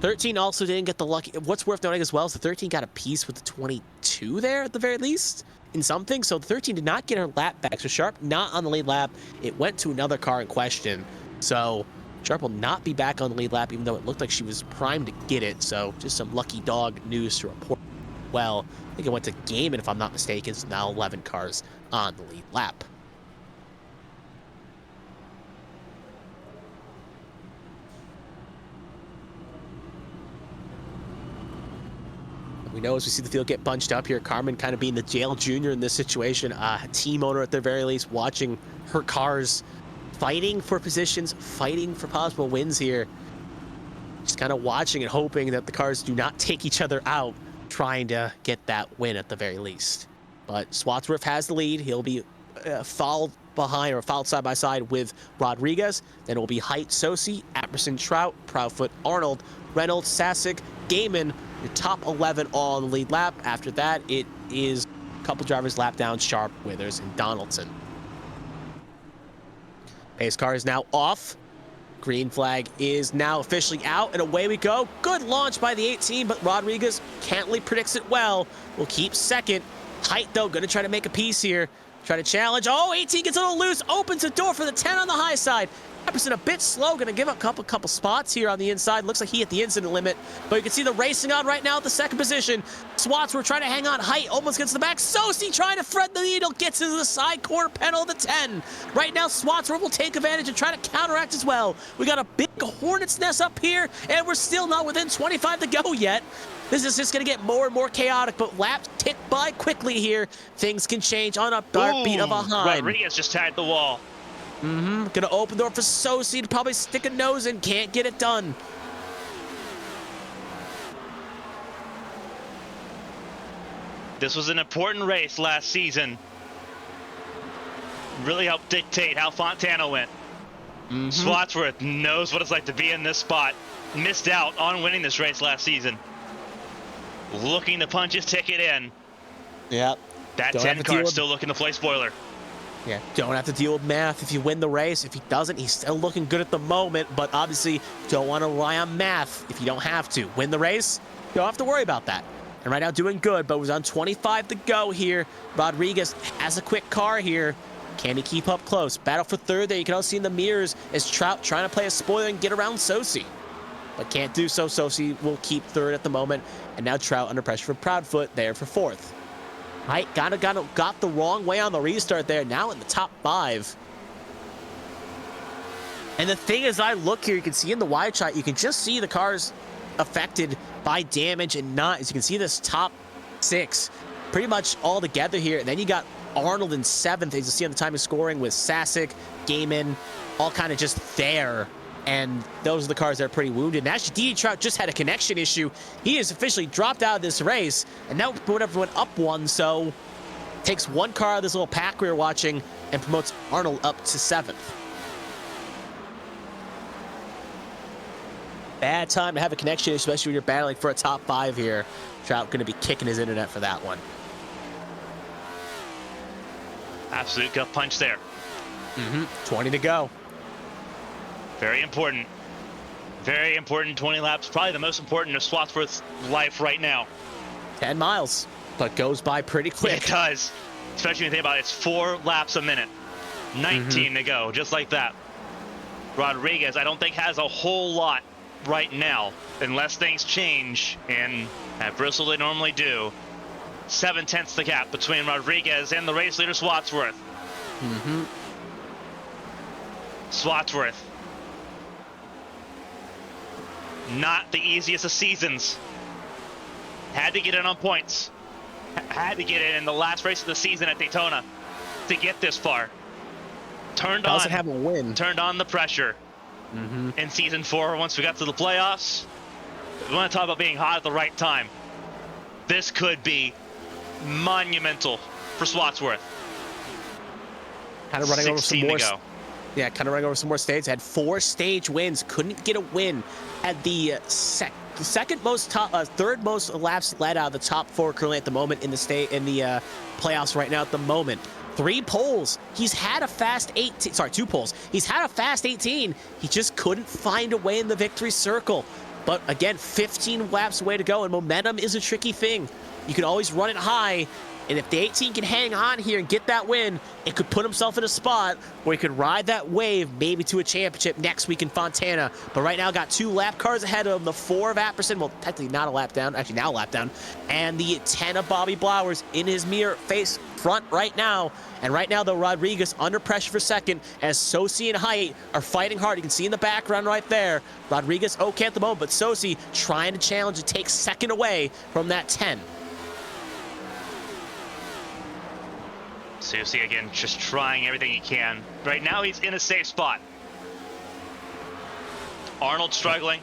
'13 also didn't get the lucky. What's worth noting as well is the 13 got a piece with the 22 there at the very least in something. So the 13 did not get her lap back. So Sharp not on the lead lap. It went to another car in question. So Sharp will not be back on the lead lap, even though it looked like she was primed to get it. So just some lucky dog news to report. Well, I think it went to Gaiman, if I'm not mistaken. So now 11 cars on the lead lap. We know as we see the field get bunched up here, Carmen kind of being the jail junior in this situation, team owner at the very least, watching her cars fighting for positions, fighting for possible wins here. Just kind of watching and hoping that the cars do not take each other out, trying to get that win at the very least. But Swatsworth has the lead. He'll be fouled behind, or fouled side by side with Rodriguez. Then it will be Height, Sosi, Apperson, Trout, Proudfoot, Arnold, Reynolds, Sasic, Gaiman, your top 11 all on the lead lap. After that, it is a couple drivers lap down, Sharp, Withers, and Donaldson. Pace car is now off. Green flag is now officially out, and away we go. Good launch by the 18, but Rodriguez, Cantley predicts it well. Will keep second. Height, though, going to try to make a piece here. Try to challenge. Oh, 18 gets a little loose. Opens the door for the 10 on the high side. Epperson a bit slow, going to give up a couple spots here on the inside. Looks like he hit the incident limit, but you can see the racing on right now at the second position. Swats were trying to hang on. Height almost gets to the back. Sosi trying to thread the needle, gets into the side corner panel of the 10. Right now, Swatsworth will take advantage and try to counteract as well. We got a big hornet's nest up here, and we're still not within 25 to go yet. This is just going to get more and more chaotic, but laps tick by quickly here. Things can change on a dark beat of a behind. Rodriguez just tagged the wall. Gonna open the door for Sosi to probably stick a nose in. Can't get it done. This was an important race last season. Really helped dictate how Fontana went. Swatsworth knows what it's like to be in this spot. Missed out on winning this race last season. Looking to punch his ticket in. Yep. That 10 car still looking to play spoiler. Yeah, don't have to deal with math if you win the race. If he doesn't, he's still looking good at the moment, but obviously don't want to rely on math if you don't have to. Win the race, you don't have to worry about that. And right now doing good, but was on 25 to go here. Rodriguez has a quick car here. Can he keep up close? Battle for third there. You can also see in the mirrors as Trout trying to play a spoiler and get around Sosi. But can't do so. Sosi will keep third at the moment. And now Trout under pressure for Proudfoot there for fourth. Height got the wrong way on the restart there. Now in the top 5. And the thing is, I look here, you can see in the wide shot, you can just see the cars affected by damage and not. As you can see this top 6 pretty much all together here. And then you got Arnold in 7th, as you see on the time of scoring, with Sasic, Gaiman, all kind of just there. And those are the cars that are pretty wounded. And actually, D.D. Trout just had a connection issue. He is officially dropped out of this race. And now whatever went up 1, so takes 1 car out of this little pack we were watching and promotes Arnold up to 7th. Bad time to have a connection, especially when you're battling for a top 5 here. Trout going to be kicking his internet for that one. Absolute gut punch there. 20 to go. Very important. Very important 20 laps. Probably the most important of Swatsworth's life right now. 10 miles, but goes by pretty quick. It does. Especially when you think about it, it's 4 laps a minute. 19 to go, just like that. Rodriguez, I don't think has a whole lot right now, unless things change, and at Bristol they normally do. 7/10 the gap between Rodriguez and the race leader Swatsworth. Swatsworth. Not the easiest of seasons. Had to get in on points. Had to get in the last race of the season at Daytona to get this far. Doesn't have a win. Turned on the pressure in season 4 once we got to the playoffs. We want to talk about being hot at the right time. This could be monumental for Swatsworth. Kind of running over some 16 more. to go. Yeah, kind of running over some more stages. Had 4 stage wins. Couldn't get a win at the third most laps led out of the top 4 currently at the moment in the playoffs right now at the moment. 3 poles. He's had a fast 18. Sorry, 2 poles. He's had a fast 18. He just couldn't find a way in the victory circle. But again, 15 laps away to go, and momentum is a tricky thing. You can always run it high, and if the 18 can hang on here and get that win, it could put himself in a spot where he could ride that wave maybe to a championship next week in Fontana. But right now, got 2 lap cars ahead of him, the 4 of Apperson, well, technically not a lap down, actually now a lap down, and the 10 of Bobby Blowers in his mirror face front right now. And right now, though, Rodriguez under pressure for second as Sosi and Height are fighting hard. You can see in the background right there, Rodriguez okay at the moment, but Sosi trying to challenge and take second away from that 10. Susie again, just trying everything he can. Right now, he's in a safe spot. Arnold struggling.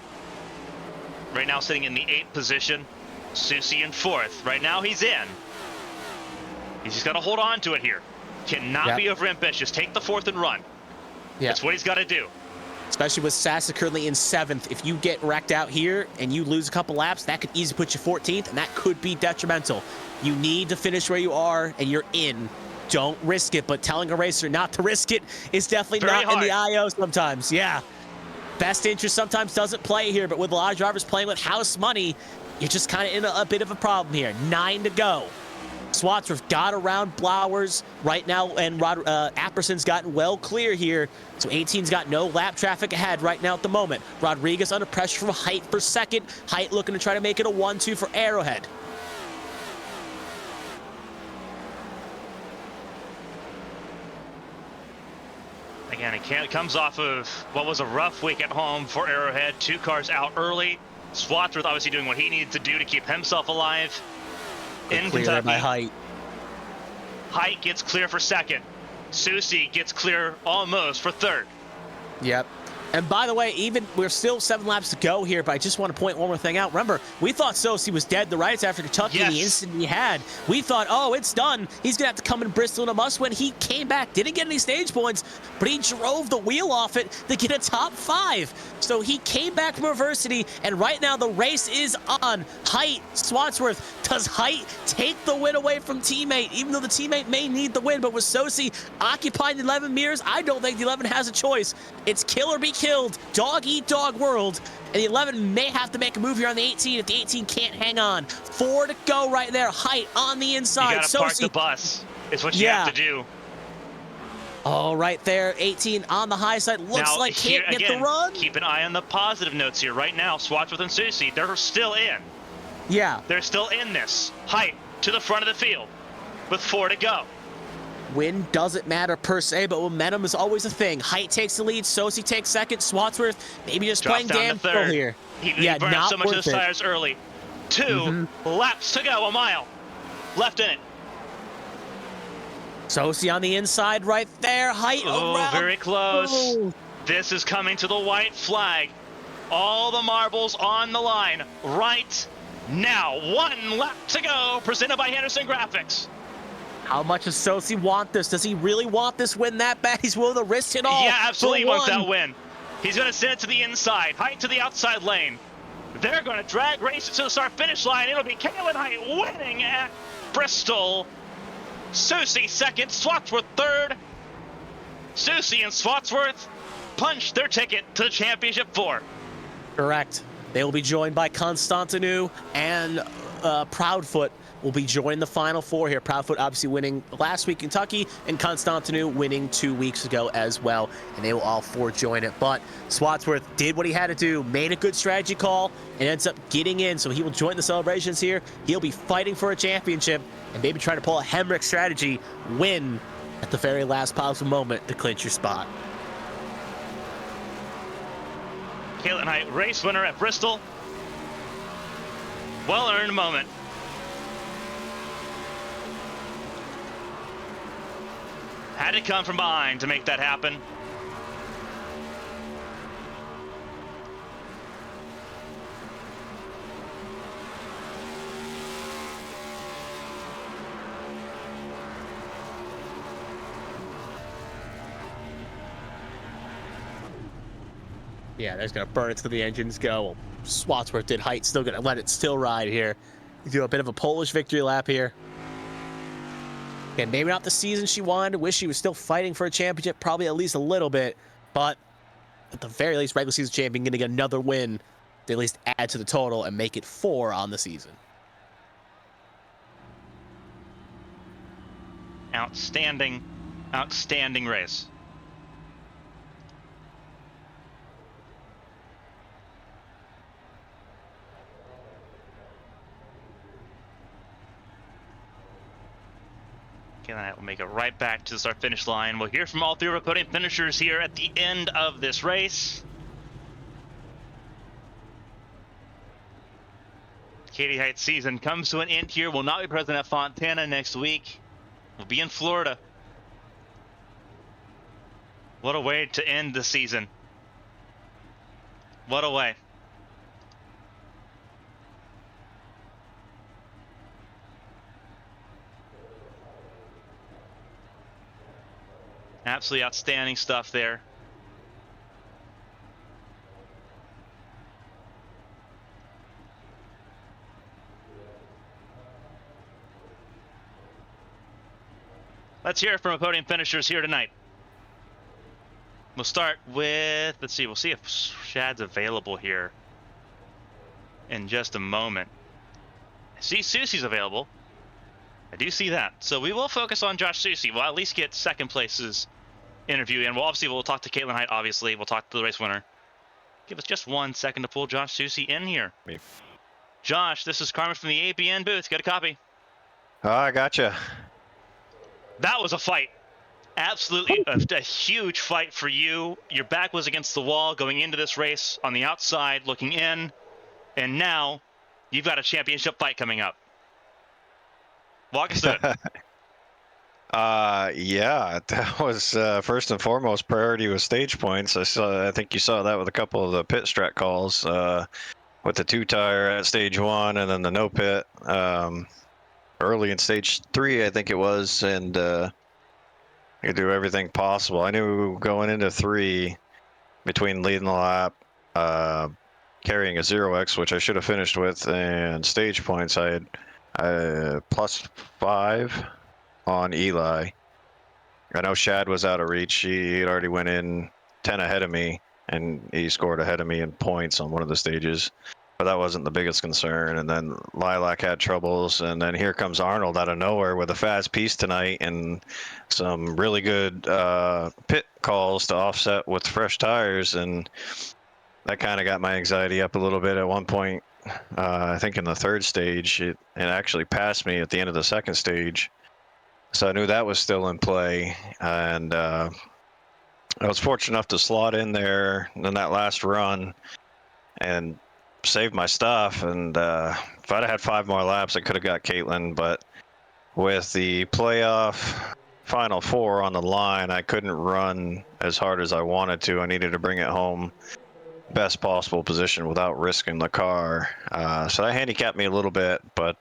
Right now, sitting in the 8th position. Susie in 4th. Right now, he's in. He's just got to hold on to it here. Cannot be overambitious. Take the 4th and run. That's what he's got to do. Especially with Sasa currently in 7th. If you get wrecked out here and you lose a couple laps, that could easily put you 14th, and that could be detrimental. You need to finish where you are, and you're in. Don't risk it, but telling a racer not to risk it is definitely Very not hard. in the IO sometimes. Yeah. Best interest sometimes doesn't play here, but with a lot of drivers playing with house money, you're just kind of in a bit of a problem here. 9 to go. Swatsworth got around Blowers right now, and Apperson's gotten well clear here. So 18's got no lap traffic ahead right now at the moment. Rodriguez under pressure from Height for second. Height looking to try to make it a 1-2 for Arrowhead. Again, it comes off of what was a rough week at home for Arrowhead. 2 cars out early. Swatsworth obviously doing what he needed to do to keep himself alive in Kentucky. By Height. Height gets clear for second. Susie gets clear almost for 3rd. Yep. And by the way, even we're still 7 laps to go here, but I just want to point one more thing out. Remember, we thought Sosi was dead the rights after Kentucky the instant he had. We thought, oh, it's done. He's going to have to come in Bristol in a must-win. He came back, didn't get any stage points, but he drove the wheel off it to get a top 5. So he came back from adversity, and right now the race is on. Height, Swatsworth. Does Height take the win away from teammate, even though the teammate may need the win? But with Sosi occupying the 11 mirrors, I don't think the 11 has a choice. It's kill or be killed, dog eat dog world, and the 11 may have to make a move here on the 18 if the 18 can't hang on. 4 to go right there. Height on the inside. You gotta park the bus. Is what you have to do. Oh, right there. 18 on the high side. Looks now, like can't get the run. Keep an eye on the positive notes here. Right now, Swatsworth and Susie, they're still in. Yeah. They're still in this. Height to the front of the field with 4 to go. Win doesn't matter per se, but momentum is always a thing. Height takes the lead, Sosi takes second, Swatsworth maybe just Drops playing damn here. He burned so much of his tires early. 2 laps to go, a mile left in it. Sosi on the inside right there. Height around. Very close. This is coming to the white flag. All the marbles on the line right now. 1 lap to go, presented by Henderson Graphics. How much does Sosi want this? Does he really want this win that bad? He's willing to risk it all. Yeah, absolutely wants that win. He's going to send it to the inside. Height to the outside lane. They're going to drag race to the start-finish line. It'll be Kalen Height winning at Bristol. Susie second, Swatsworth third. Susie and Swatsworth punch their ticket to the Championship 4. Correct. They will be joined by Constantinu and Proudfoot will be joining the Final Four here. Proudfoot obviously winning last week in Kentucky, and Constantinu winning 2 weeks ago as well, and they will all 4 join it. But Swatsworth did what he had to do, made a good strategy call, and ends up getting in, so he will join the celebrations here. He'll be fighting for a championship and maybe try to pull a Hemrick strategy, win at the very last possible moment to clinch your spot. Caitlin Height, race winner at Bristol. Well-earned moment. Had to come from behind to make that happen. Yeah, there's going to burn it till the engines go. Swatsworth did. Height still going to let it still ride here. Do a bit of a Polish victory lap here. And maybe not the season she wanted. Wish she was still fighting for a championship, probably at least a little bit. But at the very least, regular season champion going to get another win to at least add to the total and make it 4 on the season. Outstanding, outstanding race. And that will make it right back to the start finish line. We'll hear from all 3 of our podium finishers here at the end of this race. Katie Height's season comes to an end here. Will not be present at Fontana next week. We'll be in Florida. What a way to end the season. What a way. Absolutely outstanding stuff there. Let's hear it from our podium finishers here tonight. We'll start with, let's see, we'll see if Shad's available here in just a moment. I see Susie's available. I do see that. So we will focus on Josh Susie. We'll at least get second place's interview in. We'll talk to Caitlin Height, obviously. We'll talk to the race winner. Give us just 1 second to pull Josh Susie in here. Josh, this is Carmen from the ABN booth. Get a copy. Oh, I gotcha. That was a fight. Absolutely a huge fight for you. Your back was against the wall going into this race on the outside, looking in. And now you've got a championship fight coming up. Walk us through it. Yeah, that was first and foremost priority was stage points. I think you saw that with a couple of the pit strat calls with the 2-tire at stage 1 and then the no pit early in stage 3, I think it was, and I could do everything possible. I knew going into 3 between leading the lap, carrying a 0x, which I should have finished with, and stage points, I had +5 on Eli. I know Shad was out of reach. He had already went in 10 ahead of me, and he scored ahead of me in points on one of the stages. But that wasn't the biggest concern. And then Lilac had troubles, and then here comes Arnold out of nowhere with a fast piece tonight and some really good pit calls to offset with fresh tires, and that kind of got my anxiety up a little bit at one point. I think in the 3rd stage, it actually passed me at the end of the 2nd stage. So I knew that was still in play. And I was fortunate enough to slot in there in that last run and save my stuff. And if I'd had 5 more laps, I could have got Caitlin. But with the playoff Final 4 on the line, I couldn't run as hard as I wanted to. I needed to bring it home best possible position without risking the car. So that handicapped me a little bit, but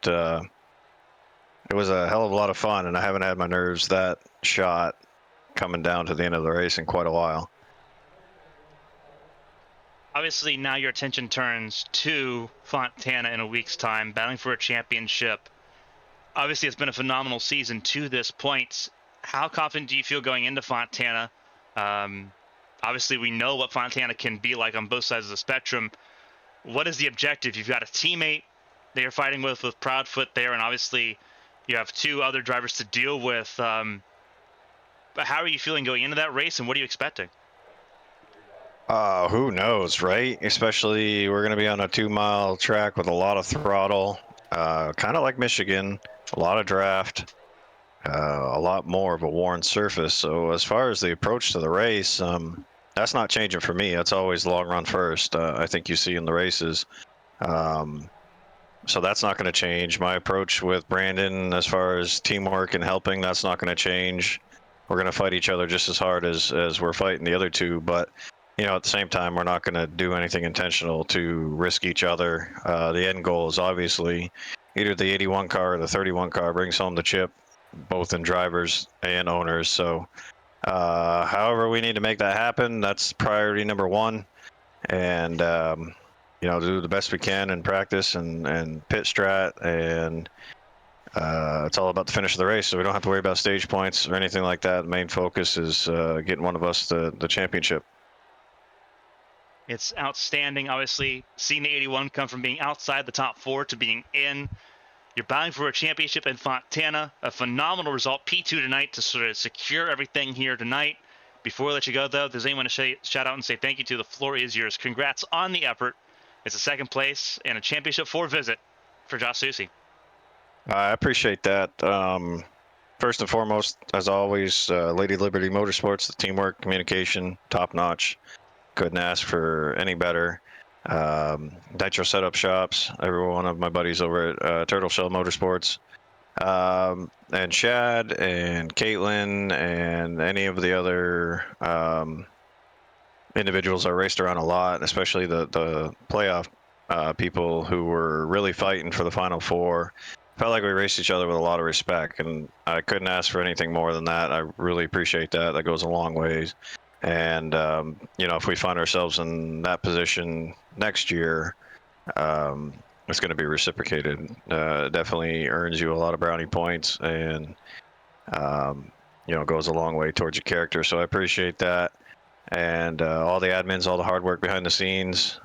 it was a hell of a lot of fun, and I haven't had my nerves that shot coming down to the end of the race in quite a while. Obviously, now your attention turns to Fontana in a week's time, battling for a championship. Obviously, it's been a phenomenal season to this point. How confident do you feel going into Fontana? Obviously, we know what Fontana can be like on both sides of the spectrum. What is the objective? You've got a teammate that you're fighting with Proudfoot there, and obviously you have 2 other drivers to deal with. But how are you feeling going into that race, and what are you expecting? Who knows, right? Especially we're going to be on a 2-mile track with a lot of throttle, kind of like Michigan, a lot of draft, a lot more of a worn surface. So as far as the approach to the race, that's not changing for me. That's always long run first. I think you see in the races. So that's not going to change. My approach with Brandon as far as teamwork and helping, that's not going to change. We're going to fight each other just as hard as we're fighting the other 2, but at the same time, we're not going to do anything intentional to risk each other. The end goal is obviously either the 81 car or the 31 car brings home the chip, both in drivers and owners. So however we need to make that happen, that's priority number 1. And do the best we can in practice and pit strat, and it's all about the finish of the race, so we don't have to worry about stage points or anything like that. The main focus is getting one of us the championship. It's outstanding, obviously, seeing the 81 come from being outside the top 4 to being in. You're battling for a championship in Fontana, a phenomenal result, P2 tonight to sort of secure everything here tonight. Before we let you go, though, if there's anyone to shout out and say thank you to, the floor is yours. Congrats on the effort. It's a 2nd place and a championship 4 visit for Josh Susie. I appreciate that. First and foremost, as always, Lady Liberty Motorsports, the teamwork, communication, top notch. Couldn't ask for any better. Nitro Setup Shops, every one of my buddies over at Turtle Shell Motorsports, and Shad and Caitlin and any of the other individuals I raced around a lot, especially the playoff people who were really fighting for the Final 4. Felt like we raced each other with a lot of respect, and I couldn't ask for anything more than that. I really appreciate that. That goes a long ways. And if we find ourselves in that position next year, it's going to be reciprocated. Definitely earns you a lot of brownie points, and goes a long way towards your character. So I appreciate that, and all the admins, all the hard work behind the scenes.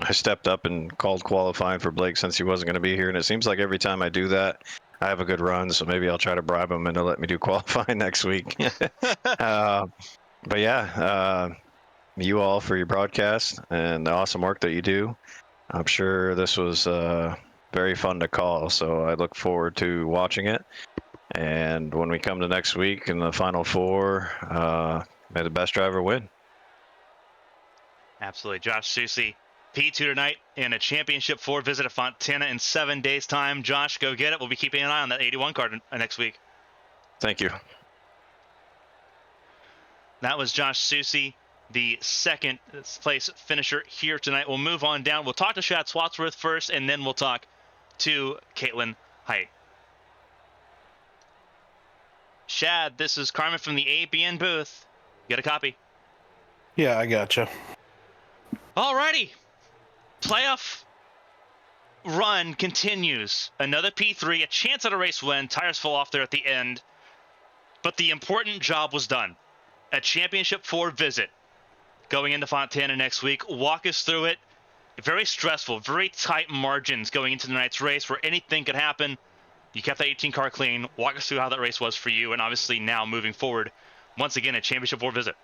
I stepped up and called qualifying for Blake since he wasn't going to be here, and it seems like every time I do that, I have a good run, so maybe I'll try to bribe him into let me do qualifying next week. But yeah, you all for your broadcast and the awesome work that you do. I'm sure this was very fun to call, so I look forward to watching it. And when we come to next week in the Final 4, may the best driver win. Absolutely. Josh Susie, P2 tonight and a championship 4 visit to Fontana in 7 days' time. Josh, go get it. We'll be keeping an eye on that 81 card next week. Thank you. That was Josh Susie, the 2nd place finisher here tonight. We'll move on down. We'll talk to Shad Swatsworth first, and then we'll talk to Caitlin Height. Shad, this is Carmen from the ABN booth. You got a copy? Yeah, I gotcha. Alrighty. Playoff run continues. Another P3, a chance at a race win. Tires fall off there at the end. But the important job was done. A championship 4 visit going into Fontana next week. Walk us through it. Very stressful, very tight margins going into tonight's race where anything could happen. You kept that 18 car clean. Walk us through how that race was for you, and obviously now moving forward, once again, a championship 4 visit.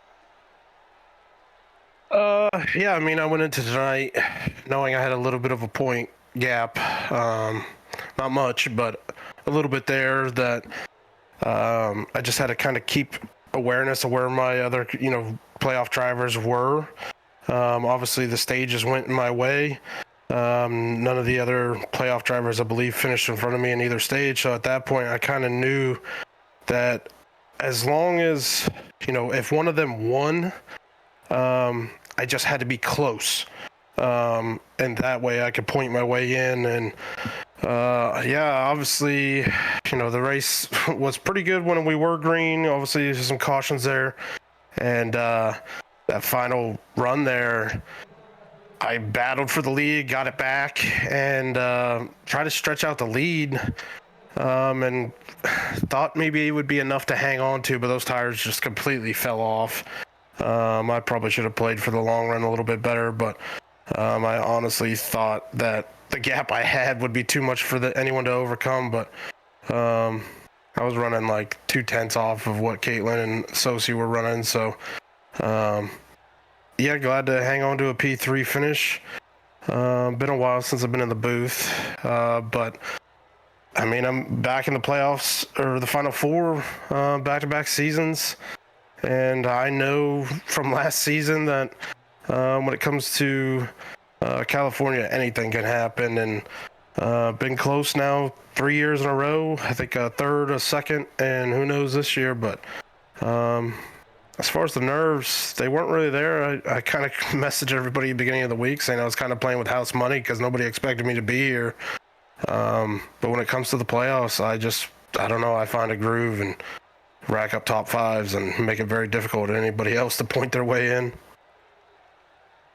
Yeah, I mean, I went into tonight knowing I had a little bit of a point gap. Not much, but a little bit there that I just had to kind of keep awareness of where my other, playoff drivers were. Obviously, the stages went in my way. None of the other playoff drivers, I believe, finished in front of me in either stage. So at that point, I kind of knew that as long as, if one of them won, I just had to be close. And that way I could point my way in. And obviously, the race was pretty good when we were green. Obviously, there's some cautions there. And that final run there, I battled for the lead, got it back, and tried to stretch out the lead. And thought maybe it would be enough to hang on to, but those tires just completely fell off. I probably should have played for the long run a little bit better, but I honestly thought that the gap I had would be too much for anyone to overcome, but I was running like 2/10 off of what Caitlin and Sosi were running, so yeah, glad to hang on to a P3 finish. Been a while since I've been in the booth, but I mean, I'm back in the playoffs or the Final Four, back-to-back seasons, and I know from last season that when it comes to California, anything can happen, and been close now 3 years in a row. I think a third, a second, and who knows this year. But as far as the nerves, they weren't really there. I kind of messaged everybody at the beginning of the week saying I was kind of playing with house money because nobody expected me to be here. But when it comes to the playoffs, I don't know, I find a groove and rack up top fives and make it very difficult for anybody else to point their way in.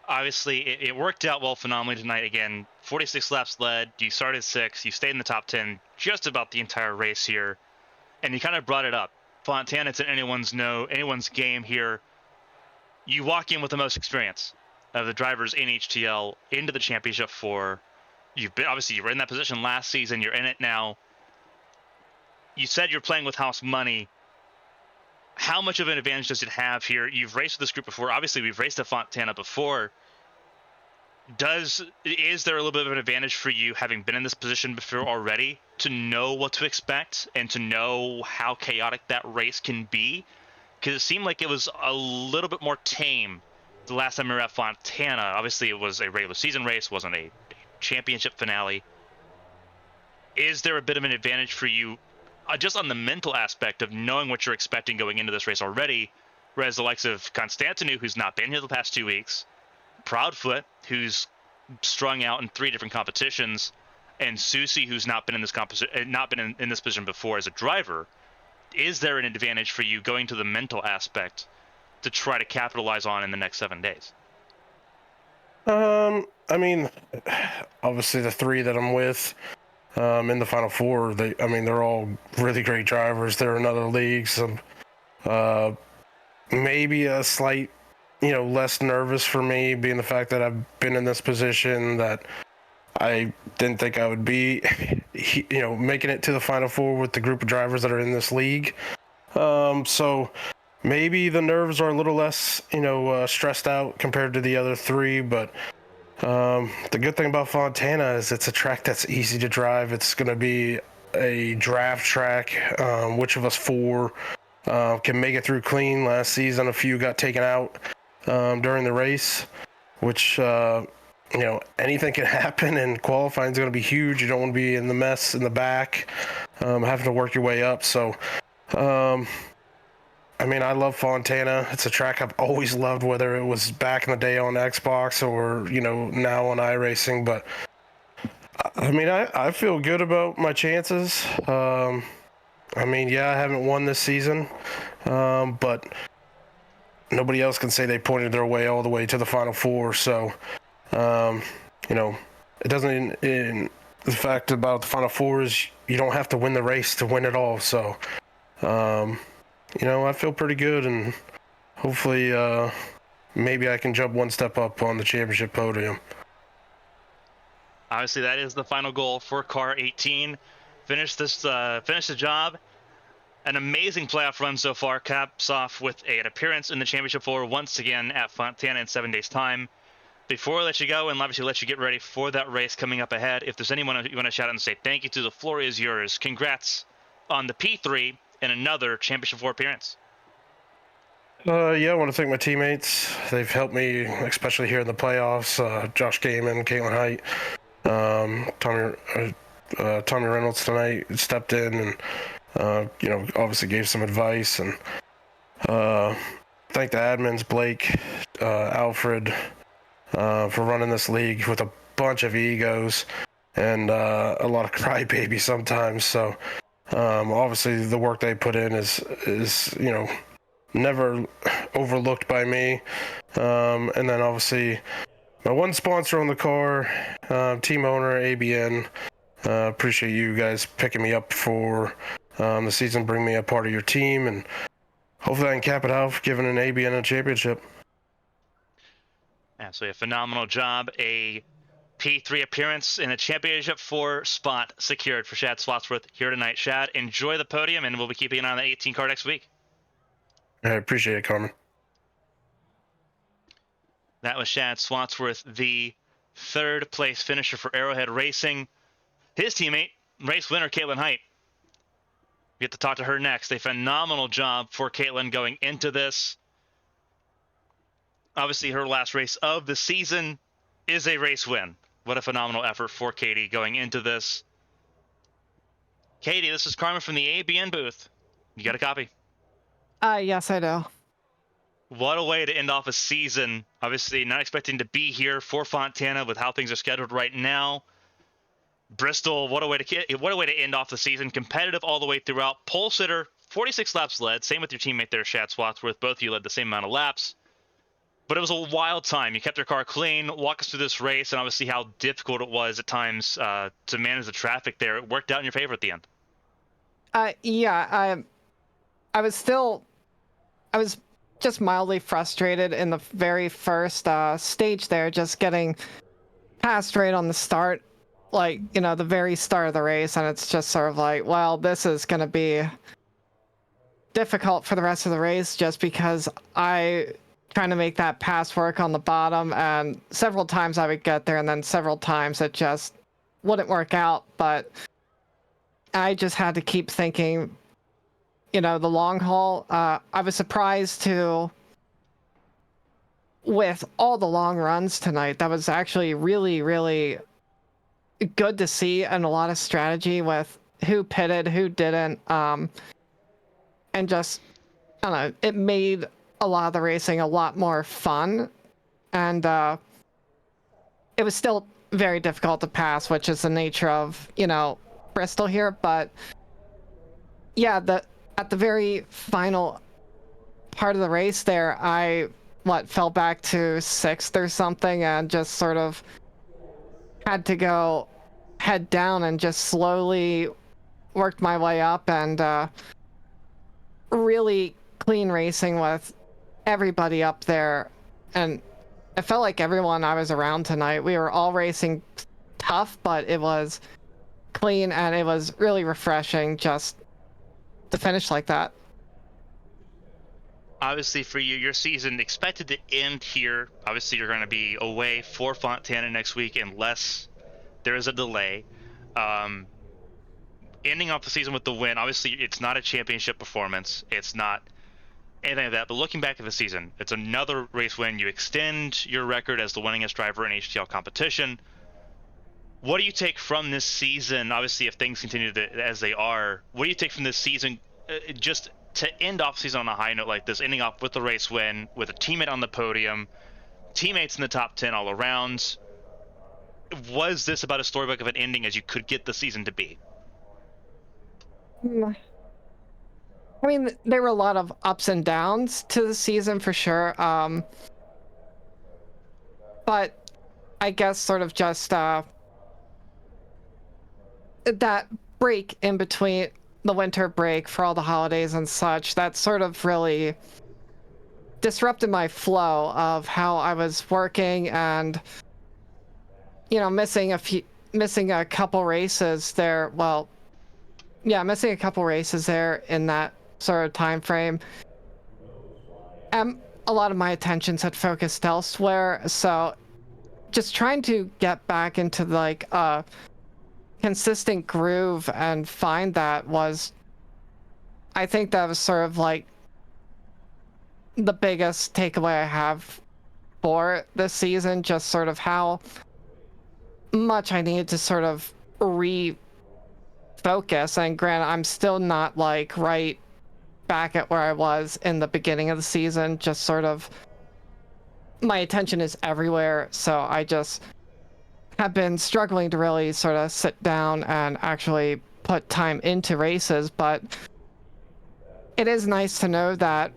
Obviously, it worked out well phenomenally tonight. Again, 46 laps led. You started 6th. You stayed in the top 10 just about the entire race here, and you kind of brought it up. Fontana, it's in anyone's game here. You walk in with the most experience of the drivers in HTL into the championship 4. You were in that position last season. You're in it now. You said you're playing with house money. How much of an advantage does it have here? You've raced with this group before. Obviously, we've raced at Fontana before. Is there a little bit of an advantage for you having been in this position before already to know what to expect and to know how chaotic that race can be? Because it seemed like it was a little bit more tame the last time we were at Fontana. Obviously, it was a regular season race, wasn't a championship finale. Is there a bit of an advantage for you just on the mental aspect of knowing what you're expecting going into this race already, whereas the likes of Constantinu, who's not been here the past 2 weeks, Proudfoot, who's strung out in 3 different competitions, and Susie, who's not been in this in this position before as a driver, is there an advantage for you going to the mental aspect to try to capitalize on in the next 7 days? I mean, obviously the 3 that I'm with in the Final Four, they're all really great drivers. They're in other leagues. Maybe a slight, less nervous for me, being the fact that I've been in this position that I didn't think I would be, making it to the Final Four with the group of drivers that are in this league. So maybe the nerves are a little less, stressed out compared to the other 3, but the good thing about Fontana is it's a track that's easy to drive. It's going to be a draft track. Which of us 4 can make it through clean? Last season, a few got taken out during the race, which, anything can happen, and qualifying is going to be huge. You don't want to be in the mess in the back, having to work your way up. So, I love Fontana. It's a track I've always loved, whether it was back in the day on Xbox or, now on iRacing. But, I feel good about my chances. I haven't won this season, but nobody else can say they pointed their way all the way to the Final Four. So, it doesn't. The fact about the Final Four is you don't have to win the race to win it all. So, I feel pretty good, and hopefully, maybe I can jump one step up on the championship podium. Obviously, that is the final goal for Car 18. Finish the job. An amazing playoff run so far. Caps off with an appearance in the championship 4 once again at Fontana in 7 days' time. Before I let you go, and obviously let you get ready for that race coming up ahead, if there's anyone you want to shout out and say thank you to, the floor is yours. Congrats on the P3 and another championship 4 appearance. I want to thank my teammates. They've helped me, especially here in the playoffs. Josh Gaiman, Caitlin Height, Tommy Reynolds tonight stepped in and obviously gave some advice, and thank the admins, Blake, Alfred, for running this league with a bunch of egos and a lot of crybaby sometimes. So obviously the work they put in is never overlooked by me. And then obviously my one sponsor on the car, team owner, ABN. Appreciate you guys picking me up for the season, bring me a part of your team, and hopefully I can cap it off, giving an ABN a championship. Absolutely a phenomenal job. A P3 appearance in a championship 4 spot secured for Shad Swatsworth here tonight. Shad, enjoy the podium, and we'll be keeping an eye on the 18 car next week. I appreciate it, Carmen. That was Shad Swatsworth, the 3rd place finisher for Arrowhead Racing. His teammate, race winner Caitlin Height. We get to talk to her next. A phenomenal job for Caitlin going into this. Obviously, her last race of the season is a race win. What a phenomenal effort for Katie going into this. Katie, this is Carmen from the ABN booth. You got a copy? Yes, I do. What a way to end off a season. Obviously, not expecting to be here for Fontana with how things are scheduled right now. Bristol, what a way to end off the season. Competitive all the way throughout. Pole sitter, 46 laps led. Same with your teammate there, Shad Swatsworth. Both of you led the same amount of laps. But it was a wild time. You kept your car clean. Walk us through this race and obviously how difficult it was at times to manage the traffic there. It worked out in your favor at the end. Yeah, I was just mildly frustrated in the very first stage there, just getting passed right on the start, like, you know, the very start of the race, and it's just sort of like, well, this is going to be difficult for the rest of the race just because trying to make that pass work on the bottom, and several times I would get there and then several times it just wouldn't work out, but I just had to keep thinking, you know, the long haul. I was surprised with all the long runs tonight. That was actually really, really good to see, and a lot of strategy with who pitted, who didn't, and just, I don't know, it made a lot of the racing a lot more fun, and it was still very difficult to pass, which is the nature of, you know, Bristol here. But yeah, at the very final part of the race there, I fell back to 6th or something, and just sort of had to go head down and just slowly worked my way up, and really clean racing with everybody up there. And it felt like everyone I was around tonight, we were all racing tough, but it was clean, and it was really refreshing just to finish like that. Obviously, for you, your season expected to end here. Obviously, you're going to be away for Fontana next week unless there is a delay. Ending off the season with the win, obviously, it's not a championship performance. It's not anything like that. But looking back at the season, it's another race win. You extend your record as the winningest driver in HTL competition. What do you take from this season? Obviously, if things continue as they are, what do you take from this season just to end off the season on a high note like this, ending off with the race win, with a teammate on the podium, teammates in the top 10 all around? Was this about a storybook of an ending as you could get the season to be? I mean, there were a lot of ups and downs to the season for sure. But I guess sort of just that break in between, the winter break for all the holidays and such, that sort of really disrupted my flow of how I was working, and, you know, missing a couple races there. Well, yeah, missing a couple races there in that sort of time frame. A lot of my attentions had focused elsewhere, so just trying to get back into like a consistent groove and find that was, I think that was sort of like the biggest takeaway I have for this season, just sort of how much I needed to sort of refocus. And granted, I'm still not like right back at where I was in the beginning of the season, just sort of my attention is everywhere, so I just have been struggling to really sort of sit down and actually put time into races. But it is nice to know that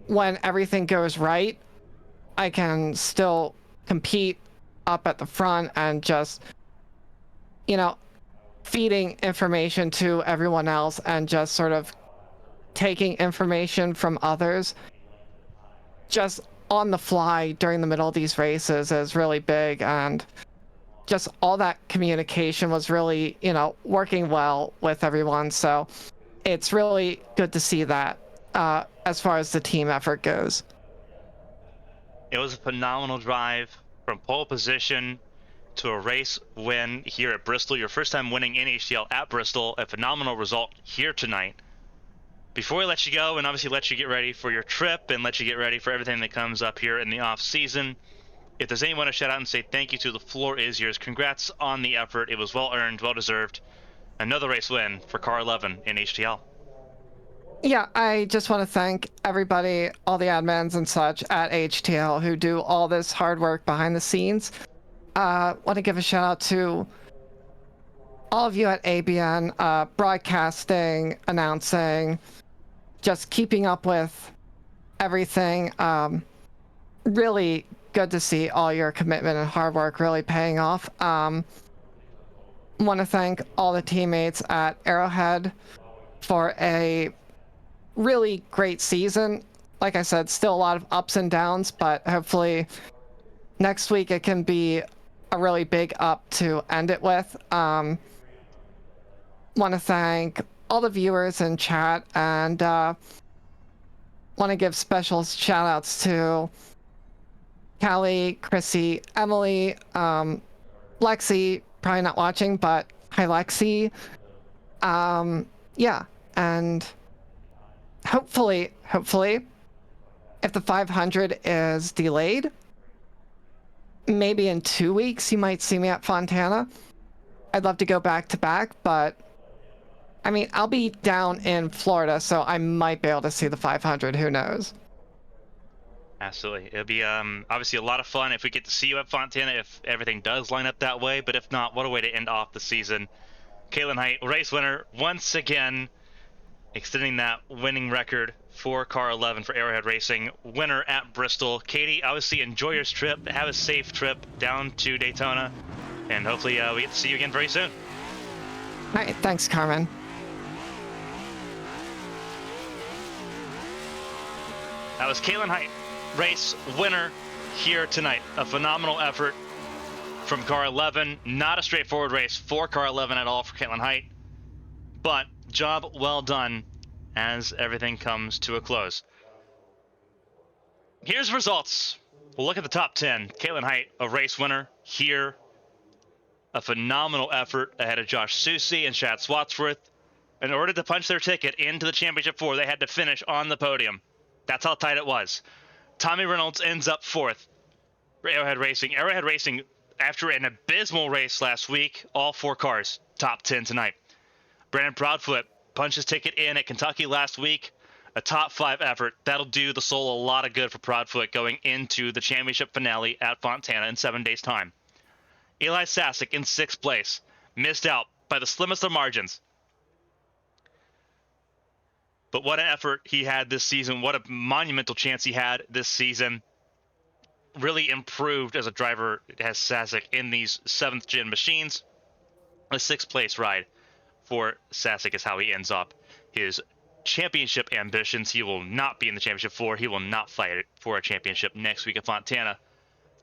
when everything goes right, I can still compete up at the front and just, you know, feeding information to everyone else and just sort of taking information from others just on the fly during the middle of these races is really big. And just all that communication was really, working well with everyone. So it's really good to see that as far as the team effort goes. It was a phenomenal drive from pole position to a race win here at Bristol. Your first time winning in HTL at Bristol. A phenomenal result here tonight. Before we let you go and obviously let you get ready for your trip and let you get ready for everything that comes up here in the off season, if there's anyone to shout out and say thank you to, the floor is yours. Congrats on the effort. It was well earned, well deserved. Another race win for Car 11 in HTL. Yeah, I just want to thank everybody, all the admins and such at HTL who do all this hard work behind the scenes. Want to give a shout out to all of you at ABN, broadcasting, announcing, just keeping up with everything. Really good to see all your commitment and hard work really paying off. Want to thank all the teammates at Arrowhead for a really great season. Like I said, still a lot of ups and downs, but hopefully next week it can be a really big up to end it with. Want to thank all the viewers in chat, and want to give special shout outs to Callie, Chrissy, Emily, Lexi, probably not watching, but hi Lexi. Yeah, and hopefully, if the 500 is delayed, maybe in 2 weeks you might see me at Fontana. I'd love to go back to back, but I mean, I'll be down in Florida, so I might be able to see the 500. Who knows? Absolutely. It'll be obviously a lot of fun if we get to see you at Fontana, if everything does line up that way. But if not, what a way to end off the season. Caitlin Height, race winner, once again, extending that winning record for Car 11 for Arrowhead Racing. Winner at Bristol. Katie, obviously enjoy your trip. Have a safe trip down to Daytona. And hopefully we get to see you again very soon. All right, thanks, Carmen. That was Caitlin Height, race winner here tonight. A phenomenal effort from Car 11. Not a straightforward race for Car 11 at all for Caitlin Height, but job well done as everything comes to a close. Here's results. We'll look at the top 10. Caitlin Height, a race winner here. A phenomenal effort ahead of Josh Susie and Chad Swatsworth. In order to punch their ticket into the Championship 4, they had to finish on the podium. That's how tight it was. Tommy Reynolds ends up 4th for Arrowhead Racing. Arrowhead Racing, after an abysmal race last week, all 4 cars, top 10 tonight. Brandon Proudfoot punched his ticket in at Kentucky last week. A top 5 effort. That'll do the soul a lot of good for Proudfoot going into the championship finale at Fontana in 7 days' time. Eli Sasek in 6th place. Missed out by the slimmest of margins. But what an effort he had this season. What a monumental chance he had this season. Really improved as a driver as Sasek in these 7th gen machines. A 6th place ride for Sasek is how he ends up his championship ambitions. He will not be in the championship 4. He will not fight for a championship next week at Fontana.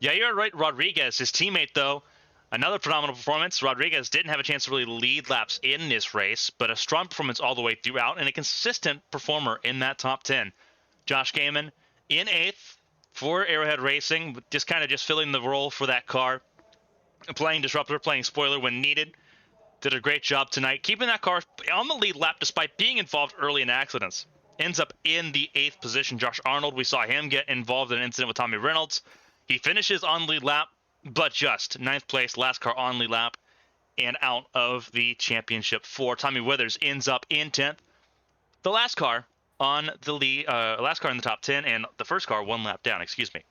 Yair Rodriguez, his teammate, though, another phenomenal performance. Rodriguez didn't have a chance to really lead laps in this race, but a strong performance all the way throughout and a consistent performer in that top 10. Josh Gaiman in 8th for Arrowhead Racing, just filling the role for that car. Playing disruptor, playing spoiler when needed. Did a great job tonight, keeping that car on the lead lap despite being involved early in accidents. Ends up in the 8th position. Josh Arnold, we saw him get involved in an incident with Tommy Reynolds. He finishes on lead lap, but just 9th place, last car on lead lap, and out of the championship 4. Tommy Withers ends up in 10th. The last car on the lead, last car in the top 10, and the first car 1 lap down. Excuse me.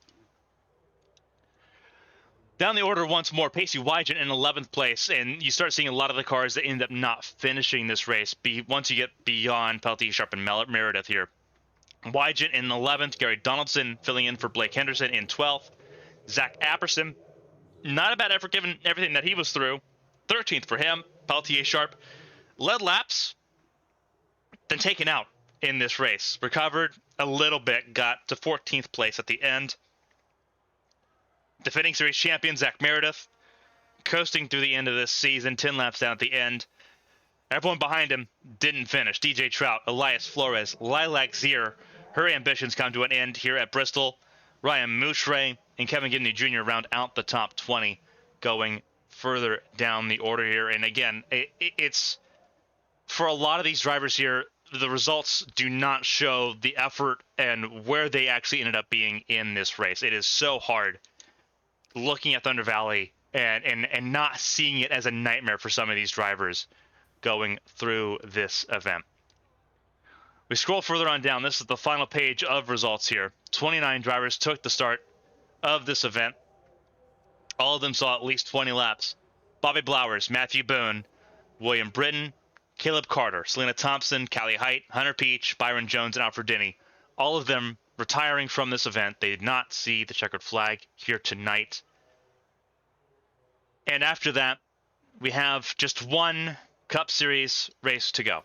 Down the order once more, Pacey Wygent in 11th place, and you start seeing a lot of the cars that end up not finishing this race once you get beyond Peltier, Sharp, and Meredith here. Wygent in 11th, Gary Donaldson filling in for Blake Henderson in 12th. Zach Apperson, not a bad effort given everything that he was through. 13th for him. Peltier Sharp led laps, then taken out in this race. Recovered a little bit, got to 14th place at the end. Defending series champion Zach Meredith coasting through the end of this season, 10 laps down at the end. Everyone behind him didn't finish. DJ Trout, Elias Flores, Lilac Zier, her ambitions come to an end here at Bristol. Ryan Mouchray and Kevin Gibney Jr. round out the top 20, going further down the order here. And again, it's for a lot of these drivers here, the results do not show the effort and where they actually ended up being in this race. It is so hard looking at Thunder Valley and not seeing it as a nightmare for some of these drivers going through this event. We scroll further on down. This is the final page of results here. 29 drivers took the start of this event. All of them saw at least 20 laps. Bobby Blowers, Matthew Boone, William Britton, Caleb Carter, Selena Thompson, Callie Height, Hunter Peach, Byron Jones, and Alfred Denny. All of them retiring from this event. They did not see the checkered flag here tonight. And after that, we have just one Cup Series race to go.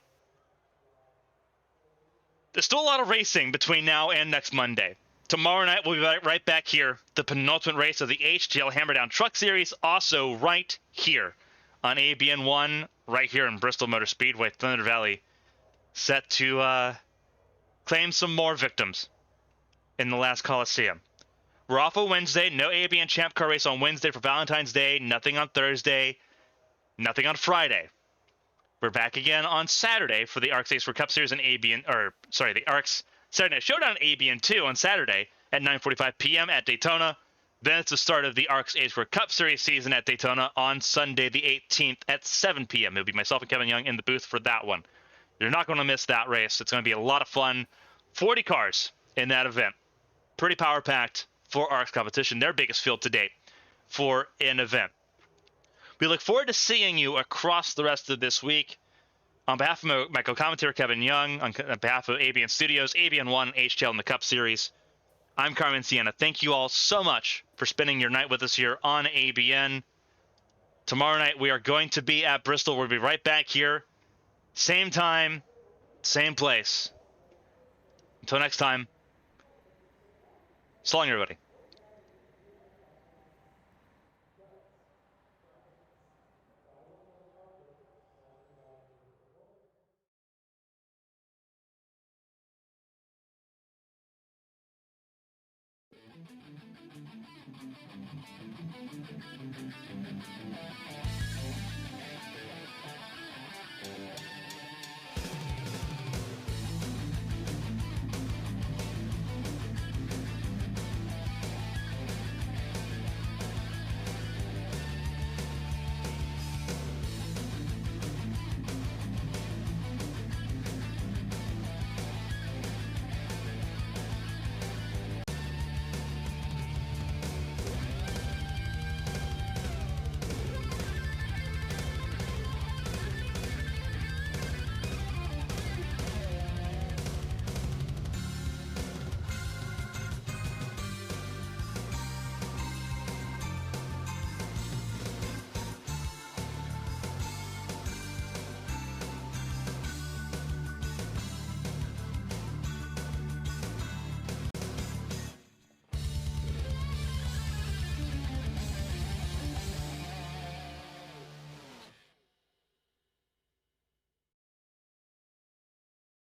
There's still a lot of racing between now and next Monday. Tomorrow night, we'll be right back here. The penultimate race of the HTL Hammerdown Truck Series, also right here on ABN 1, right here in Bristol Motor Speedway, Thunder Valley, set to claim some more victims in the last Coliseum. We're off on Wednesday. No ABN Champ Car race on Wednesday for Valentine's Day. Nothing on Thursday. Nothing on Friday. We're back again on Saturday for the ARCS Ace for Cup Series and the ARCS Saturday Night Showdown ABN 2 on Saturday at 9:45 p.m. at Daytona. Then it's the start of the ARCS Ace for Cup Series season at Daytona on Sunday the 18th at 7 p.m. It'll be myself and Kevin Young in the booth for that one. You're not going to miss that race. It's going to be a lot of fun. 40 cars in that event. Pretty power-packed for ARCS competition. Their biggest field to date for an event. We look forward to seeing you across the rest of this week. On behalf of my co-commentator, Kevin Young, on behalf of ABN Studios, ABN 1, HTL, and the Cup Series, I'm Carmen Sienna. Thank you all so much for spending your night with us here on ABN. Tomorrow night, we are going to be at Bristol. We'll be right back here. Same time, same place. Until next time, so long, everybody.